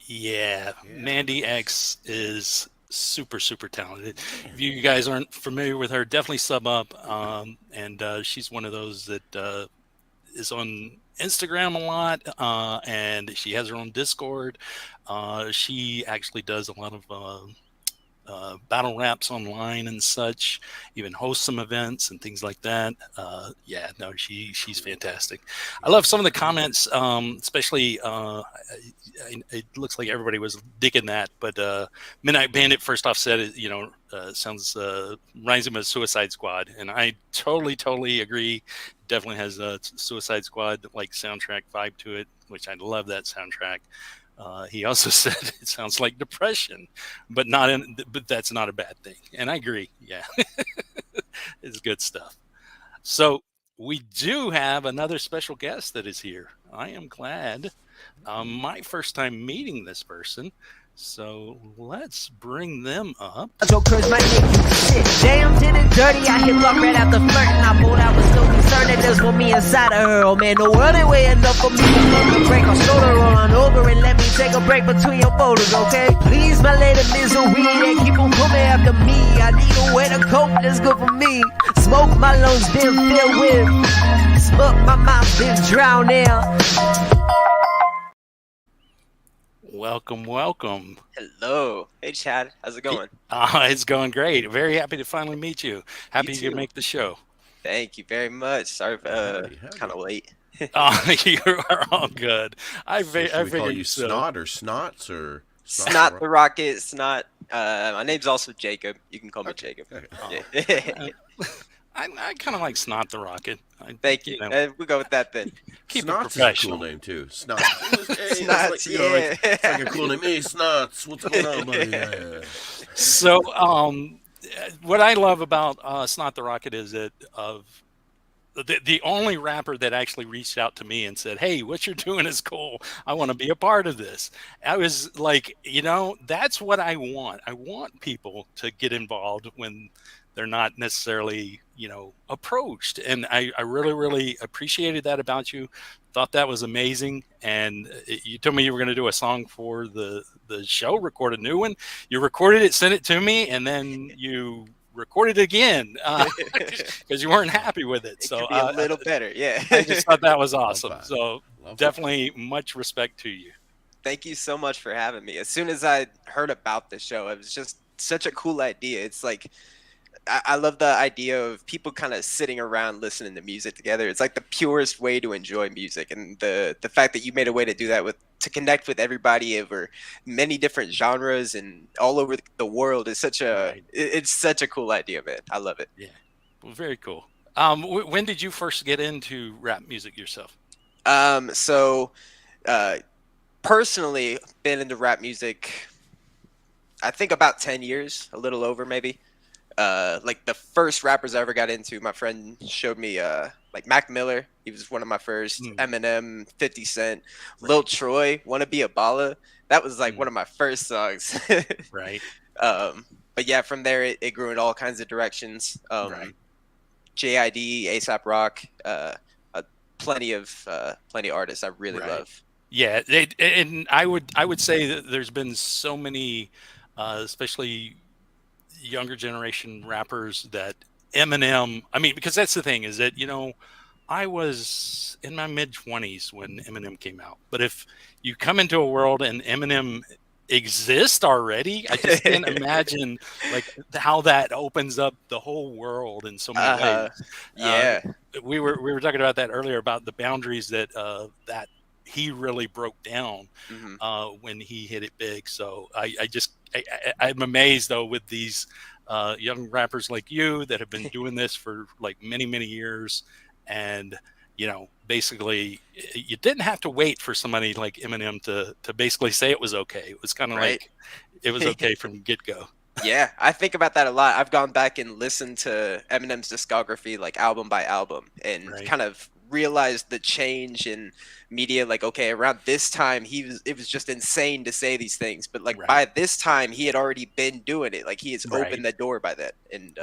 Yeah, Mandy X is super talented. If you guys aren't familiar with her, definitely sub up. And she's one of those that is on Instagram a lot, and she has her own Discord. She actually does a lot of battle raps online and such, even host some events and things like that. Yeah, no, she's fantastic. I love some of the comments, especially it looks like everybody was digging that, but Midnight Bandit first off said it, sounds reminds him of Suicide Squad, and I totally agree. Definitely has a Suicide Squad like soundtrack vibe to it, which I love that soundtrack. He also said it sounds like Depression, but that's not a bad thing. And I agree. Yeah, it's good stuff. So we do have another special guest that is here. I am glad. My first time meeting this person. So let's bring them up. Jokers might make you shit. Damn, did it dirty. I hit block right after flirting. I pulled out was so concerned that there's for me inside of her. Oh man, no world ain't way enough for me to break my shoulder on over and let me take a break between your boulders, okay? Please, my lady misery, they keep on coming after me. I need a way to cope that's good for me. Smoke my lungs been filled with. Smoke my mouth been drowning. Welcome. Hello. Hey, Chad. How's it going? It's going great. Very happy to finally meet you. Happy you could make the show. Thank you very much. Sorry for kind of late. You are all good. I Should we call you Snot or Snots or Snot the Rocket? Snot. My name's also Jacob. You can call me Jacob. Okay. Yeah. I kind of like Snot the Rocket. Thank you. We'll go with that then. Keep Snots it professional. is a cool name too. Snots. Snots, it's like a cool name. Hey, Snots. What's going on, buddy? Yeah. So, what I love about Snot the Rocket is that the only rapper that actually reached out to me and said, "Hey, what you're doing is cool. I want to be a part of this." I was like, that's what I want. I want people to get involved when they're not necessarily, approached. And I really appreciated that about you. Thought that was amazing. And you told me you were going to do a song for the show, record a new one. You recorded it, sent it to me, and then you recorded it again because you weren't happy with it. So be a little better. Yeah. I just thought that was awesome. So definitely much respect to you. Thank you so much for having me. As soon as I heard about the show, it was just such a cool idea. It's like, I love the idea of people kind of sitting around listening to music together. It's like the purest way to enjoy music, and the fact that you made a way to do that to connect with everybody over many different genres and all over the world is it's such a cool idea, man. I love it. Yeah, well, very cool. When did you first get into rap music yourself? Personally, been into rap music, I think about 10 years, a little over maybe. Like the first rappers I ever got into, my friend showed me like Mac Miller. He was one of my first. Eminem, 50 Cent, Lil Troy, Wanna Be a Baller. That was like one of my first songs. Right. But yeah, from there it grew in all kinds of directions. Right. JID, ASAP Rock, plenty of artists I really love. Yeah, and I would say that there's been so many, especially younger generation rappers, that Eminem, because that's the thing is that, I was in my mid-20s when Eminem came out. But if you come into a world and Eminem exists already, I just can't imagine like how that opens up the whole world in so many ways. Yeah. We were talking about that earlier, about the boundaries that that he really broke down when he hit it big. So I'm amazed though with these young rappers like you that have been doing this for like many years, and basically you didn't have to wait for somebody like Eminem to basically say it was okay. It was kind of like it was okay from get-go. Yeah, I think about that a lot. I've gone back and listened to Eminem's discography like album by album and kind of realized the change in media. Like, okay, around this time it was just insane to say these things, but like by this time he had already been doing it. Like he has opened the door by that, and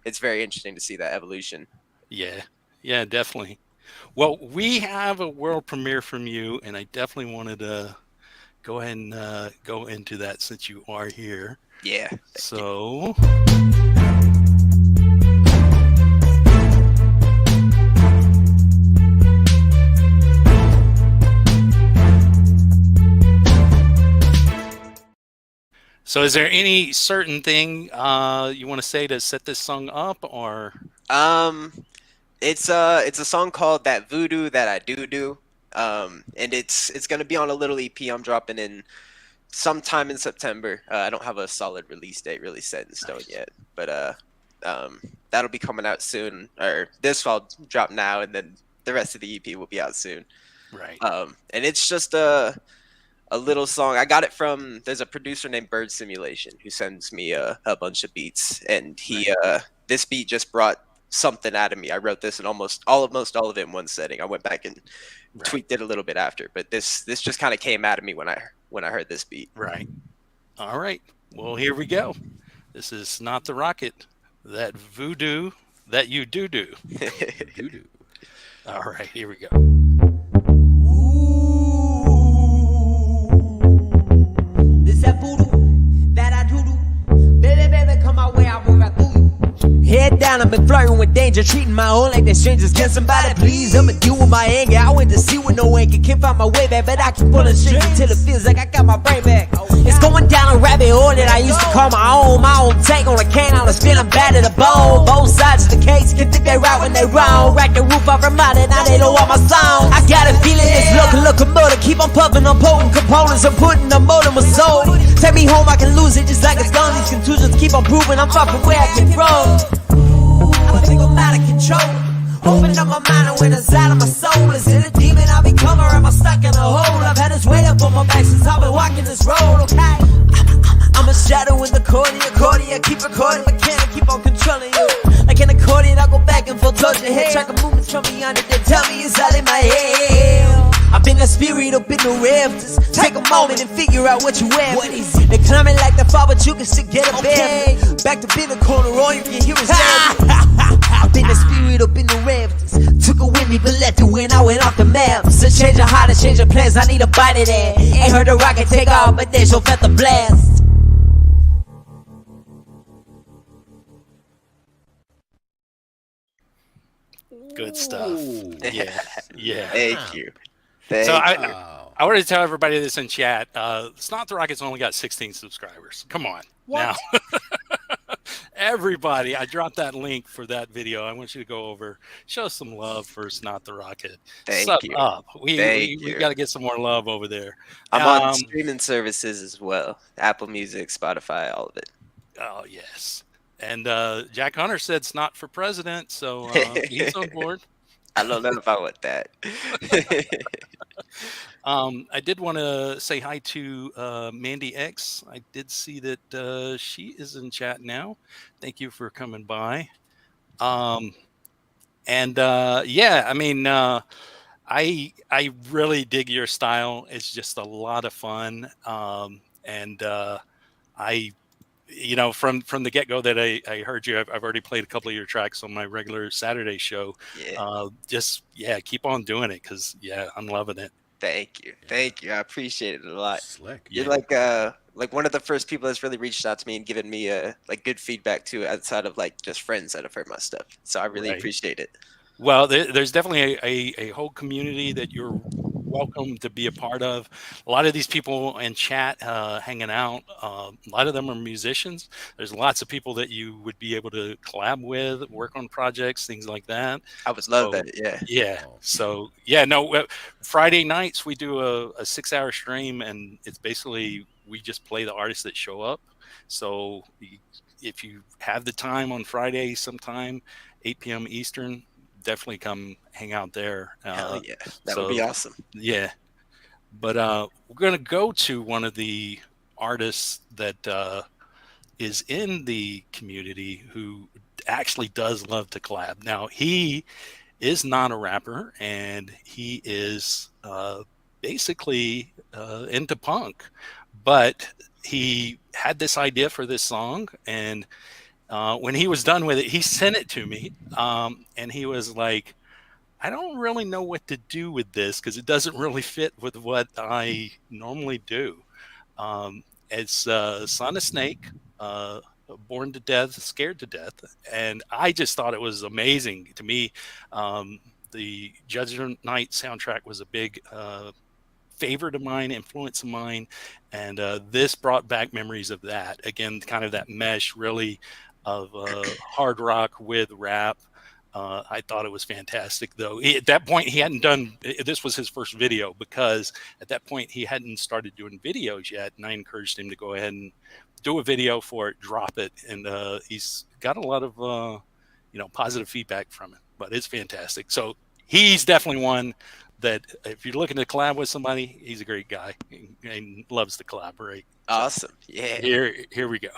it's very interesting to see that evolution. Yeah, definitely. Well, we have a world premiere from you, and I definitely wanted to go ahead and go into that since you are here. Yeah. So So is there any certain thing you want to say to set this song up, or? It's a song called That Voodoo That I Do. And it's gonna be on a little EP I'm dropping in sometime in September. I don't have a solid release date really set in stone yet, but that'll be coming out soon. Or this will drop now, and then the rest of the EP will be out soon. Right. And it's just a little song. I got it from, there's a producer named Bird Simulation who sends me a bunch of beats, and he this beat just brought something out of me. I wrote this in almost all of it in one setting. I went back and tweaked it a little bit after, but this just kind of came out of me when I heard this beat. Right. All right. Well, here we go. This is Not the Rocket. That voodoo that you do. Doo-doo. All right, here we go. This that voodoo that I do. Baby, come my way, I'll move right through you. Head down, I've been flirting with danger, treating my own like they're strangers. Can somebody please help me deal with my anger? I went to sea with no anchor, can't find my way back, but I keep pulling strings until it feels like I got my brain back. It's going down a rabbit hole that I used to call my own take on a can, on a spin, I'm bad at the bone. Both sides of the case can think they right when they wrong. Rack the roof off reminded, now they know all my songs. I got a feeling this locomotive, keep on pumping on potent components, I'm putting the motor in my soul. Take me home, I can lose it just like it's gone. These contusions keep on proving I'm far from where I came from. I think I'm out of control. Open up my mind and went inside of my soul. Is it a demon I become, or am I stuck in a hole? I've had this weight up on my back since I've been walking this road, okay? I'm a shadow in the accordion, keep recording, but can't keep on controlling you. Like an accordion, I go back and forth towards your head, track of movements from beyond it, then tell me it's all in my head. I've been a spirit up in the rafters. Take a moment and figure out what you wear. What is it? They climbing like the fall, but you can still get a bed. Back to be the corner, all you can hear is I've been a spirit up in the rafters. Took it with me, but left it when I went off the map. So change your heart and change your plans, I need a bite of that. Ain't heard the rocket take off, but they sure felt the blast. Good stuff. Yeah. Thank you. So I wanted to tell everybody this in chat. It's Not the Rocket's only got 16 subscribers. Come on. What? Now. Everybody, I dropped that link for that video. I want you to go over, show some love for It's Not the Rocket. Thank Sup you. up. We you. got to get some more love over there. I'm on streaming services as well. Apple Music, Spotify, all of it. Oh, yes. And Jack Hunter said it's not for president, so he's on board. I don't know if I want that. I did want to say hi to Mandy X. I did see that she is in chat now. Thank you for coming by. Yeah, I mean, I really dig your style. It's just a lot of fun. You know, from the get-go that I heard you, I've already played a couple of your tracks on my regular Saturday show. Yeah. Keep on doing it, because I'm loving it. Thank you. I appreciate it a lot. Slick. You're like one of the first people that's really reached out to me and given me like good feedback too, outside of like just friends that have heard my stuff. So I really appreciate it. Well, there's definitely a whole community that you're welcome to be a part of. A lot of these people in chat hanging out, a lot of them are musicians. There's lots of people that you would be able to collab with, work on projects, things like that. I would love that. Yeah. So Friday nights we do a 6-hour stream, and it's basically we just play the artists that show up. So if you have the time on Friday sometime, 8 p.m. Eastern, definitely come hang out there. Hell yeah, that would be awesome. Yeah, but we're gonna go to one of the artists that is in the community who actually does love to collab. Now, he is not a rapper, and he is basically into punk, but he had this idea for this song, and when he was done with it, he sent it to me, and he was like, I don't really know what to do with this because it doesn't really fit with what I normally do. It's Son of Snake, Born to Death, Scared to Death. And I just thought it was amazing. To me, the Judgment Night soundtrack was a big favorite of mine, influence of mine, and this brought back memories of that. Again, kind of that mesh, really, of hard rock with rap. I thought it was fantastic, though. At that point, he hadn't done. This was his first video, because at that point he hadn't started doing videos yet, and I encouraged him to go ahead and do a video for it, drop it, and he's got a lot of positive feedback from it. But it's fantastic. So he's definitely one that, if you're looking to collab with somebody, he's a great guy and loves to collaborate. Awesome. Yeah. Here we go.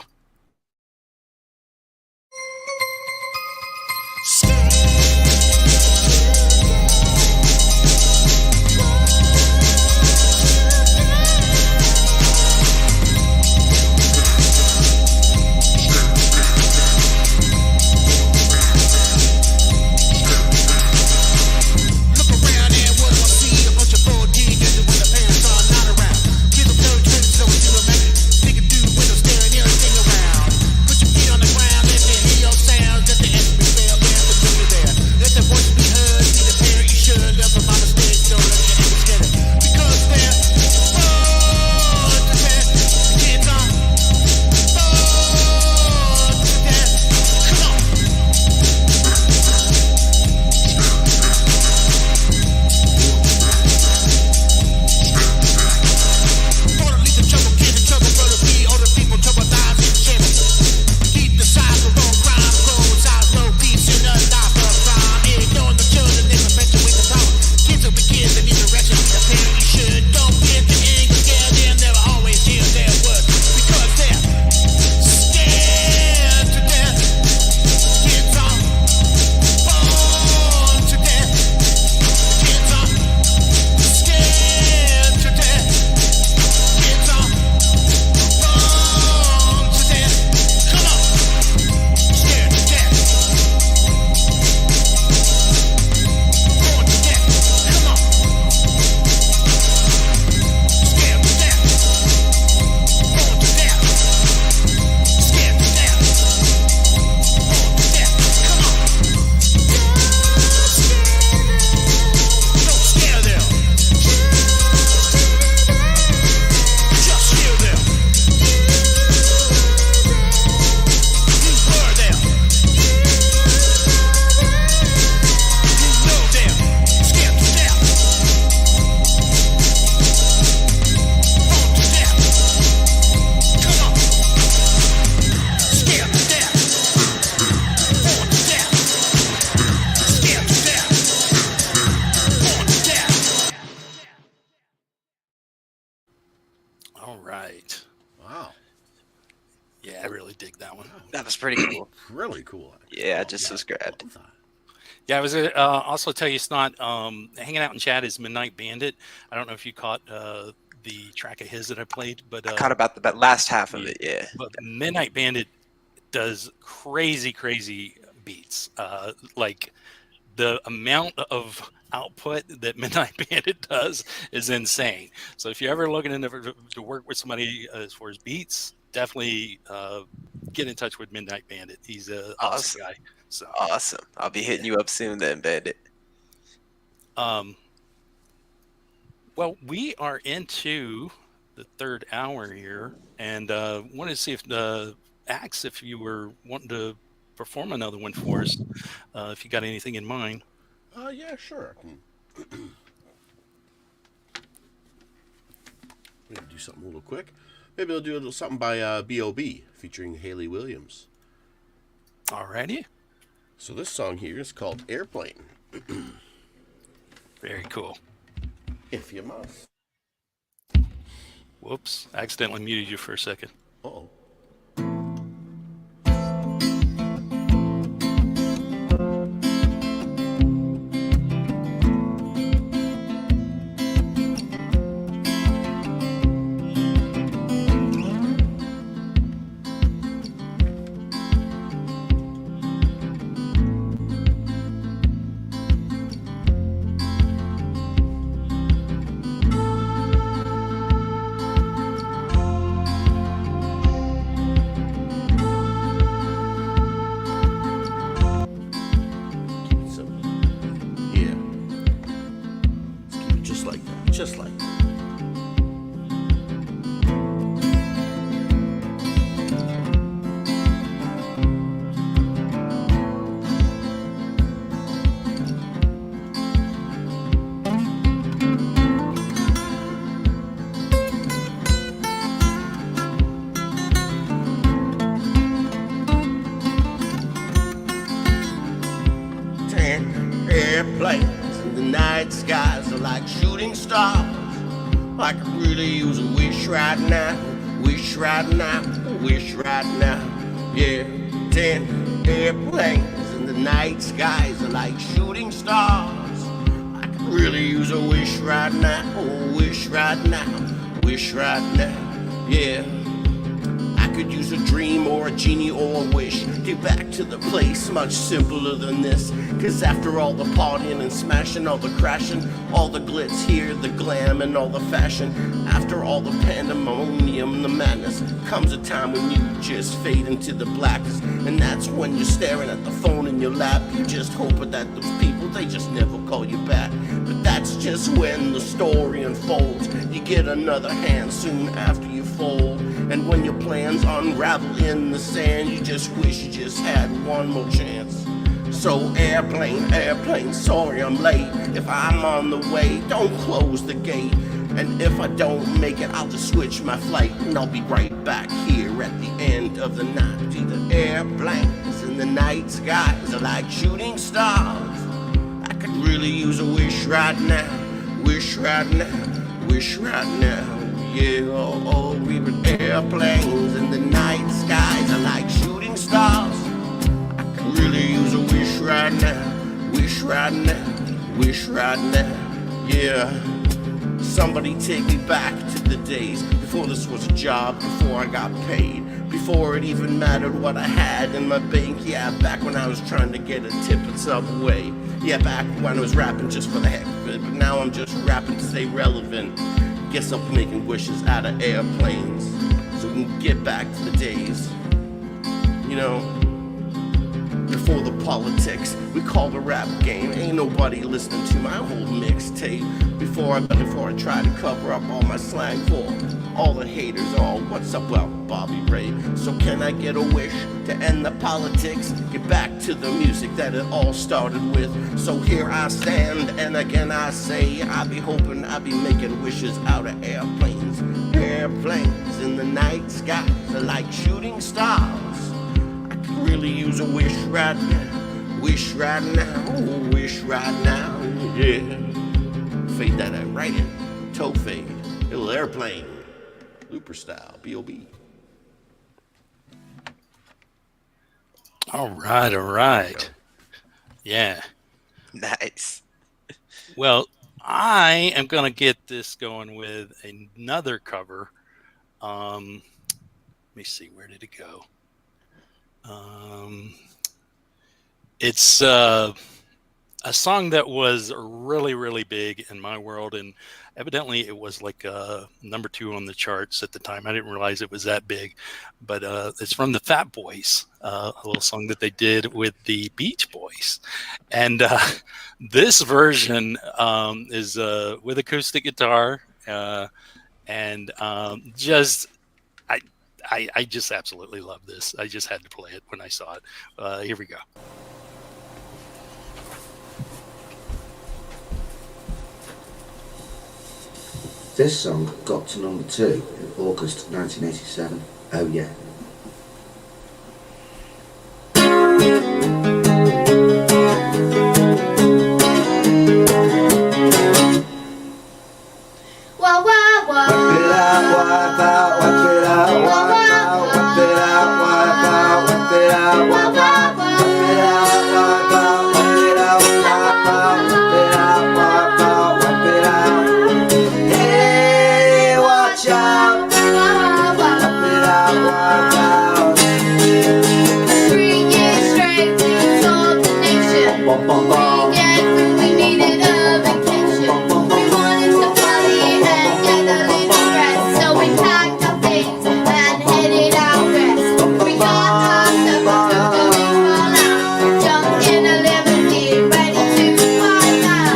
Pretty cool. Really cool. Yeah, just subscribed. Yeah, I was also tell you, Snot, hanging out in chat is Midnight Bandit. I don't know if you caught the track of his that I played, but I caught about the last half of it. Yeah, but Midnight Bandit does crazy beats. Like the amount of output that Midnight Bandit does is insane. So if you're ever looking to work with somebody as far as beats, definitely get in touch with Midnight Bandit. He's a awesome guy. So awesome. I'll be hitting you up soon then, Bandit. Well, we are into the third hour here, and wanted to see if Axe, if you were wanting to perform another one for us, if you got anything in mind. Yeah, sure. We're gonna do something a little quick. Maybe they'll do a little something by B.O.B. featuring Haley Williams. Alrighty. So this song here is called Airplane. Very cool. If you must. Whoops. I accidentally muted you for a second. Uh-oh. like shooting stars. I could really use a wish right now, wish right now, wish right now. Yeah, 10 airplanes in the night skies are like shooting stars. I could really use a wish right now, oh, wish right now, wish right now. Yeah. I could use a dream or a genie or a wish. Get back to the place much simpler than this. Cause after all the partying and smashing, all the crashing, all the glitz here, the glam and all the fashion, after all the pandemonium, the madness, comes a time when you just fade into the blackness. And that's when you're staring at the phone in your lap. You just hope that those people, they just never call you back. But that's just when the story unfolds. You get another hand soon after you fold. And when your plans unravel in the sand, you just wish you just had one more chance. So airplane, airplane, sorry I'm late. If I'm on the way, don't close the gate. And if I don't make it, I'll just switch my flight. And I'll be right back here at the end of the night. See the airplanes in the night skies are like shooting stars. I could really use a wish right now, wish right now, wish right now. Yeah, oh, we were airplanes in the night skies are like shooting stars. I could really use a wish right now, wish right now, wish right now. Yeah, somebody take me back to the days before this was a job, before I got paid, before it even mattered what I had in my bank. Yeah, back when I was trying to get a tip at Subway. Yeah, back when I was rapping just for the heck of it. But now I'm just rapping to stay relevant. Guess I'm making wishes out of airplanes so we can get back to the days, you know, before the politics we call the rap game. Ain't nobody listening to my whole mixtape. Before I try to cover up all my slang for all the haters, all what's up, well, Bobby Ray. So can I get a wish to end the politics, get back to the music that it all started with? So here I stand, and again I say, I be hoping I be making wishes out of airplanes. Airplanes in the night skies are like shooting stars. I could really use a wish right now, wish right now, wish right now. Yeah, fade that out right in, toe fade, little airplane, looper style, B.O.B. All right. Yeah. Nice. Well, I am going to get this going with another cover. Let me see, where did it go? It's a song that was really, really big in my world, and evidently it was like number 2 on the charts at the time. I didn't realize it was that big, but it's from the Fat Boys, a little song that they did with the Beach Boys. And this version is with acoustic guitar, and just I just absolutely love this. I just had to play it when I saw it. Here we go. This song got to number 2 in August 1987. Oh yeah. Wah, wah, wah. Wipe it out, wipe out, wipe it out, wipe out, wipe it out, wipe out, wipe it out, wipe out, wipe it out, wipe out, wipe it out, wipe out, wipe it out, wipe out, wipe it out. Hey, watch out, wipe it out, wipe out. 3 years straight, we told the nation. Bum, bum, bum. We get through, we needed a vacation. We wanted to party and get a little rest, so we packed our things and headed out west. We got ourselves a big fall out, jumped in a limousine, ready to find out.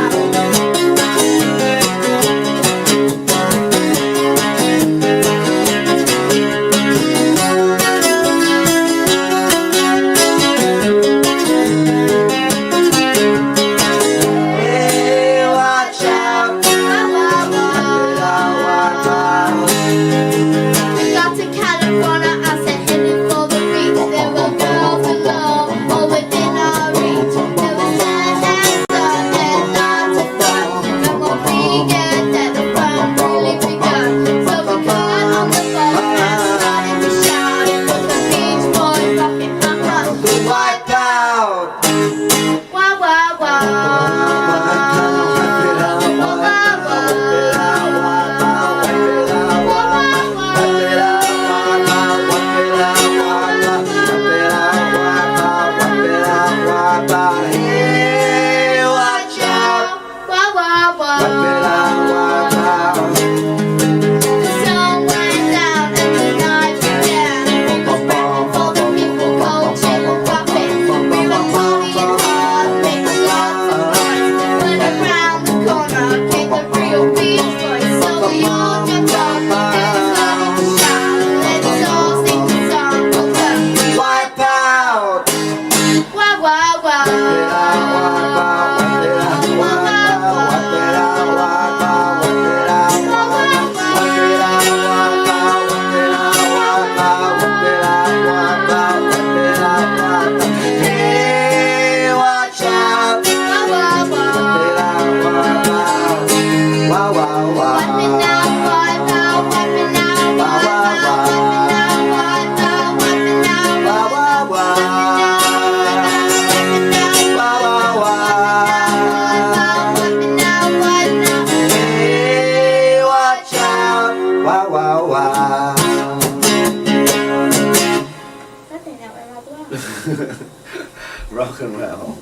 Rock and roll.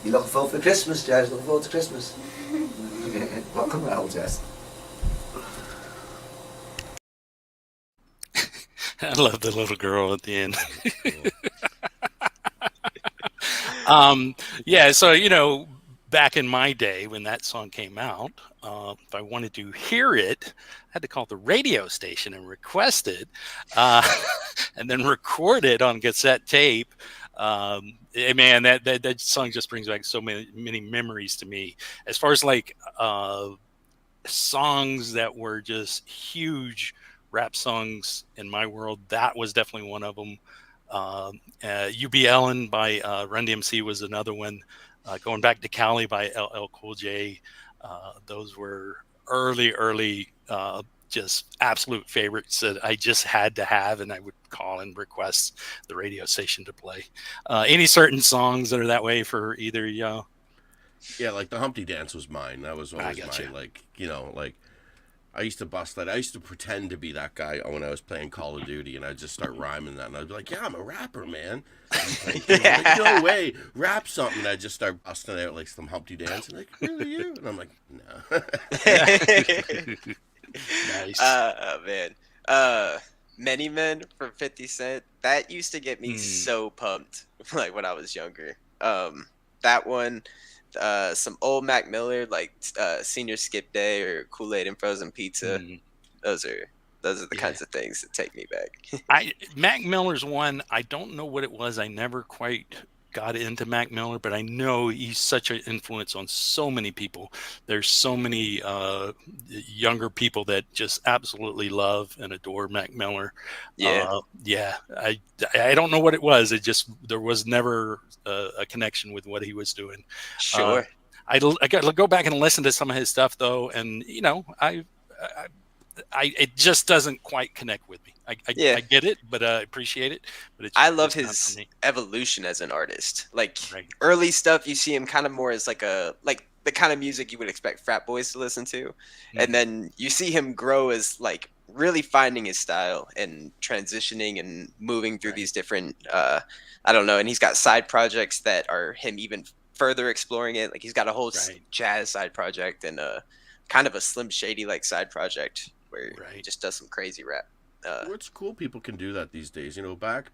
You looking forward to Christmas, Jess? Looking forward to Christmas? Rock and roll, Jess. I love the little girl at the end. Yeah, so, you know, back in my day when that song came out, if I wanted to hear it, I had to call the radio station and request it, and then record it on cassette tape. Man, that song just brings back so many memories to me. As far as like songs that were just huge rap songs in my world, that was definitely one of them. You Be Ellen by Run DMC was another one. Going back to Cali by LL Cool J. Those were early just absolute favorites that I just had to have, and I would call and request the radio station to play. Any certain songs that are that way for either y'all? Yeah, like the Humpty Dance was mine. That was always my, like, you know, like, I used to bust that. I used to pretend to be that guy when I was playing Call of Duty, and I'd just start rhyming that, and I'd be like, yeah, I'm a rapper, man. Like, like, no way, rap something. And I'd just start busting out like some Humpty Dance, and like, really you? And I'm like, no. Nice. Oh, man. Many Men from 50 Cent. That used to get me so pumped, like, when I was younger. That one... some old Mac Miller, like Senior Skip Day or Kool-Aid and Frozen Pizza. Those are the kinds of things that take me back. Mac Miller's one, I don't know what it was. I never quite got into Mac Miller, but I know he's such an influence on so many people. There's so many younger people that just absolutely love and adore Mac Miller. Yeah. I don't know what it was. There was never a connection with what he was doing. Sure. I got to go back and listen to some of his stuff though, and you know, it just doesn't quite connect with me. I get it, but I appreciate it. But I love his evolution as an artist. Like early stuff, you see him kind of more as like the kind of music you would expect frat boys to listen to, and then you see him grow as like really finding his style and transitioning and moving through these different I don't know. And he's got side projects that are him even further exploring it. Like he's got a whole jazz side project and kind of a Slim Shady like side project where he just does some crazy rap. It's cool people can do that these days. You know, back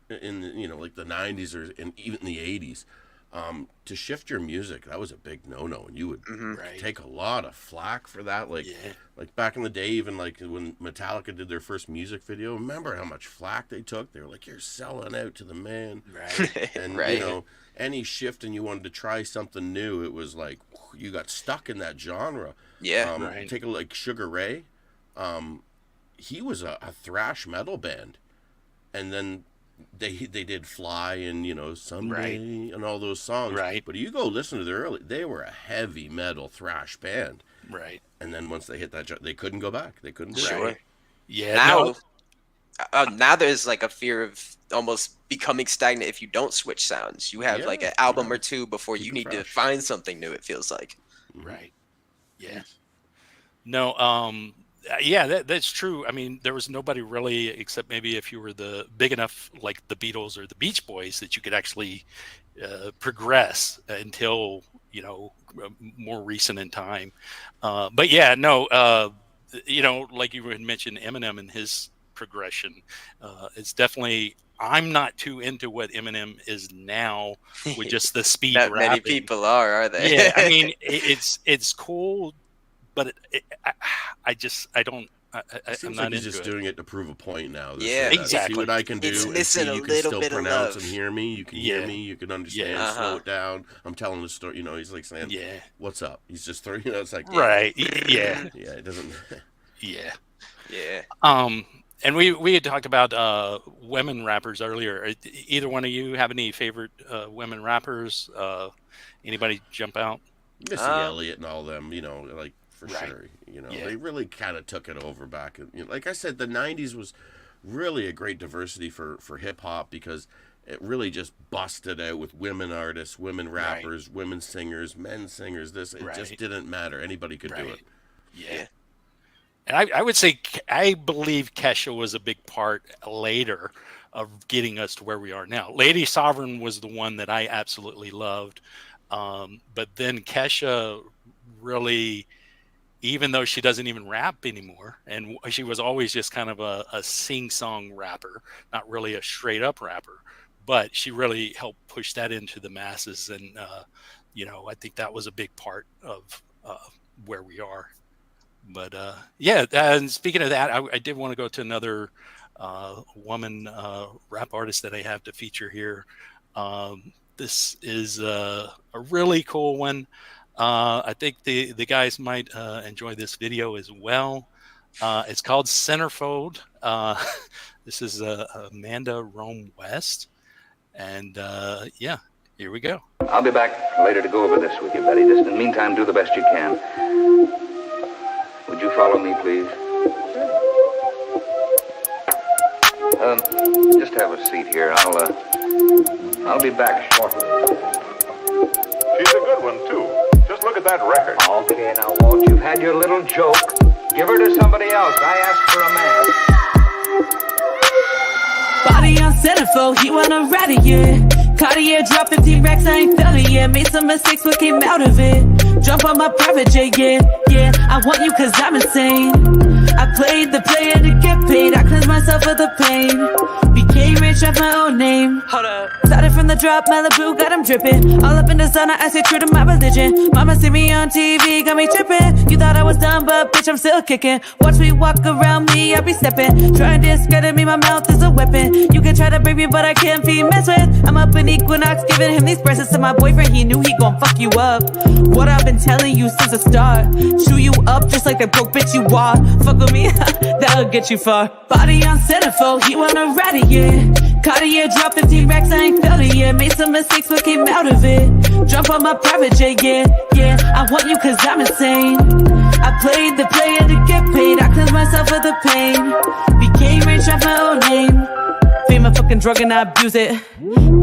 in the, you know, like the 90s or even the 80s, to shift your music, that was a big no-no, and you would take a lot of flack for that. Like back in the day, even like when Metallica did their first music video, remember how much flack they took? They were like, you're selling out to the man. And you know, any shift and you wanted to try something new, it was like you got stuck in that genre. Take a like Sugar Ray. He was a thrash metal band, and then they did Fly and, you know, Someday and all those songs. But you go listen to their early, they were a heavy metal thrash band. And then once they hit that, they couldn't go back. They couldn't go back. Yeah. Now there's like a fear of almost becoming stagnant if you don't switch sounds. You have like an album or two before you need to find something new, it feels like. That's true. I mean, there was nobody really, except maybe if you were the big enough, like the Beatles or the Beach Boys, that you could actually progress until, you know, more recent in time. You know, like you had mentioned, Eminem and his progression. It's definitely, I'm not too into what Eminem is now with just the speed Not rapping. many people are they? Yeah, I mean, it's cool. But I don't. I'm not he's just it. doing it to prove a point now. Exactly. See what I can do. It's and missing see a you can little still bit of pronounce love. and hear me. You can hear me. You can understand. Slow it down. I'm telling the story. You know, he's like saying, "What's up?" He's just throwing. You know, it's like it doesn't. And we had talked about women rappers earlier. Either one of you have any favorite women rappers? Anybody jump out? Missy Elliott and all them. You know, like. For sure, you know, they really kind of took it over back. You know, like I said, the 90s was really a great diversity for hip hop because it really just busted out with women artists, women rappers, women singers, men singers. It just didn't matter. Anybody could do it. Yeah. And I would say, I believe Kesha was a big part later, getting us to where we are now. Lady Sovereign was the one that I absolutely loved. But then Kesha really, even though she doesn't even rap anymore, and she was always just kind of a sing-song rapper, not really a straight-up rapper, but she really helped push that into the masses. And, I think that was a big part of where we are. But, and speaking of that, I did want to go to another woman rap artist that I have to feature here. This is a really cool one. I think the guys might enjoy this video as well. It's called Centerfold. This is Amanda Rome West. And here we go. I'll be back later to go over this with you, Betty. Just in the meantime, do the best you can. Would you follow me, please? Just have a seat here. I'll be back shortly. She's a good one, too. Just look at that record. Okay, now, Walt, you've had your little joke. Give her to somebody else. I asked for a man. Body on centerfold, he wanna ride it, yeah. Cartier drop 15 racks, I ain't felt it yet. Made some mistakes, what came out of it? Jump on my private jet, yeah. I want you cause I'm insane. I played the player to get paid. I cleansed myself of the pain. Became rich off my own name. Hold up. Started from the drop, Malibu got him dripping. All up in the sauna, I stay true to my religion. Mama see me on TV, got me tripping. You thought I was done, but bitch, I'm still kicking. Watch me walk around me, I be stepping. Trying to discredit me, my mouth is a weapon. You can try to break me, but I can't be messed with. I'm up in Equinox, giving him these presents to my boyfriend. He knew he gon' fuck you up. What I've been telling you since the start. Chew you up just like that broke bitch you are. Fuck with me, that'll get you far. Body on centerfold, he wanna ride it, yeah. Cartier drop 15 racks, I ain't felt it yet. Made some mistakes, what came out of it? Jump on my private jet, yeah. I want you cause I'm insane. I played the player to get paid. I cleansed myself of the pain. Became rich off my own name. Fame a fucking drug and I abuse it.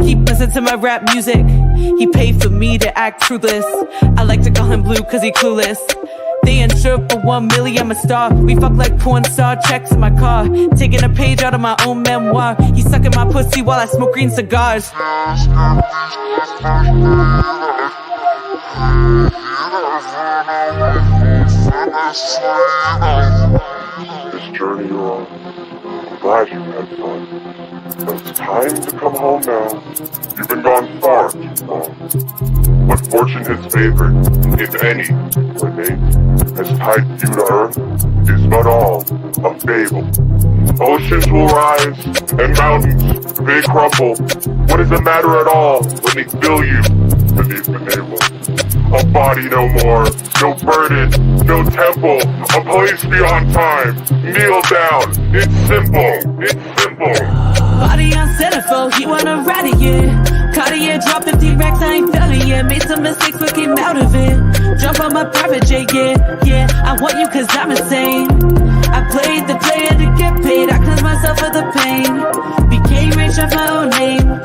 Keep listening to my rap music. He paid for me to act truthless. I like to call him blue cause he clueless. They insure for 1 million, I'm a star. We fuck like porn star, checks in my car. Taking a page out of my own memoir. He sucking my pussy while I smoke green cigars. This journey you're on, I'm glad you had fun. But it's time to come home now. You've been gone far too long. What fortune his favorite, if any, remain, has tied you to earth, is but all a fable. Oceans will rise, and mountains, they crumble. What does it matter at all when they fill you beneath the navel? A body no more, no burden, no temple, a place beyond time. Kneel down, it's simple, it's simple. Body on centerfold, he wanna ride it, yeah. Cartier drop 15 racks, I ain't felt it yet. Made some mistakes, what came out of it? Jump on my private jet, yeah. I want you cause I'm insane. I played the player to get paid. I cleansed myself of the pain. Became rich off my own name.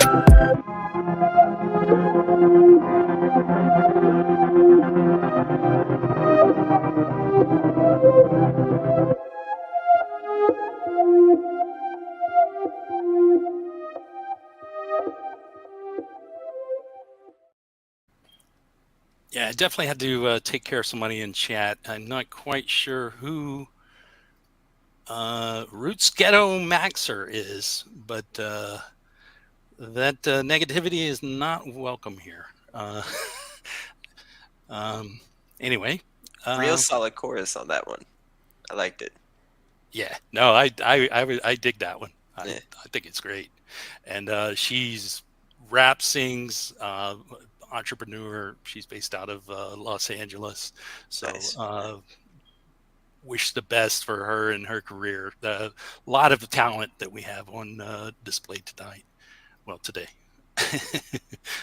Yeah, I definitely had to take care of somebody in chat. I'm not quite sure who Roots Ghetto Maxer is, but that negativity is not welcome here. Anyway. Real solid chorus on that one. I liked it. Yeah, no, I dig that one. I think it's great. And she's rap, sings, entrepreneur. She's based out of Los Angeles. So Nice. Wish the best for her and her career. A lot of talent that we have on display tonight. Well, today.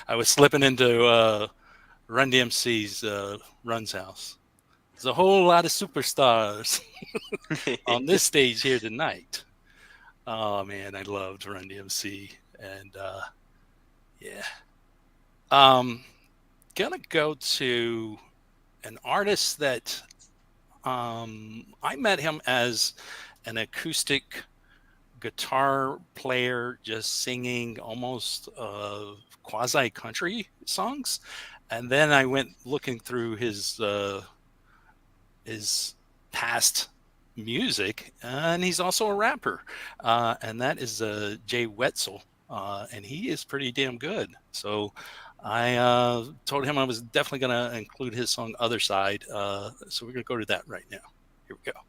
I was slipping into Run DMC's Run's house. There's a whole lot of superstars on this stage here tonight. Oh man, I loved Run DMC, and yeah. Gonna go to an artist that I met him as an acoustic guitar player just singing almost quasi country songs. And then I went looking through his past music, and he's also a rapper, and that is Jay Wetzel, and he is pretty damn good. So I told him I was definitely going to include his song Other Side, so we're going to go to that right now. Here we go.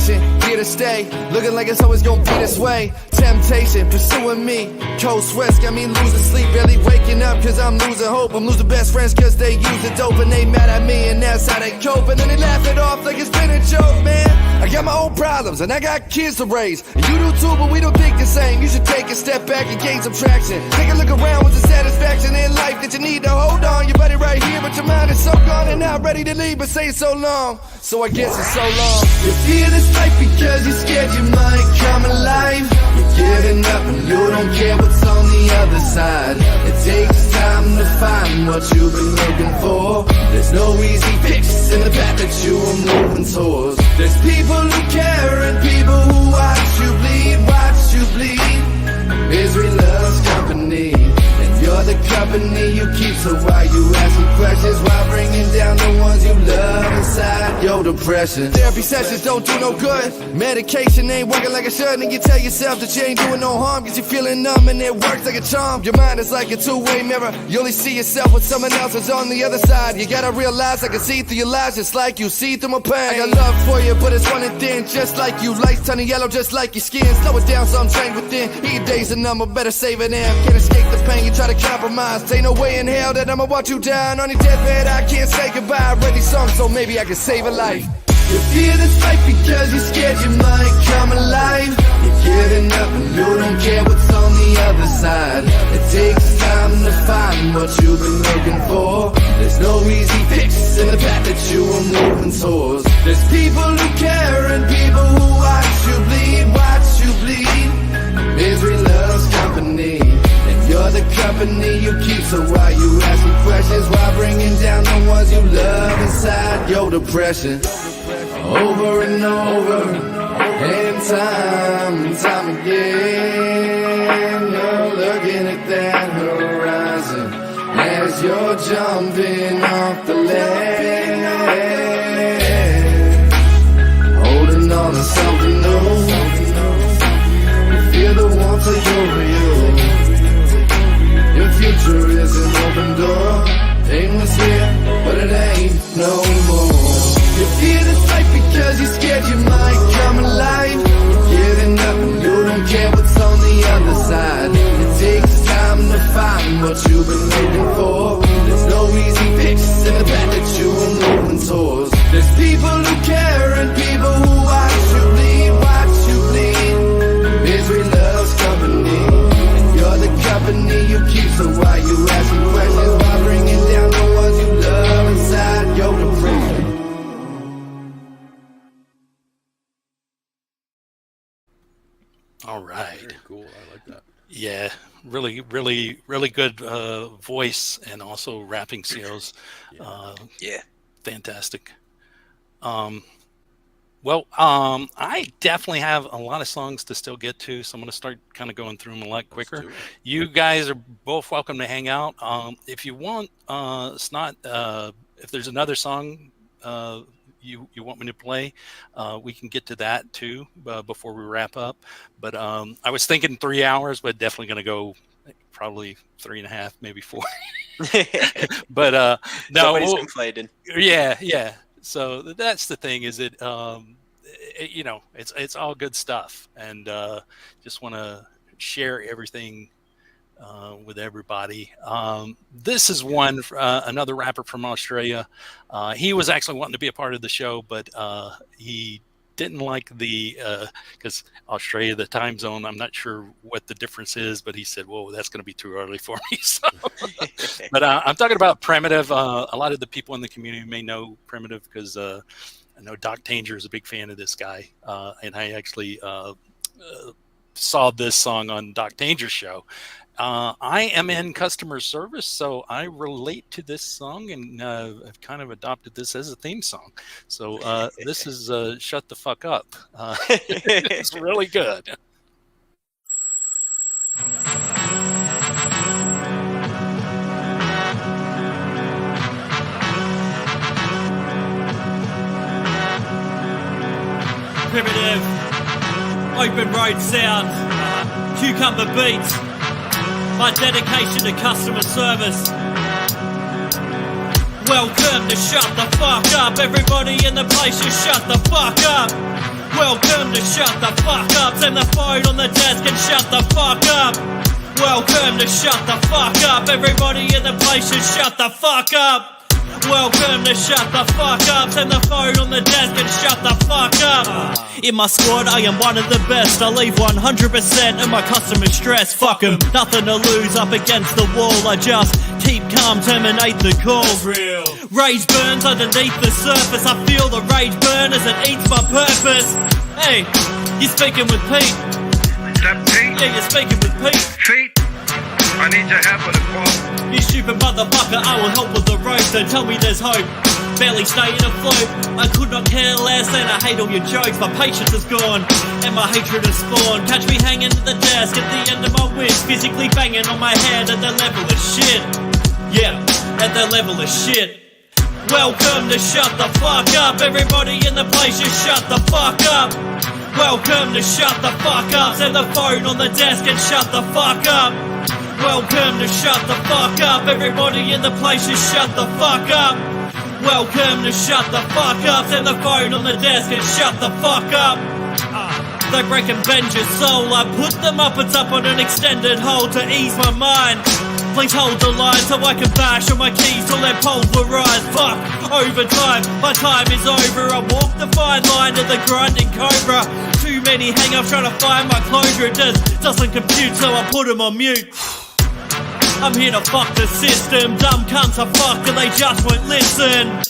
Here to stay, looking like it's always gonna be this way. Temptation pursuing me, cold sweats got me losing sleep, barely waking up cause I'm losing hope. I'm losing best friends cause they use the dope and they mad at me and that's how they cope. And then they laugh it off like it's been a joke, man. I got my own problems and I got kids to raise. And you do too, but we don't think the same. You should take a step back and gain some traction. Take a look around with the satisfaction in life that you need to hold on. Your body right here, but your mind is so gone and not ready to leave, but say so long. So I guess it's so long. You feel this life because you're scared you might come alive. You're giving up and you don't care what's on the other side. It takes time to find what you've been looking for. There's no easy fix in the path that you are moving towards. There's people who care and people who watch you bleed, watch you bleed. Misery loves company, and you're the company you keep. So why you asking questions while bringing down the ones you love inside your depression? Therapy sessions don't do no good. Medication ain't working like it should, and you tell yourself that you ain't doing no harm cause you're feeling numb and it works like a charm. Your mind is like a two-way mirror. You only see yourself when someone else is on the other side. You gotta realize I can see through your lies just like you see through my pain. I got love for you, but it's running thin just like you. Lights turning yellow just like your skin. Slow it down so I'm trained within. Each day's a number, better save it in. Can't escape the pain, you try to compromise. Ain't no way in hell that I'ma watch you down. On your deathbed I can't say goodbye. I read these songs so maybe I can save a life. You fear this fight because you're scared you might come alive. You're giving up and you don't care what's on the other side. It takes time to find what you've been looking for. There's no easy fix in the path that you are moving towards. There's people who care and people who watch you bleed, watch you bleed. Misery loves company, and you're the company you keep. So why you asking questions while bringing down the ones you love inside your depression? Over and over, and time again, you're looking at that horizon as you're jumping off the ledge, holding on to something new. You feel the warmth of your future is an open door. Pain was here, but it ain't no more. You fear this fight because you're scared you might come alive. You're giving up and you don't care what's on the other side. It takes time to find what you've been looking for. There's no easy fix in the path that you are moving towards. There's people who care and people who watch you bleed, watch you bleed. Misery loves company, and you're the company you keep. So why you asking questions while bringing down the ones you love inside your depression? All right. Very cool. I like that. Yeah, really good voice and also rapping skills. Yeah, fantastic. I definitely have a lot of songs to still get to, so I'm going to start kind of going through them a lot quicker. You guys are both welcome to hang out. If you want, if there's another song you want me to play, we can get to that too before we wrap up. But I was thinking 3 hours, but definitely going to go probably 3.5, maybe 4. But no, somebody's conflated. Yeah. So that's the thing, is it, it's all good stuff, and just want to share everything with everybody. This is one, another rapper from Australia. He was actually wanting to be a part of the show, but he didn't like because Australia, the time zone, I'm not sure what the difference is, but he said, whoa, that's going to be too early for me. So, but I'm talking about Primitive. A lot of the people in the community may know Primitive because I know Doc Tanger is a big fan of this guy. And I actually saw this song on Doc Danger's show. I am in customer service, so I relate to this song, and I've kind of adopted this as a theme song. So this is Shut the Fuck Up. It's really good. Primitive, open road sound, cucumber beats, my dedication to customer service. Welcome to Shut the Fuck Up, everybody in the place just shut the fuck up. Welcome to Shut the Fuck Up, send the phone on the desk and shut the fuck up. Welcome to Shut the Fuck Up, everybody in the place just shut the fuck up. Welcome to Shut the Fuck Up, send the phone on the desk and shut the fuck up. In my squad I am one of the best, I leave 100% of my customers stressed. Fuck 'em, nothing to lose up against the wall, I just keep calm, terminate the call. Rage burns underneath the surface, I feel the rage burn as it eats my purpose. Hey, you're speaking with Pete. That Pete? Yeah, you're speaking with Pete. Pete, I need your help with a quote. You stupid motherfucker, I will help with the road, so tell me there's hope. Barely staying afloat, I could not care less, and I hate all your jokes. My patience is gone, and my hatred is spawned. Catch me hanging at the desk at the end of my wish, physically banging on my head at the level of shit. Yeah, at the level of shit. Welcome to Shut the Fuck Up, everybody in the place just shut the fuck up. Welcome to Shut the Fuck Up, send the phone on the desk and shut the fuck up. Welcome to Shut the Fuck Up, everybody in the place just shut the fuck up. Welcome to Shut the Fuck Up, send the phone on the desk and shut the fuck up. They break and bend your soul, I put them up on an extended hold to ease my mind. Please hold the line so I can bash on my keys till they're pulverized. Fuck, overtime, my time is over. I walk the fine line to the grinding cobra. Too many hang-ups trying to find my closure. It just doesn't compute, so I put them on mute. I'm here to fuck the system. Dumb cunts are fucked and they just won't listen.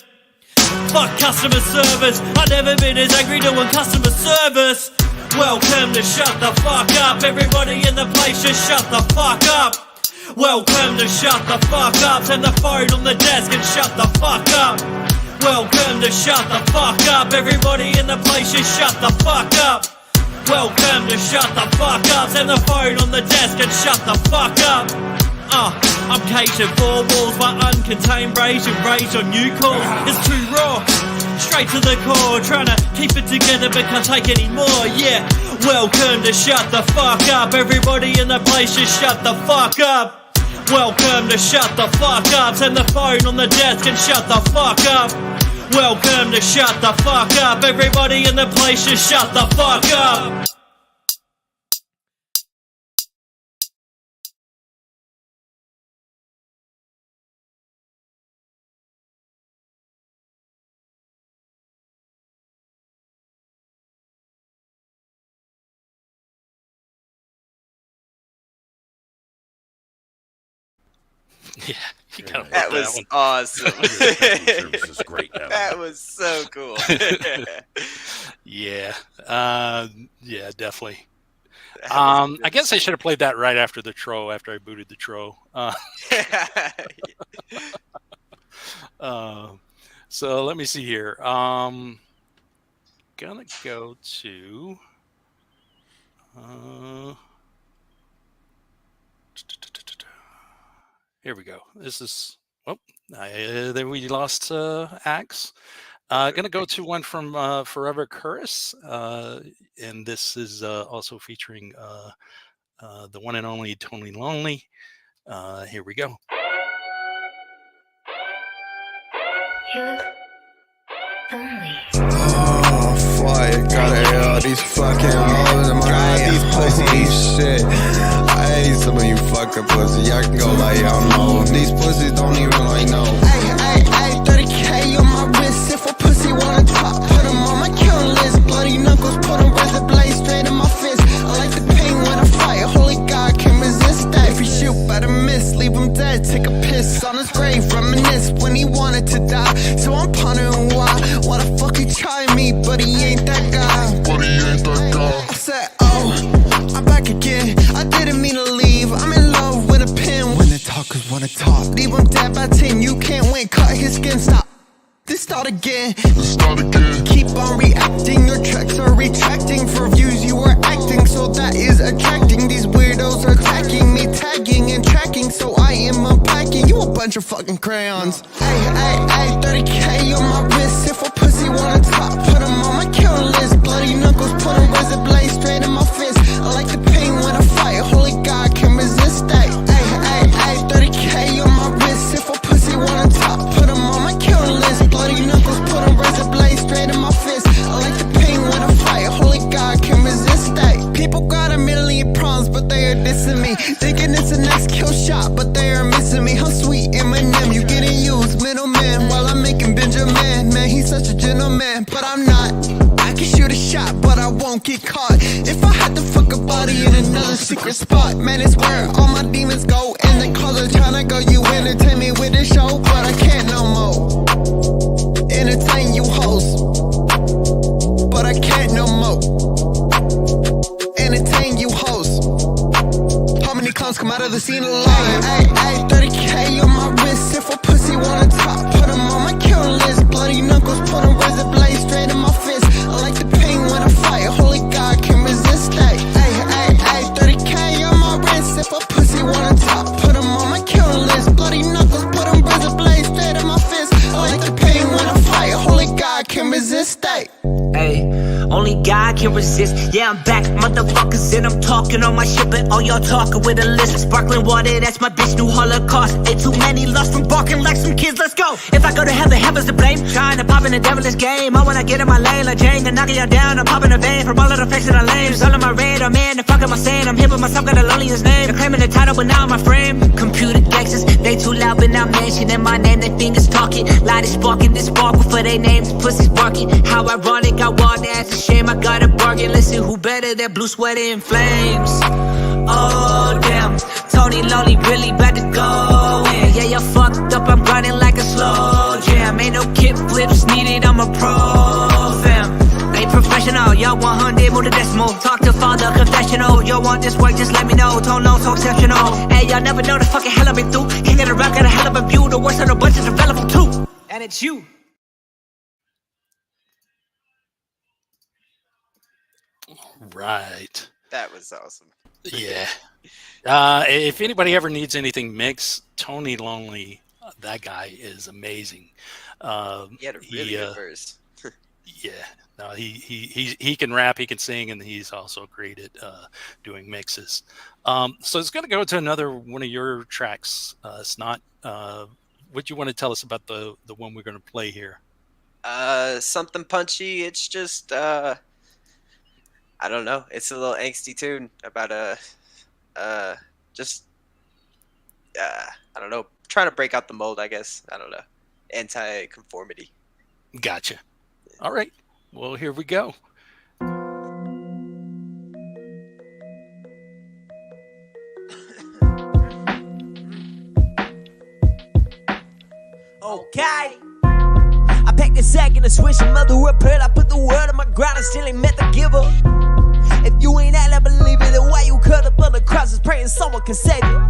Fuck customer service, I've never been as angry doing customer service. Welcome to Shut the Fuck Up, everybody in the place just shut the fuck up. Welcome to Shut the Fuck Up, send the phone on the desk and shut the fuck up. Welcome to Shut the Fuck Up, everybody in the place just shut the fuck up. Welcome to Shut the Fuck Up, send the phone on the desk and shut the fuck up. I'm caged in four walls, my uncontained rage and rage on new calls is too raw. Straight to the core, trying to keep it together but can't take any more, yeah. Welcome to Shut the Fuck Up, everybody in the place just shut the fuck up. Welcome to Shut the Fuck Up, send the phone on the desk and shut the fuck up. Welcome to Shut the Fuck Up, everybody in the place just shut the fuck up. Yeah, you gotta that was one. Awesome. Service is great now. That was so cool. Yeah, yeah, definitely. I guess I should have played that right after the tro, after I booted the tro. So let me see here. Gonna go to. Here we go. This is. Oh, then we lost Axe. Gonna go to one from Forever Curris, and this is also featuring the one and only Tony Lonely. Here we go. Oh, fuck, gotta hear all these fucking moves in my eye. These pussies shit. I hate some of you fucking pussy. Y'all can go like y'all know. These pussies don't even like know. Ay, 30K on my wrist. If a pussy wanna talk, put him on my kill list. Bloody knuckles, put a razor blade straight in my fist. I like the pain when I fight. Holy God, can't resist that. If he shoot, better miss. Leave him dead, take a piss on his grave. Reminisce when he wanted to die. So I'm pondering why the fuck he try me, but he ain't that guy. But he ain't that guy. I said, oh, I'm back 10, you can't win, cut his skin, stop. This start again. Keep on reacting, your tracks are retracting. For views you are acting, so that is attracting. These weirdos are attacking me, tagging and tracking, so I am unpacking. You a bunch of fucking crayons. Ay, 30K on my wrist. If a pussy wanna top, put him on my kill list. Bloody knuckles, put a razor blade straight in my fist. I like the pain when I fight, holy God, can't resist that. Ay, 30K on my wrist. If a pussy wanna top, put him on my kill list. Bloody knuckles, put a razor blade straight in my fist. I like the pain when I fight, holy God, can't resist that. People got a million problems, but they are dissing me. Thinking it's the next kill shot, but they are missing me. How sweet Eminem, you getting used, middleman, while I'm making Benjamin. Man, he's such a gentleman, but I'm not. I can shoot a shot, but I won't get caught. If I had to fuck a body in another secret spot, man, it's where all my demons go. And the color tryna go, you entertain me with a show, but I can't no more. Entertain you hoes, but I can't no more. Entertain you hoes. How many clowns come out of the scene alive? Ay, 30K on my wrist. If a pussy wanna top, put him on my kill list. Bloody knuckles, put a razor blade straight in my fist. I like the pain when I fight, holy God, can't resist that. Ay, 30K on my wrist. If a pussy wanna top, put him on my kill list. Bloody knuckles, put a razor blade straight in my fist. I like the pain when I fight, holy God, can't resist that. Hey, only God can resist. Yeah, I'm back, motherfuckers, and I'm talking on my shit, but all y'all talking with a list. Sparkling water, that's my bitch, new Holocaust. Ain't too many lost from barking like some kids, let's go. If I go to hell, the heaven's to blame. Trying to pop in the devilish game. I wanna get in my lane like Jane and knocking y'all down. I'm popping a vein from all of the fakes that I lame. All of my radar, man, the fuck am I saying? I'm here with myself, got the loneliest name. They're claiming the title, but now I'm my frame. Computer gangsters, they too loud, but not mentioning my name. Their fingers talking, light is sparking, this sparkle for their names. Pussies barking, how ironic, I want that's a shame. I got a bargain, listen, who better than blue sweaty in flames? Oh damn, Tony Lonely really about to go in. Yeah, you're fucked up, I'm grinding like a slow jam. Ain't no kick flips needed, I'm a pro fam. Ain't professional, y'all 100 more to decimal. Talk to father, confessional. Y'all want this work, just let me know. Tone low, so exceptional. Hey, y'all never know the fucking hell I've been through. King of the rap, got a hell of a view. The worst of the bunch is available too. And it's you. Right. That was awesome. Yeah. If anybody ever needs anything mixed, Tony Lonely, that guy is amazing. He had a really good verse. Yeah. No, he can rap, he can sing, and he's also great at doing mixes. So it's going to go to another one of your tracks. It's not. What do you want to tell us about the one we're going to play here? Something punchy. It's just I don't know. It's a little angsty tune about I don't know, trying to break out the mold, I guess. I don't know. Anti-conformity. Gotcha. All right. Well, here we go. Okay. I packed a sack and a switch, a mother word pearl. I put the word on my ground and still ain't met the giver. If you ain't that, I believe it. Then why you cut up on the crosses praying someone can save you?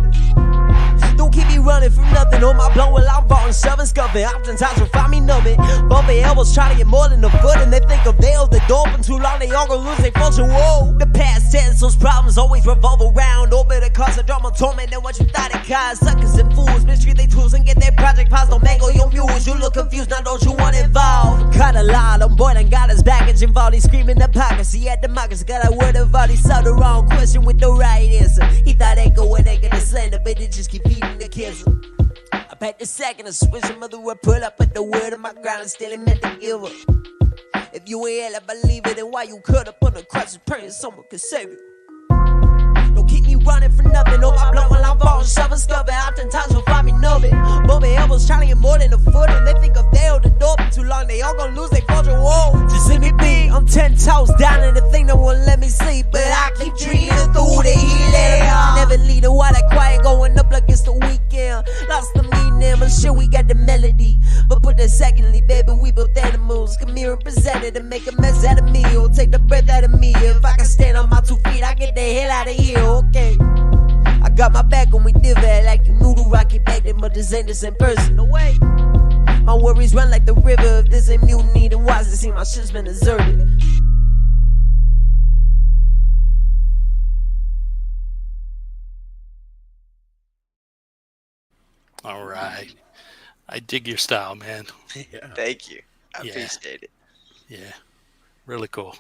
Don't keep me running from nothing on my blow while I'm vaulting, shoving, scuffing. Oftentimes will find me numbing. Bumping elbows trying to get more than a foot, and they think if they hold the door open too long, they all gonna lose their function. Whoa, the past tense, those problems always revolve around. Orbit it cause a drama torment than what you thought it caused. Suckers and fools mistreat they tools and get their project paused. Don't mangle your mules. You look confused, now don't you want involved? Cut a lot, I'm boy done got his baggage involved. He's screaming hypocrisy at democracy. Got a word of all, he saw the wrong question with the right answer. He thought they go and they gonna slander, but they just keep feeding the cancer. I packed a sack and a switch, a mother would pull up, put the word on my ground and still ain't meant to give up. If you ain't hell, I believe it, then why you cut up on the crutches praying someone can save you? Don't keep me running for nothing. On my blood while I'm falling, shoving, scubbing. Oftentimes will find me numbing. Bumping elbows trying to get more than a foot, and they think if they hold the door for too long, they all gonna lose their fortune. Whoa, just let me be. I'm 10 toes down, and the thing that won't let me sleep, but I keep dreaming through the healing. Never leaving while that quiet going up like it's the weekend. Lost the meaning, but sure we got the melody. But put that secondly, baby, we built animals. Come here and present it and make a mess out of me, or take the breath out of me. If I can stand on my 2 feet, I get the hell out of here. Okay, I Got my back when we did that, like the noodle rocket back then, but this ain't the same person. No way. My worries run like the river. If this ain't mutiny, then why does it seem my shit's been deserted? All right. I dig your style, man. Yeah. Thank you. I appreciate it. Yeah. Really cool.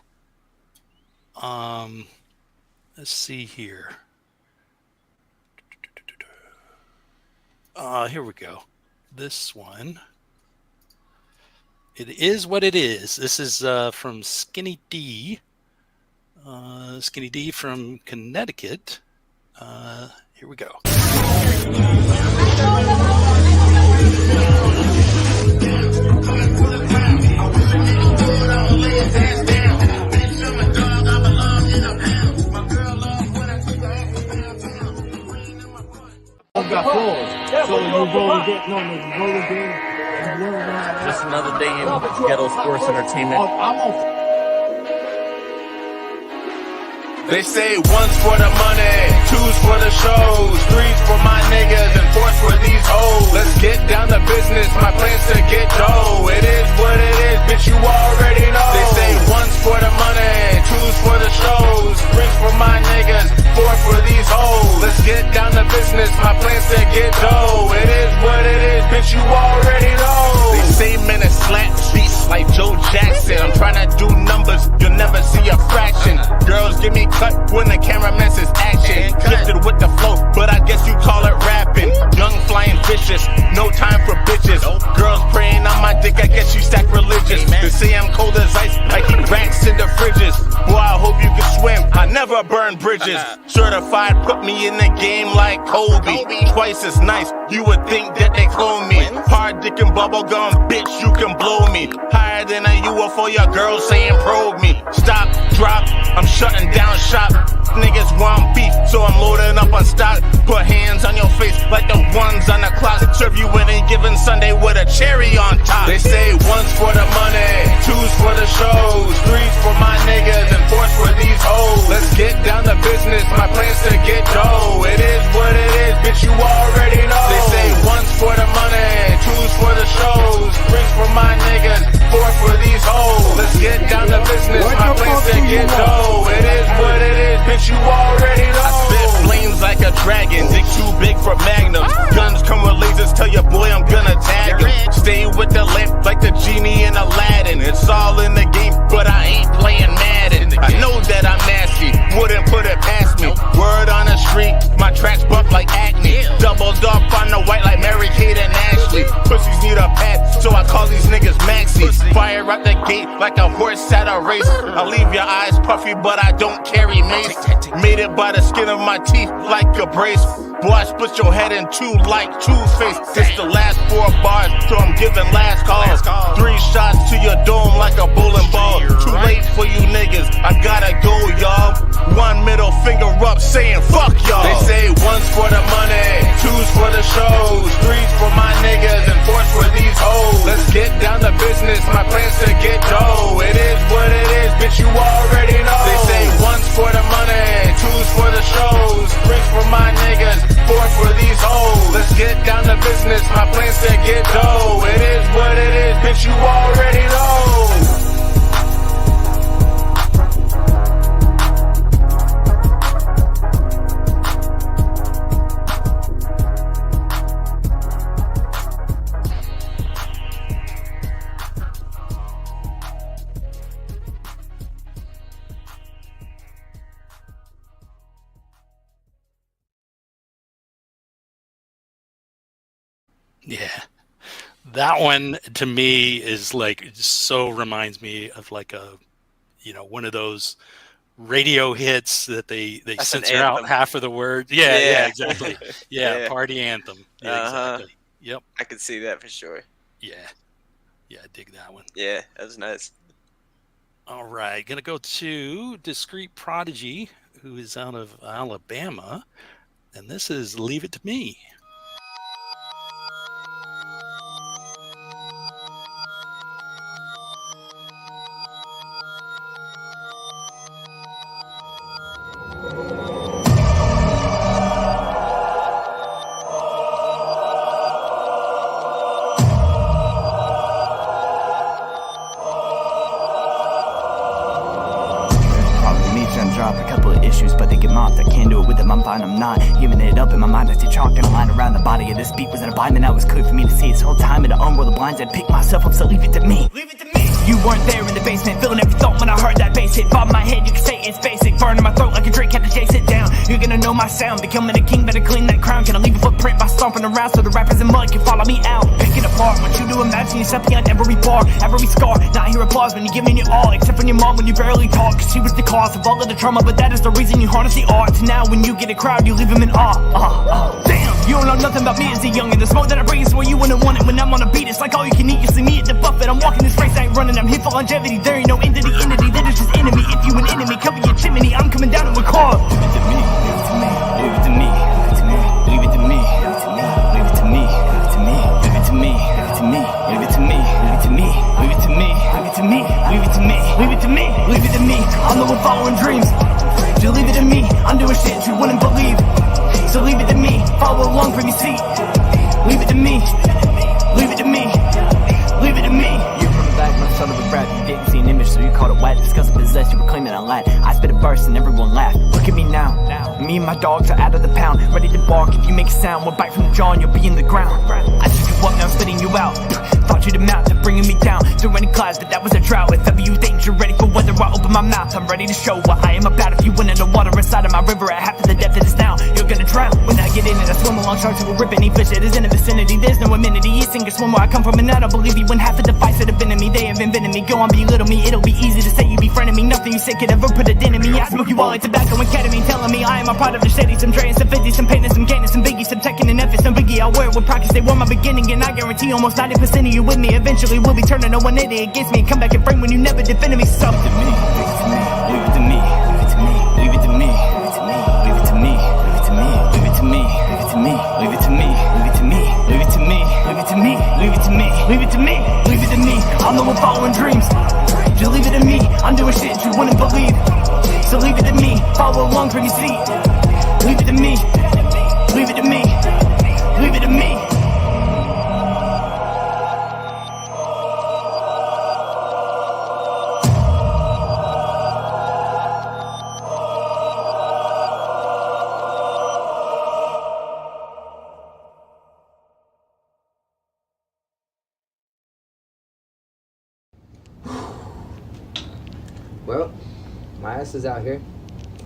Let's see here. Here we go. This one. It is what it is. This is from Skinny D. Skinny D from Connecticut. Here we go. I've got flaws. So you roll again. No, you roll again. Just another day in ghetto sports entertainment. They say one's for the money, two's for the shows, three's for my niggas, and four's for these hoes. Let's get down to business, my plan's to get dough. It is what it is, bitch, you already know. They say one's for the money, two's for the shows, three's for my niggas, four for these hoes. Let's get down to business, my plan's to get dough. It is what it is, bitch, you already know. They say men are slap beats like Joe Jackson. I'm trying to do numbers, you'll never see a fraction. Girls give me cut when the cameraman says action. Gifted with the flow, but I guess you call it rapping. Young flying vicious, no time for bitches. Girls praying on my dick, I guess you sacrilegious. They say I'm cold as ice, I keep racks in the fridges. Boy, I hope you can swim, I never burn bridges. Certified, put me in the game like Kobe. Twice as nice, you would think that they clone me. Hard dick and bubble gum, bitch, you can blow me. Higher than a UFO, your girl saying probe me. Stop, drop, I'm shutting down shop. Niggas want beef, so I'm loading up on stock. Put hands on your face like the ones on the clock. Serve you any given Sunday with a cherry on top. They say one's for the money, two's for the shows, three's for my niggas, and four's for these hoes. Let's get down to business, my plan's to get dough. It is what it is, bitch, you already know. They say one's for the money, two's for the shows, three's for my niggas, four for these hoes. Let's get down to business, my plan's to get dough. It is what it is, bitch, you already know. I spit flames like a dragon, dick too big for magnums. Guns come with lasers, tell your boy I'm gonna tag him. Stay with the lamp like the genie in Aladdin. It's all in the game, but I ain't playing Madden. I know that I'm nasty, wouldn't put it past me. Word on the street, my tracks buff like acne. Doubled up on the white like Mary-Kate and Ashley. Pussies need a pad, so I call these niggas maxi. Fire out the gate like a horse at a race. I leave your eyes puffy, but I don't carry mace. Made it by the skin of my teeth like a brace. Boy, I split your head in two like Two-Face. It's the last 4 bars, so I'm giving last calls. 3 shots to your dome like a bowling ball. Too late for you niggas, I gotta go, y'all. 1 middle finger up saying fuck y'all. They say one's for the money, two's for the shows, three's for my niggas, and four's for these hoes. Let's get down to business, my plan's to get dough. It is what it is, bitch, you already know. They say one's for the money, two's for the shows, three's for my niggas, four for these hoes. Let's get down to business, my plan's to get dough. It is what it is, bitch, you already know. Yeah, that one to me is like, so reminds me of like a, one of those radio hits that they censor out half of the words. Yeah, exactly. Yeah, party anthem. Yeah, exactly. Yep. I could see that for sure. Yeah, I dig that one. Yeah, that was nice. All right, gonna go to Discreet Prodigy, who is out of Alabama, and this is Leave It to Me. drop a couple of issues, but they get mopped. I can't do it with them, I'm fine, I'm not giving it up in my mind. I see chalk and a line around the body of this beat was in a bind, and that was clear for me to see. This whole time in the unroll the blinds, I'd pick myself up, so leave it to me. You weren't there in the basement, feeling every thought when I heard that bass hit. Bob my head, you can say it's basic, burning my throat like a drink, had to Jay sit down. You're gonna know my sound, becoming a king, better clean that crown. Can I leave a footprint by stomping around so the rappers in mud can follow me out? Pick it apart, want you to imagine yourself beyond every bar, every scar. Not hear applause when you give me your all, except from your mom when you barely talk, cause she was the cause of all of the trauma, but that is the reason you harness the arts. Now when you get a crowd, you leave them in awe. Damn, you don't know nothing about me as a youngin'. The smoke that I bring is where you wouldn't want it. When I'm on a beat, it's like all you can eat. You see me at the buffet, I'm walking this race, I ain't running, I'm here for longevity. There ain't no end to the entity, that is just enemy. If you an enemy, cover your chimney, I'm coming down to a car. Leave it to me, leave it to me, leave it to me, leave it to me, leave it to me, leave it to me, leave it to me, leave it to me, leave it to me, leave it to me, leave it to me, leave it to me. I'm the one following dreams. Just leave it to me, I'm doing shit you wouldn't believe. So leave it to me, follow along from your seat. Leave it to me, leave it to me, leave it to me. Back, my son of a brat, you didn't see an image, so you called it whack. Discuss and possess, you were claiming I lack. I spit a verse and everyone laughed. Look at me now. Me and my dogs are out of the pound, ready to bark. If you make a sound, one bite from the jaw and you'll be in the ground. I took you up, now I'm spitting you out. Thought you'd amount to bringing me down through any clouds, but that was a drought. If ever you think you're ready for weather, I open my mouth. I'm ready to show what I am about. If you went in the water inside of my river at half of the depth it is now, you're gonna drown. When I get in it, I swim along sharks who will rip any fish that is in the vicinity. There's no amenity, you sink or swim where I come from, and I don't believe you when half of the fights that have been in me. They have invented me, go on belittle me. It'll be easy to say you befriended me. Nothing you say could ever put a dent in me. I smoke you all like tobacco and ketamine, telling me I am a product of shady. Some Dre and some 50, some pain and some gain and some Biggie, some Tekken and F, some Biggie. I wear it with practice, they were my beginning, and I guarantee almost 90% of you with me. Eventually we'll be turning to 180 against me and come back and frame when you never defended me. So leave it to me, leave it to me, leave it to me, leave it to me, leave it to me, leave it to me, leave it to me, leave it to me, leave it to me, leave it to me, leave it to me, leave it to me. I'm the one following dreams. Just leave it to me, I'm doing shit you wouldn't believe. So leave it to me, follow along from your seat. Leave it to me, leave it to me, leave it to me. Well, my ass is out here.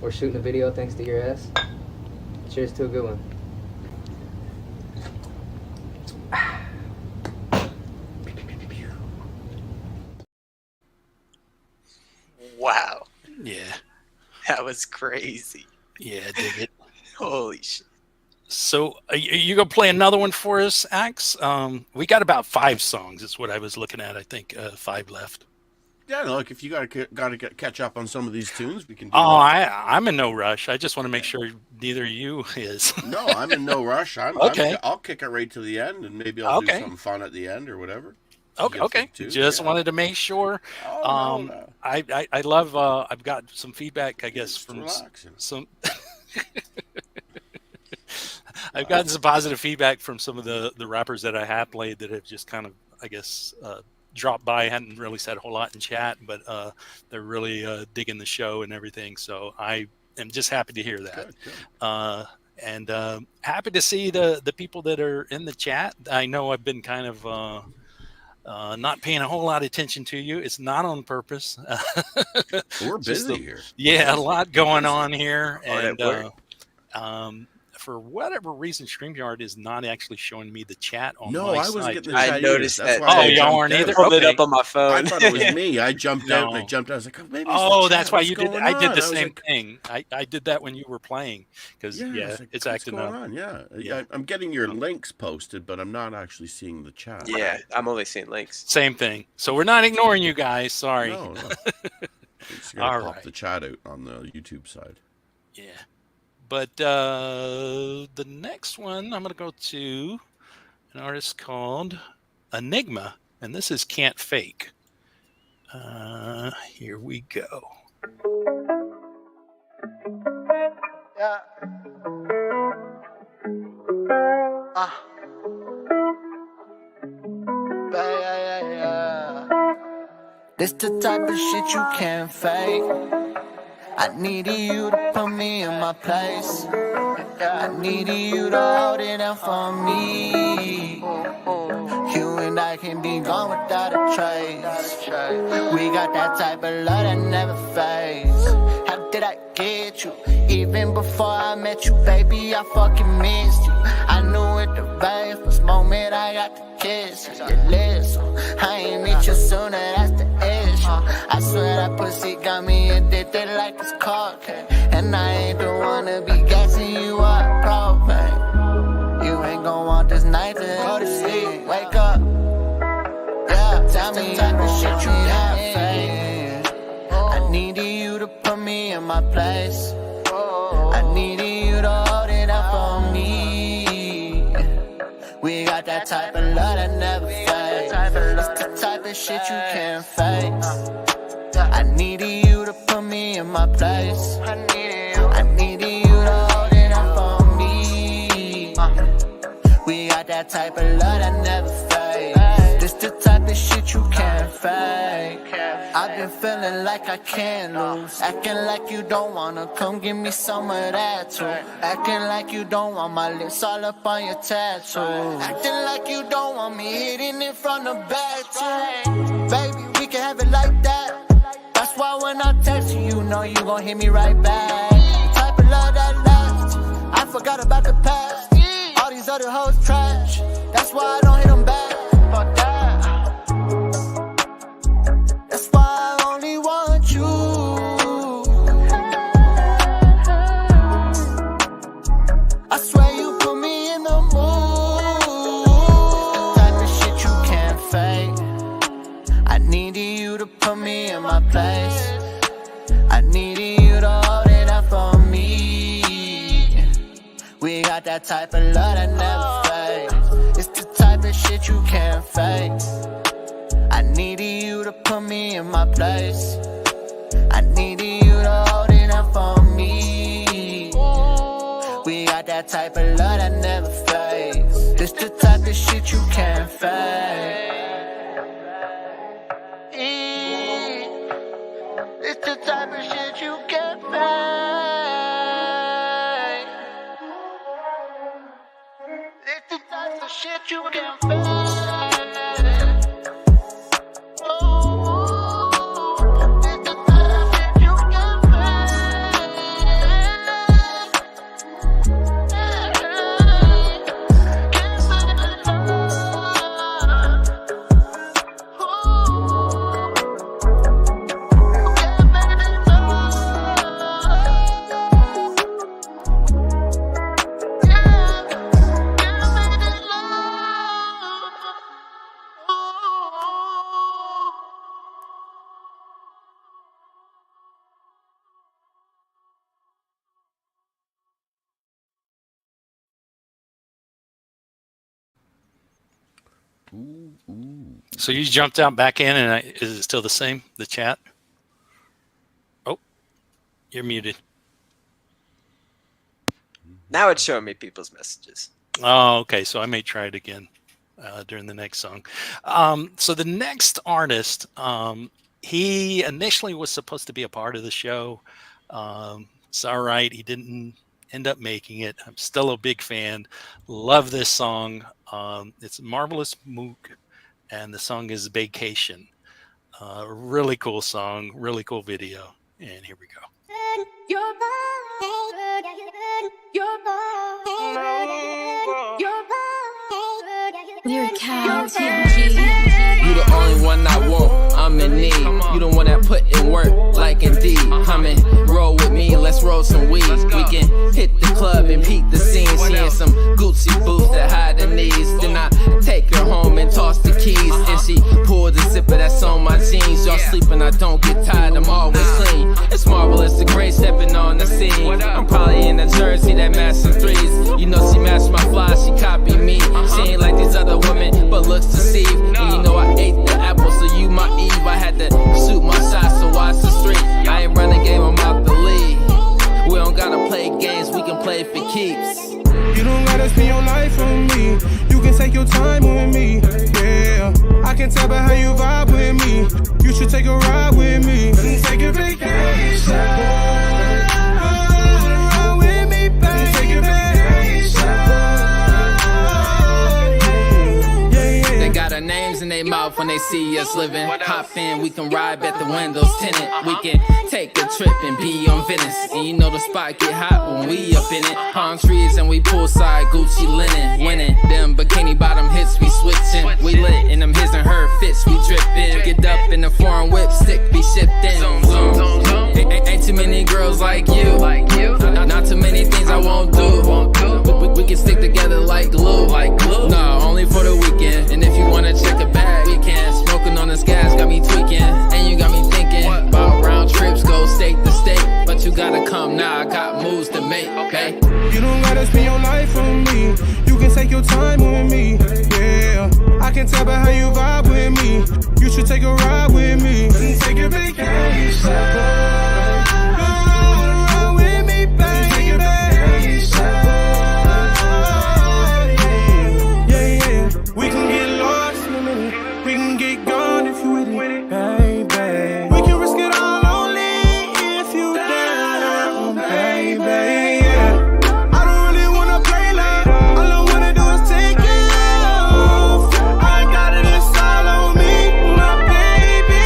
We're shooting a video thanks to your ass. Cheers to a good one. Wow. Yeah. That was crazy. Yeah, I dig it. Holy shit. So are you going to play another one for us, Axe? We got about 5 songs is what I was looking at. I think 5 left. Yeah, look, if you gotta catch up on some of these tunes, we can do I'm in no rush. I just want to make sure neither you is. No, I'm in no rush. Okay. I'll kick it right to the end, and maybe I'll do something fun at the end or whatever. Okay. Just wanted to make sure. I love. I've got some feedback, I guess, from some. I've gotten some positive feedback from some of the rappers that I have played that have just kind of, I guess, dropped by. I hadn't really said a whole lot in chat, but they're really digging the show and everything. So I am just happy to hear that. Good. And happy to see the people that are in the chat. I know I've been kind of not paying a whole lot of attention to you. It's not on purpose. We're busy here. Yeah, a lot going on here. And for whatever reason, StreamYard is not actually showing me the chat on my side. I wasn't getting the chat. I noticed that. Oh, y'all aren't either? Pulled it up on my phone. I thought it was me. I jumped out and I jumped out. I was like, oh, maybe it's oh, the that's chat. why What's you did. going I did the on? same thing. I did that when you were playing because it's acting up. Yeah, I'm getting your links posted, but I'm not actually seeing the chat. Yeah, I'm only seeing links. Same thing. So we're not ignoring you guys. Sorry. No. It's gonna pop the chat out on the YouTube side. Yeah. But the next one, I'm going to go to an artist called Enigma, and this is Can't Fake. Here we go. Yeah. Yeah. This the type of shit you can't fake. I needed you to put me in my place. I needed you to hold it down for me. You and I can be gone without a trace. We got that type of love that never fades. How did I get you? Even before I met you, baby, I fucking missed you. I knew it the very first moment I got the kiss. Listen, I ain't meet you sooner, that's the issue. I swear that pussy got me addicted like it's cocaine. And I ain't the one to be gassing you up, propane. You ain't gon' want this night to go to sleep. Wake up, yeah, tell me the type of shit you got fake. I needed you to put me in my place. I needed you to hold it up for me. We got that type of love that never fades. It's the type of shit you can't face. I needed you to put me in my place. I needed you to hold it up for me. We got that type of love that never fades. This the type of shit you can't fake. I've been feeling like I can't lose. Acting like you don't wanna come give me some of that too. Acting like you don't want my lips all up on your tattoo. Acting like you don't want me hitting it from the back too. Baby, we can have it like that. That's why when I text you, you know you gon' hit me right back. The type of love that lasts. I forgot about the past. All these other hoes trash. That's why I don't hit them back. Fuck that. That's why I only want you. I swear you put me in the mood. The type of shit you can't fake. I needed you to put me in my place. I needed you to hold it up for me. We got that type of love that never fades. It's the type of shit you can't fake. I needed you to put me in my place. I needed you to hold it up for me. We got that type of love that never fades. It's the type of shit you can't fake. It's the type of shit you can't fake. It's the type of shit you can't fake. So you jumped out back in, and is it still the same, the chat? Oh, you're muted. Now it's showing me people's messages. Oh, okay. So I may try it again during the next song. So the next artist, he initially was supposed to be a part of the show. It's all right. He didn't end up making it. I'm still a big fan. Love this song. It's Marvelous Mook, and the song is Vacation. Really cool song, really cool video. And here we go. You the only one I want, I'm in need. You the one that put in work, like Indeed. Come and roll with me, let's roll some weed. We can hit the club and peek the scene. She in some Gucci boots that hide the knees. Then I take her home and toss the keys. And she pulled the zipper that's on my jeans. Y'all sleeping, I don't get tired, I'm always clean. It's marvelous, the great stepping on the scene. I'm probably in a jersey that match some threes. You know she matched my fly, she copied me. She ain't like these other women, but looks deceived. And you know I ate the apple, so you my Eve. I had to shoot my shot, so watch the street. I ain't run the game, I'm out the league. We don't gotta play games, we can play for keeps. You don't gotta spend your life on me. You can take your time with me. Yeah, I can tell by how you vibe with me. You should take a ride with me. Take a vacation. off when they see us living. Hop in, we can ride at the windows tinted. We can take a trip and be on Venice. And you know the spot get hot when we up in it. Palm trees and we poolside, Gucci linen. Winning, them bikini bottom hits, we switching. We lit in them his and her fits, we dripping. Get up in the foreign whip, stick be shifting. Ain't too many girls like you. Not too many things I won't do. We can stick together like glue. Nah, only for the weekend. And if you wanna check a bag, we can. Smoking on this gas got me tweaking. And you got me thinking about round trips, go state to state. But you gotta come now, I got moves to make, okay? You don't gotta spend your life on me. You can take your time with me, yeah. I can tell by how you vibe with me. You should take a ride with me. Take a vacation. We can get lost in a minute. We can get gone if you with it, baby. We can risk it all only if you down, baby. Yeah. I don't really wanna play like. All I wanna do is take it off. I got it, it's all on me, my baby.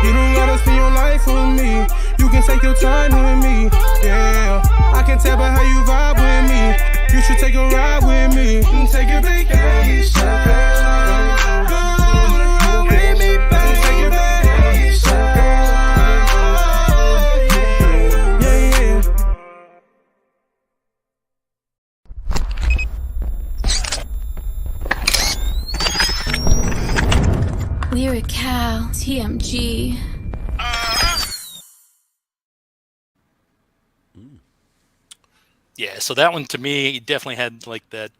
You don't gotta spend your life with me. You can take your time with me, yeah. I can tell by how you vibe with me. You should take a ride with me. Take a vacation. Go around with me, baby. Take a vacation. Yeah, yeah. Lyrical, TMG. Yeah, so that one to me definitely had like that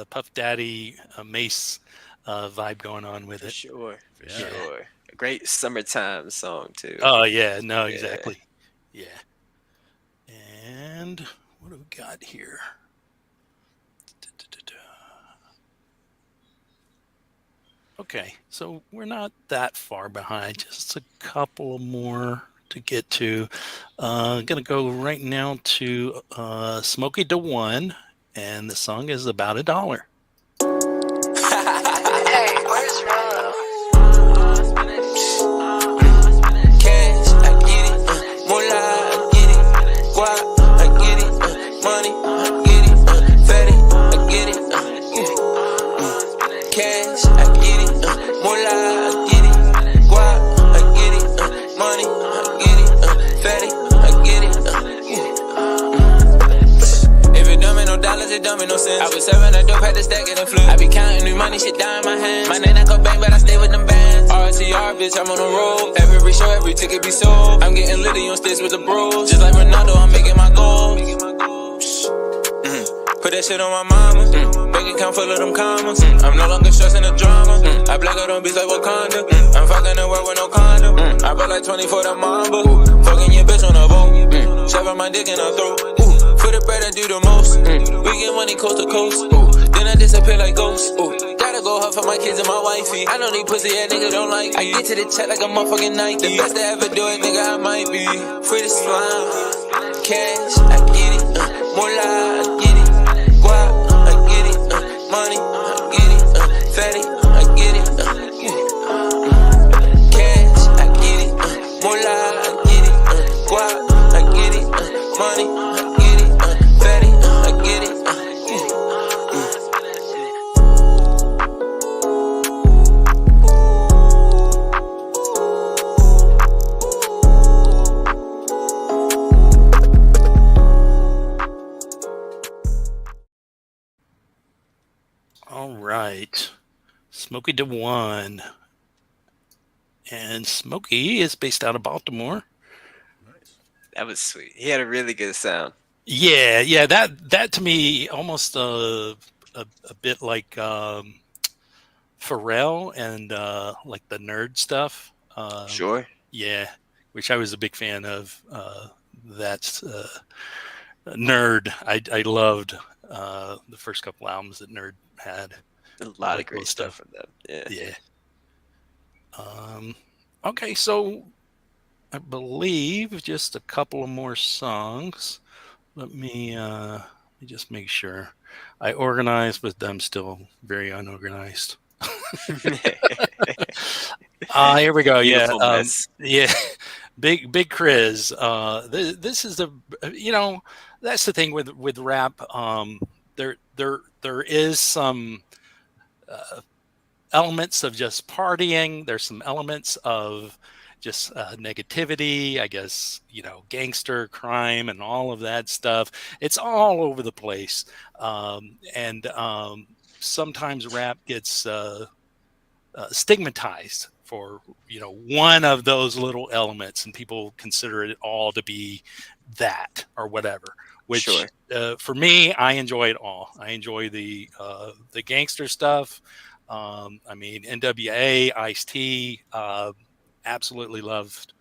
Puff Daddy Mace vibe going on with it. For sure. A great summertime song too. Oh yeah, no, exactly. Yeah. And what do we got here? Okay, so we're not that far behind. Just a couple more to get to. Gonna go right now to Smokey the One, and the song is about $1. Hey, where's Rolo? Cash, I get it. Moolah, I get it. Guap, I get it. Money, I get it. Fatty, I get it. Cash, I get it. Moolah, I get it. Guap, I get it. Money, I get it. Fatty, I get it. If it dumb ain't no dollars, it dumb ain't no sense. I was serving a dope, had to stack it and flip. I be counting new money, shit down in my hands. My name not go bang, but I stay with them bands. RTR, bitch, I'm on the road. Every show, every ticket be sold. I'm getting litty on stage with the bros. Just like Ronaldo, I'm making my goals. Put that shit on my mama. Bank account full of them commas. I'm no longer stressing the drama. I black out on beats like Wakanda. I'm fucking the world with no condom. I bought like 20 for the mamba. Fucking your bitch on a boat. Shoving my dick in her throat. For the bread I do the most. We get money coast to coast. Then I disappear like ghosts. Gotta go hard for my kids and my wifey. I know these pussy ass niggas don't like me. I get to the chat like a motherfucking night. The best to ever do it, nigga, I might be. Free to slime. Cash, I get it. Moolah, I get it. Guap, I get it. Money, I get it. Fatty, I get it. Cash, I get it. Moolah, I get it. Guap, I get it. Money, I get it. Fatty, I get it. All right, Smokey the One, and Smokey is based out of Baltimore. That was sweet. He had a really good sound. Yeah, that to me almost a bit like Pharrell and like the nerd stuff. Sure. Yeah, which I was a big fan of. That's Nerd. I loved the first couple albums that Nerd had. A lot of great stuff from them. Yeah. Okay, so I believe just a couple of more songs. Let me just make sure. I organized, but I'm still very unorganized. Here we go. Yeah. Beautiful mess. Yeah. Big Chris. This is the, that's the thing with rap. There is some elements of just partying. There's some elements of just negativity, I guess, gangster crime and all of that stuff. It's all over the place. And sometimes rap gets stigmatized for, one of those little elements, and people consider it all to be that or whatever, which Sure. For me, I enjoy it all. I enjoy the gangster stuff. I mean, NWA, Ice-T, absolutely loved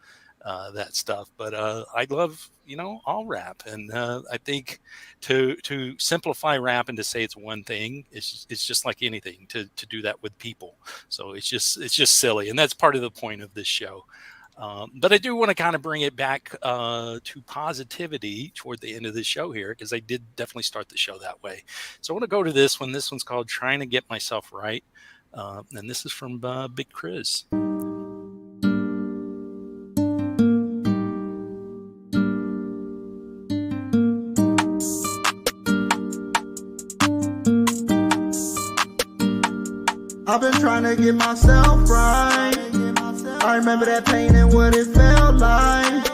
that stuff. But I love, all rap. And I think to simplify rap and to say it's one thing, it's just like anything to do that with people. So it's just silly. And that's part of the point of this show. But I do want to kind of bring it back to positivity toward the end of the show here, because I did definitely start the show that way. So I want to go to this one. This one's called Trying to Get Myself Right. And this is from Big Chris. I've been trying to get myself right. I remember that pain and what it felt like.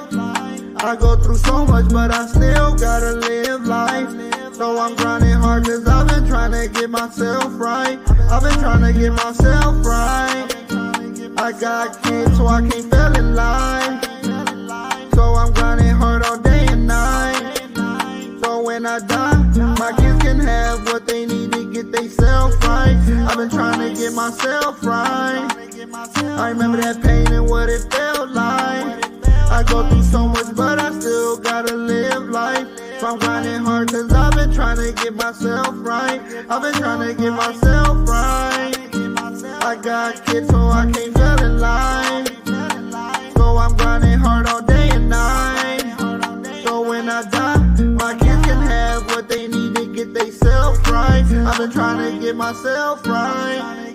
I go through so much, but I still gotta live life. So I'm grinding hard, cause I've been trying to get myself right. I've been trying to get myself right. I got kids, so I can't fail in life. So I'm grinding hard all day and night. So when I die, my kids can have what they need to get themselves right. I've been trying to get myself right. I remember that pain and what it felt like. I go through so much, but I still gotta live life. So I'm grinding hard, cause I've been trying to get myself right. I've been trying to get myself right. I got kids, so I can't fail in life. So I'm grinding hard all day and night. So when I die, my kids can have what they need to get themselves right. I've been trying to get myself right.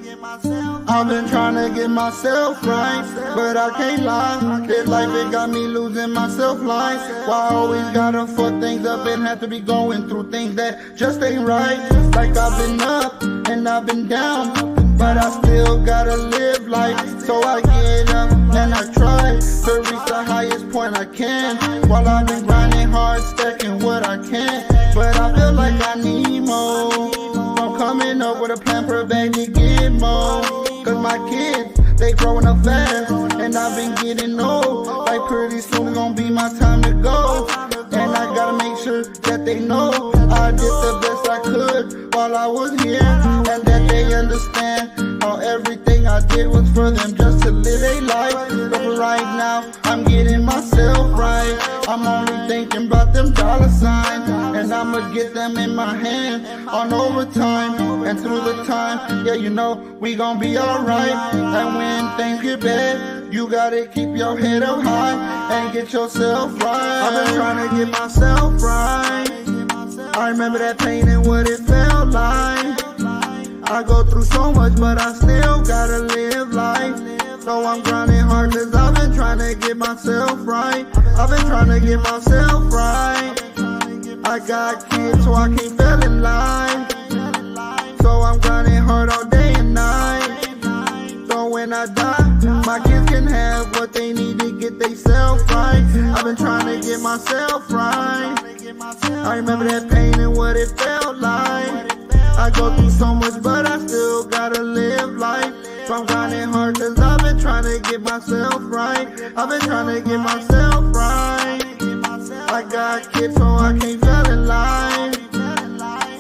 I've been trying to get myself right, but I can't lie. This life, it got me losing myself life. Why I always gotta fuck things up and have to be going through things that just ain't right. Like I've been up and I've been down, but I still gotta live life. So I get up and I try to reach the highest point I can, while I've been grinding hard, stacking what I can. But I feel like I need more. I'm coming up with a plan for a bag to get more. Cause my kids, they growing up fast, and I've been getting old. Like pretty soon it's gonna be my time to go. And I gotta make sure that they know I did the best I could while I was here, and that they understand how everything I did was for them, just to live a life. But right now, I'm getting myself right. I'm only thinking about them dollar signs, and I'ma get them in my hand on overtime. And through the time, yeah, we gon' be alright. And when things get bad, you gotta keep your head up high and get yourself right. I've been trying to get myself right. I remember that pain and what it felt like. I go through so much, but I still gotta live life. So I'm grinding hard, cause I've been trying to get myself right. I've been trying to get myself right. I got kids, so I can't fail in life. So I'm grinding hard all day and night. So when I die, my kids can have what they need to get themselves right. I've been trying to get myself right. I remember that pain and what it felt like. I go through so much, but I still gotta live life. So I'm grinding hard, cause I've been trying to get myself right. I've been trying to get myself right. I got kids, so I can't fail in life.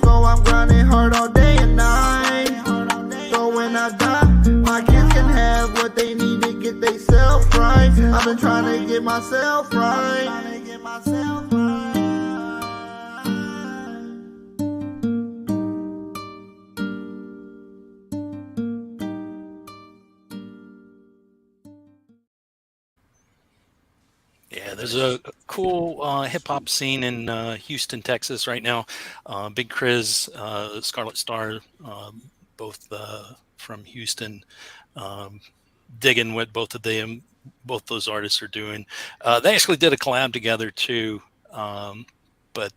So I'm grinding hard all day and night. So when I die, my kids can have what they need to get themselves right. I've been trying to get myself right. Yeah, there's a cool hip-hop scene in Houston, Texas right now. Big Chris, Scarlet Star, both from Houston, digging what both those artists are doing. They actually did a collab together too. But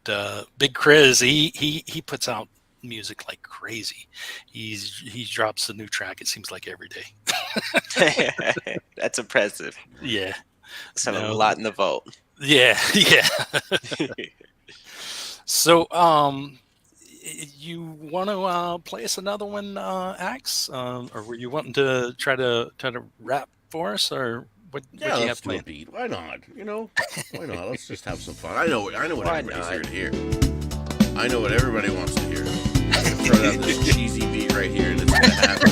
Big Chris, he puts out music like crazy. He drops a new track, it seems like every day. That's impressive. Yeah. So a lot in the vault. Yeah, yeah. So you want to play us another one, Axe? Or were you wanting to try to rap for us, or what do you have planned? Beat. Why not? You know, why not? Let's just have some fun. I know what everybody's here to hear. I know what everybody wants to hear. I'm gonna throw down this cheesy beat right here, and it's gonna happen.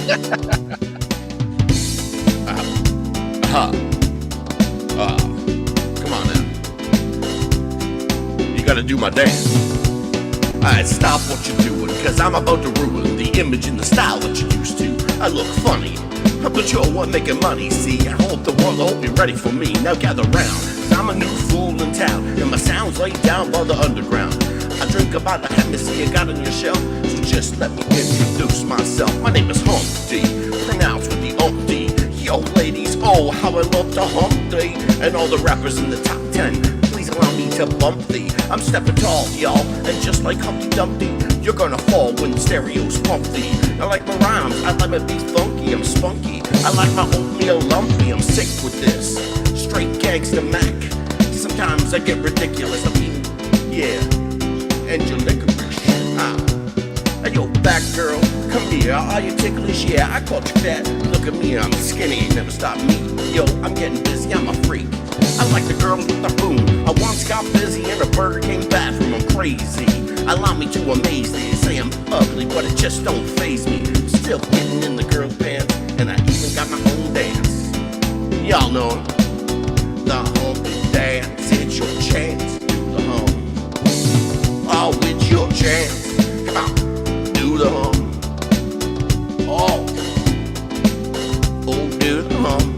Come on now. You gotta do my dance. Alright, stop what you're doing, cause I'm about to ruin the image and the style that you used to. I look funny, but you're one making money, see. I hope the world will be ready for me. Now gather round, cause I'm a new fool in town, and my sound's laid down by the underground. I drink about the Hennessy you got on your shelf, so just let me introduce myself. My name is Humpty, pronounced with the umpty. Yo ladies, oh how I love to Humpty, and all the rappers in the top 10. Please allow me to bump thee. I'm stepping tall, y'all, and just like Humpty Dumpty, you're gonna fall when the stereos pump thee. I like my rhymes, I like my beats funky, I'm spunky. I like my oatmeal lumpy, I'm sick with this. Straight gangsta Mac. Sometimes I get ridiculous, I mean, yeah. And your licorice, Hey yo, back girl, come here, are you ticklish? Yeah, I caught you fat. Look at me, I'm skinny, never stop me. Yo, I'm getting busy, I'm a freak. I like the girls with the boom. I once got busy in a Burger King bathroom, I'm crazy. Allow me to amaze thee. Say I'm ugly, but it just don't faze me. I'm still getting in the girl's pants, and I even got my own dance. Y'all know the humpy dance. It's your chance, do the hump. Oh, it's your chance. Come on, do the hump. Oh, do the hump.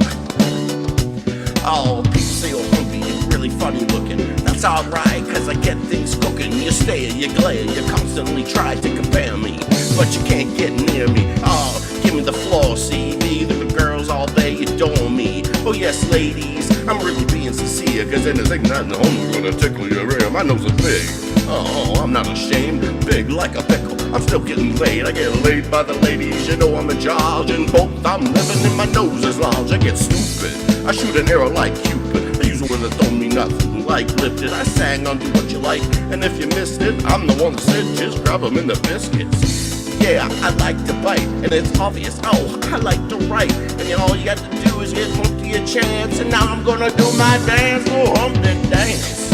Oh, people say, oh, Humpy, you're really funny looking. That's alright, cause I get things cooking. You stare, you glare, you constantly try to compare me, but you can't get near me. Oh, give me the floor, see? Me, the girls all day adore me. Oh yes, ladies, I'm really being sincere, cause anything that the home's gonna tickle your ear. My nose is big. Oh, I'm not ashamed, big like a pickle. I'm still getting laid, I get laid by the ladies. You know I'm in charge, and both I'm living in my nose is large. I get stupid, I shoot an arrow like Cupid. They usually when they throw me nothing like lifted. I sang on Do What You Like, and if you missed it, I'm the one that said just grab them in the biscuits. Yeah, I like to bite, and it's obvious, oh, I like to write. And all you got to do is give Humpty a chance, and now I'm gonna do my dance, oh, Humpty dance.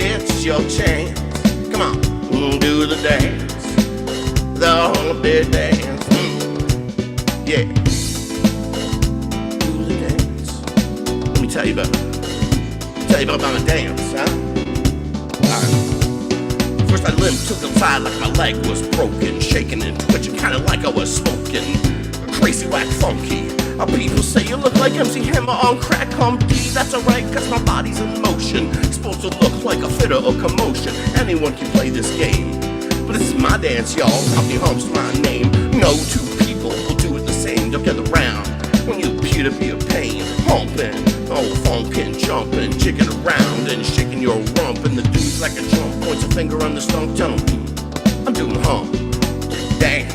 It's your chance, come on, do the dance, the Humpty dance, yeah. Do the dance. Let me tell you about my dance, huh? Alright. First I limped to the side like my leg was broken, shaking and twitching, kinda like I was smoking. Crazy, whack, funky. People say you look like MC Hammer on crack, Humpty. That's alright, cause my body's in motion. It's supposed to look like a fit or commotion. Anyone can play this game, but this is my dance, y'all. Humpty Hump's my name. No two people will do it the same. Don't get around when you appear to be a pain. Humping, oh, funkin', jumping, jigging around and shaking your rump. And the dude's like a drum, points a finger on the stump, tell him, I'm doing hump, dance.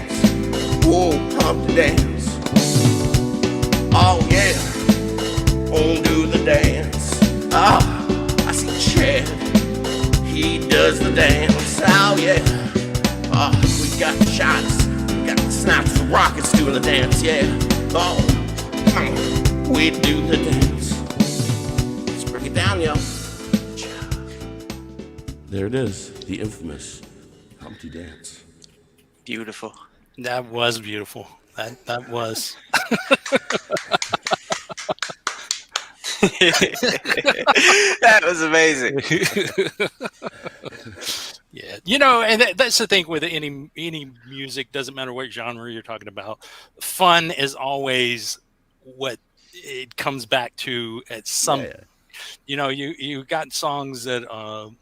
Whoa, hump the dance. Oh yeah, on do the dance. Ah, I see Chad, he does the dance. Oh yeah, we got the shots, we got the snaps, the rockets doing the dance. Yeah, oh, we do the dance. Let's break it down, yo. There it is, the infamous Humpty dance. Beautiful. That was beautiful. That was. That was amazing. Yeah, you know, and that's the thing with any music. Doesn't matter what genre you're talking about. Fun is always what it comes back to at some. Yeah. You know, you got songs that are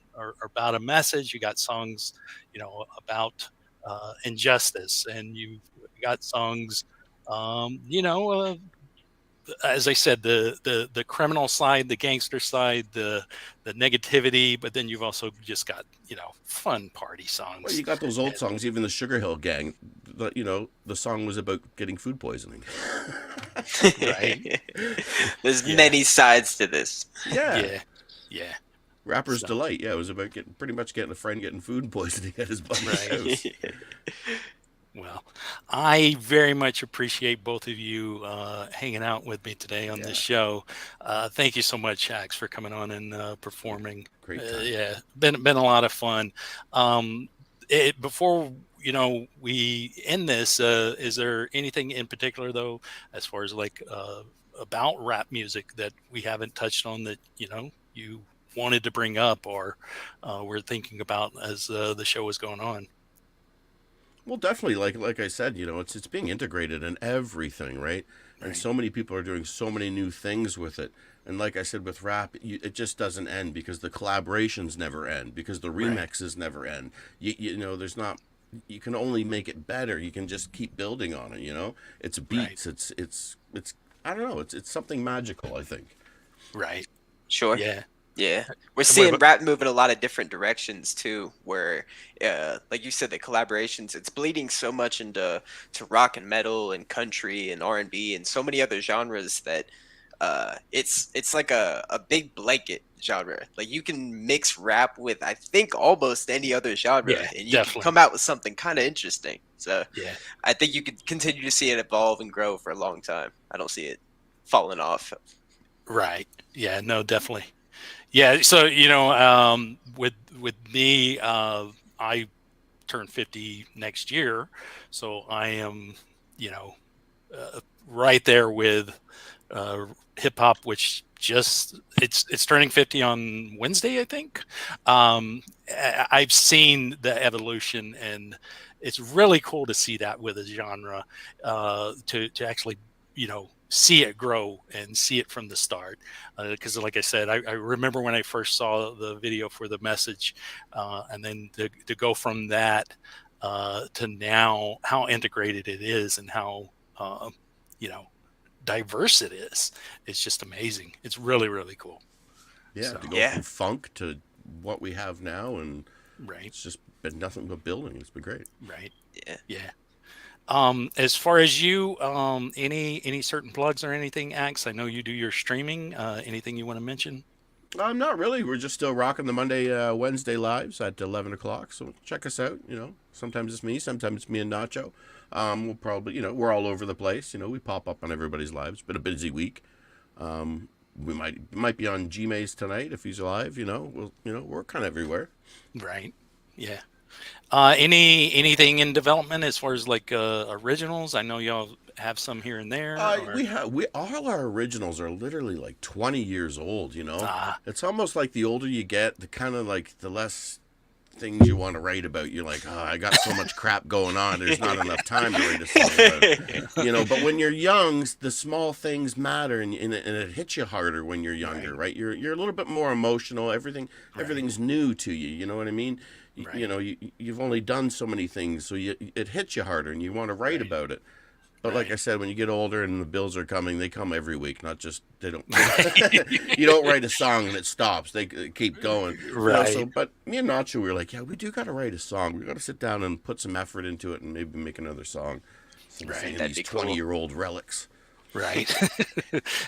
about a message. You got songs, you know, about injustice, and you've got songs You know, as I said, the criminal side, the gangster side, the negativity, but then you've also just got, you know, fun party songs. Well, you got those old songs, even the Sugar Hill Gang. You know, the song was about getting food poisoning. Right. There's many sides to this. Yeah. Yeah. Rapper's Delight. Yeah, it was about pretty much getting a friend getting food poisoning at his buddy's house. Well, I very much appreciate both of you hanging out with me today on this show. Thank you so much, Shax, for coming on and performing. Great time. Yeah, been a lot of fun. Before, you know, we end this, is there anything in particular, though, as far as like about rap music that we haven't touched on that, you know, you wanted to bring up or were thinking about as the show was going on? Well, definitely, like I said, you know, it's being integrated in everything, right? And so many people are doing so many new things with it. And like I said, with rap, it just doesn't end because the collaborations never end, because the remixes never end. You know, there's not. You can only make it better. You can just keep building on it. You know, it's beats. It's. I don't know. It's something magical, I think. Right. Sure. Yeah. Yeah, we're seeing rap move in a lot of different directions too, where like you said, the collaborations, it's bleeding so much into rock and metal and country and R&B and so many other genres that it's like a big blanket genre. Like you can mix rap with, I think, almost any other genre, and you can come out with something kind of interesting. So I think you could continue to see it evolve and grow for a long time. I don't see it falling off. Right. Yeah, no, definitely. Yeah, so you know, with me, I turn 50 next year, so I am, you know, right there with hip hop, which just it's turning 50 on Wednesday, I think. I've seen the evolution, and it's really cool to see that with a genre, to actually, you know, see it grow and see it from the start, because like I said, I remember when I first saw the video for The Message, and then to go from that to now, how integrated it is and how you know, diverse it is. It's just amazing. It's really, really cool. Yeah, to go from funk to what we have now, and it's just been nothing but building. It's been great. Right. Yeah. As far as you, any certain plugs or anything, Axe? I know you do your streaming. Anything you want to mention? Not really. We're just still rocking the Monday, Wednesday lives at 11 o'clock. So check us out. You know, sometimes it's me, sometimes it's me and Nacho. We'll probably, you know, we're all over the place. You know, we pop up on everybody's lives. Been a busy week. We might be on G-Maze tonight if he's alive. You know, we're kind of everywhere. Right. Yeah. Anything in development as far as like originals? I know y'all have some here and there. We all our originals are literally like 20 years old. You know, it's almost like the older you get, the kind of like the less things you want to write about. You're like, oh, I got so much crap going on. There's not enough time to write a song about it. You know, but when you're young, the small things matter, and it hits you harder when you're younger, right? You're a little bit more emotional. Everything's new to you. You know what I mean? Right. You know, you've only done so many things, so it hits you harder, and you want to write about it. But like I said, when you get older and the bills are coming, they come every week. Not just they don't. You don't write a song and it stops. They keep going. Right. You know, but me and Nacho, we were like, yeah, we do got to write a song. We got to sit down and put some effort into it and maybe make another song. Right. These 20-year-old relics. Right.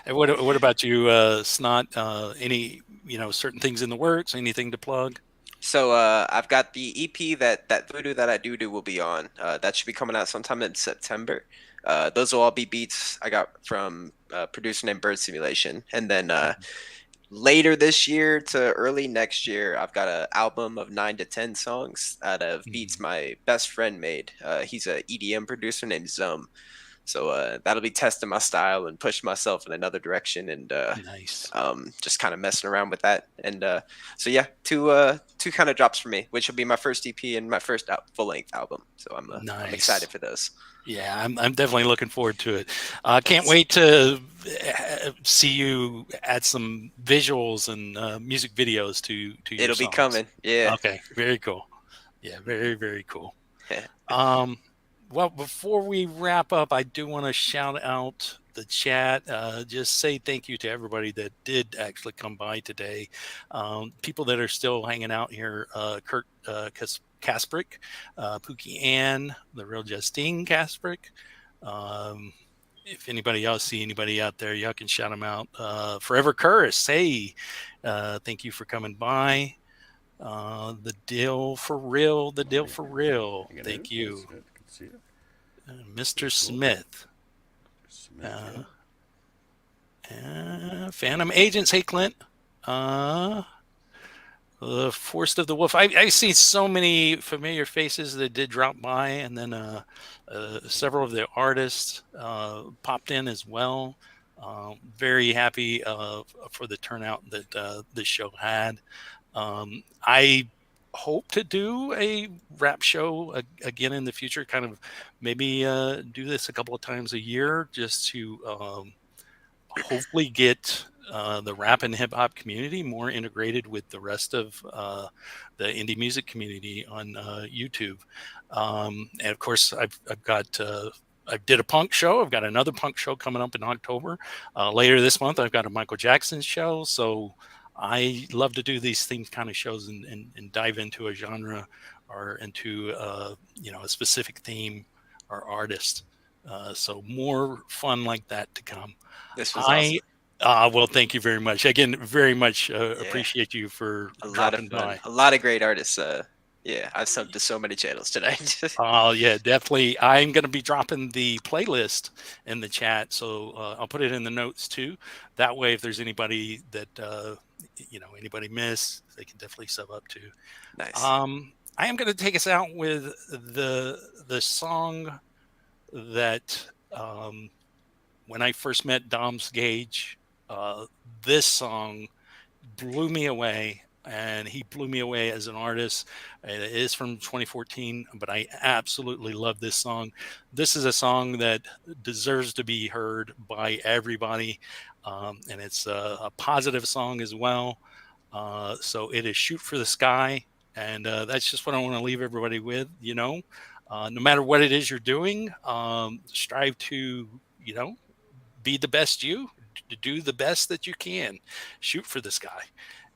And what about you, Snot? Any certain things in the works? Anything to plug? So I've got the EP that Voodoo That I Do will be on. That should be coming out sometime in September. Those will all be beats I got from a producer named Bird Simulation. And then later this year to early next year, I've got an album of 9 to 10 songs out of beats my best friend made. He's an EDM producer named Zum. So that'll be testing my style and pushing myself in another direction, and nice. Just kind of messing around with that. And so yeah, two kind of drops for me, which will be my first EP and my first full-length album. So I'm excited for those. Yeah, I'm definitely looking forward to it. Can't wait to see you add some visuals and music videos to your It'll songs. be coming. Yeah. Okay. Very cool. Yeah. Very, very cool. Well, before we wrap up, I do want to shout out the chat. Just say thank you to everybody that did actually come by today. People that are still hanging out here, Kurt Kasprick, Pookie Ann, the real Justine Kasprick. If anybody else see anybody out there, y'all can shout them out. Forever Curris, hey, thank you for coming by. The deal for real. Thank you. Mr. Smith. Phantom Agents, hey Clint. The Forest of the Wolf. I see so many familiar faces that did drop by, and then several of the artists popped in as well. Very happy for the turnout that this show had. I hope to do a rap show again in the future, kind of maybe do this a couple of times a year just to hopefully get the rap and hip hop community more integrated with the rest of the indie music community on YouTube. And of course, I've got I did a punk show. I've got another punk show coming up in October. Later this month, I've got a Michael Jackson show. So I love to do these themed kind of shows and dive into a genre or into a specific theme or artist. So more fun like that to come. This was awesome. Well, thank you very much. Again, very much appreciate you for dropping by. A lot of great artists. I've subbed to so many channels tonight. Oh, yeah, definitely. I'm going to be dropping the playlist in the chat, so I'll put it in the notes too. That way, if there's anybody that anybody missed, they can definitely sub up to. Nice. I am going to take us out with the song that when I first met Dom's Gage, this song blew me away, and he blew me away as an artist. It is from 2014, but I absolutely love this song. This is a song that deserves to be heard by everybody, and it's a positive song as well. So it is Shoot for the Sky, and that's just what I want to leave everybody with. No matter what it is you're doing, strive to, be the best you, to do the best that you can. Shoot for the sky.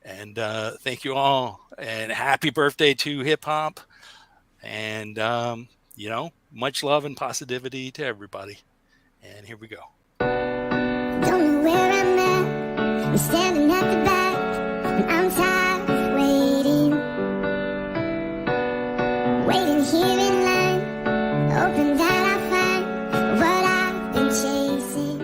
And thank you all, and happy birthday to hip hop, and much love and positivity to everybody. And here we go. Don't know where I'm at. I'm standing at the back, and I'm tired of waiting here in line, hoping that I find what I've been chasing.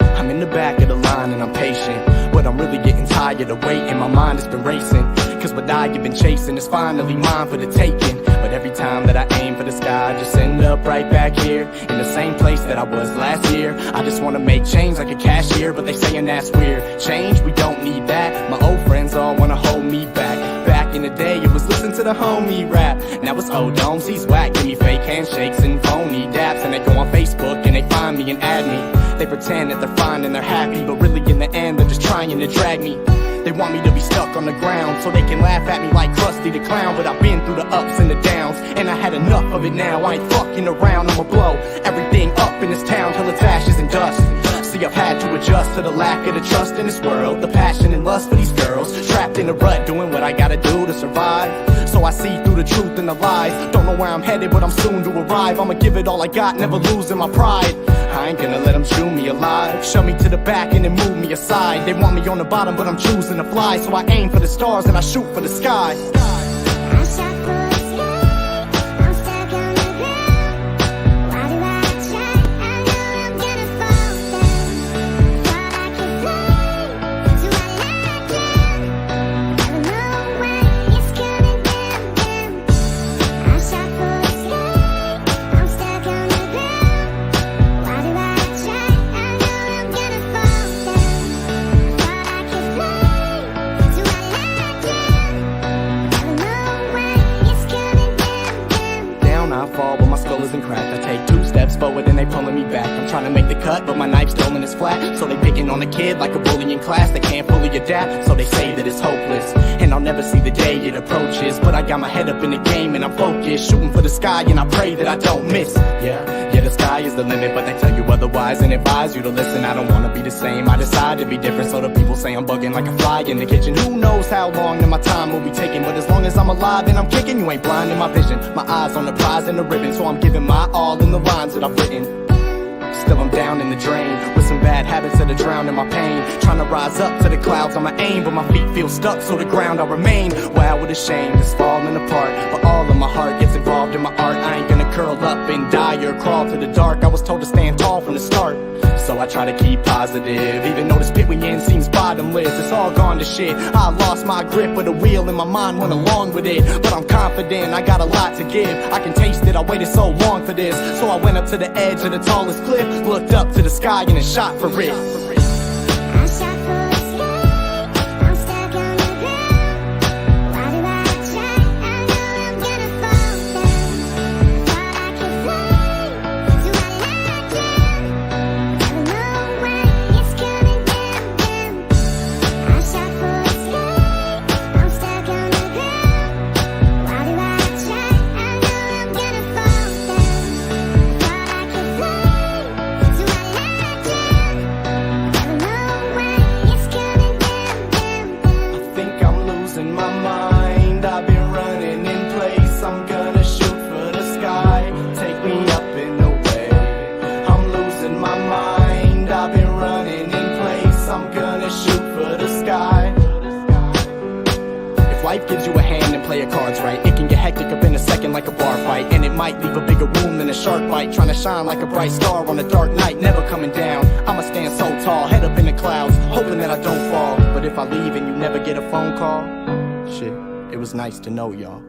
I'm in the back of the line and I'm patient, but I'm really getting tired of waiting. My mind has been racing, cause what I have been chasing is finally mine for the taking. But every time that I aim for the sky, I just end up right back here in the same place that I was last year. I just wanna make change like a cashier, but they saying that's weird. Change, we don't need that. My old friends all wanna hold me back. Back in the day, it was listen to the homie rap. Now it's O-Domes, he's whack. Give me fake handshakes and phony daps, and they go on Facebook and they find me and add me. They pretend that they're fine and they're happy, but really in the end they're just trying to drag me. They want me to be stuck on the ground so they can laugh at me like Krusty the Clown. But I've been through the ups and the downs, and I had enough of it now. I ain't fucking around, I'ma blow everything up in this town till it's ashes and dust. See, I've had to adjust to the lack of the trust in this world, the passion and lust for these girls, trapped in a rut doing what I gotta do to survive. So I see through the truth and the lies. Don't know where I'm headed, but I'm soon to arrive. I'ma give it all I got, never losing my pride. I ain't gonna let them chew me alive. Shove me to the back and then move me aside. They want me on the bottom, but I'm choosing to fly. So I aim for the stars and I shoot for the sky. I shot for the sky, I'm stuck on the ground. Why do I try? I know I'm gonna fall down. Thought I could fly, so I let down. Never know when it's coming down. I shot for the sky, I'm stuck on the ground. Why do I try? I know I'm gonna fall down. Thought I could fly, so I let down. Never know when it's coming down. Down I fall, but my skull isn't cracked. I take 2 steps forward and they pulling me back. I'm trying to make the cut, but my knife still in his flat. So they picking on a kid like a bully in class. They can't fully adapt, so they say that it's hopeless. And I'll never see the day it approaches. But I got my head up in the game and I'm focused, shooting for the sky, and I pray that I don't miss. Yeah, the sky is the limit, but they tell you otherwise and advise you to listen. I don't wanna be the same, I decide to be different. So the people say I'm bugging like a fly in the kitchen. Who knows how long that my time will be taking, but as long as I'm alive and I'm kicking, you ain't blind in my vision. My eyes on the prize and the ribbon, so I'm giving my all in the lines that I've written. Still I'm down in the drain, with some bad habits that are drowned in my pain. Trying to rise up to the clouds on my aim, but my feet feel stuck, so the ground I remain. Wow, what a shame, it's falling apart. But all of my heart gets involved in my art. I ain't gonna curl up and die or crawl to the dark. I was told to stand tall from the start, so I try to keep positive. Even though this pit we in seems bottomless, it's all gone to shit. I lost my grip of the wheel and my mind went along with it. But I'm confident, I got a lot to give. I can taste it, I waited so long for this. So I went up to the edge of the tallest cliff, looked up to the sky and then shot for it. Life gives you a hand and play your cards right. It can get hectic up in a second like a bar fight, and it might leave a bigger wound than a shark bite. Trying to shine like a bright star on a dark night, never coming down. I'ma stand so tall, head up in the clouds, hoping that I don't fall. But if I leave and you never get a phone call, shit, it was nice to know y'all.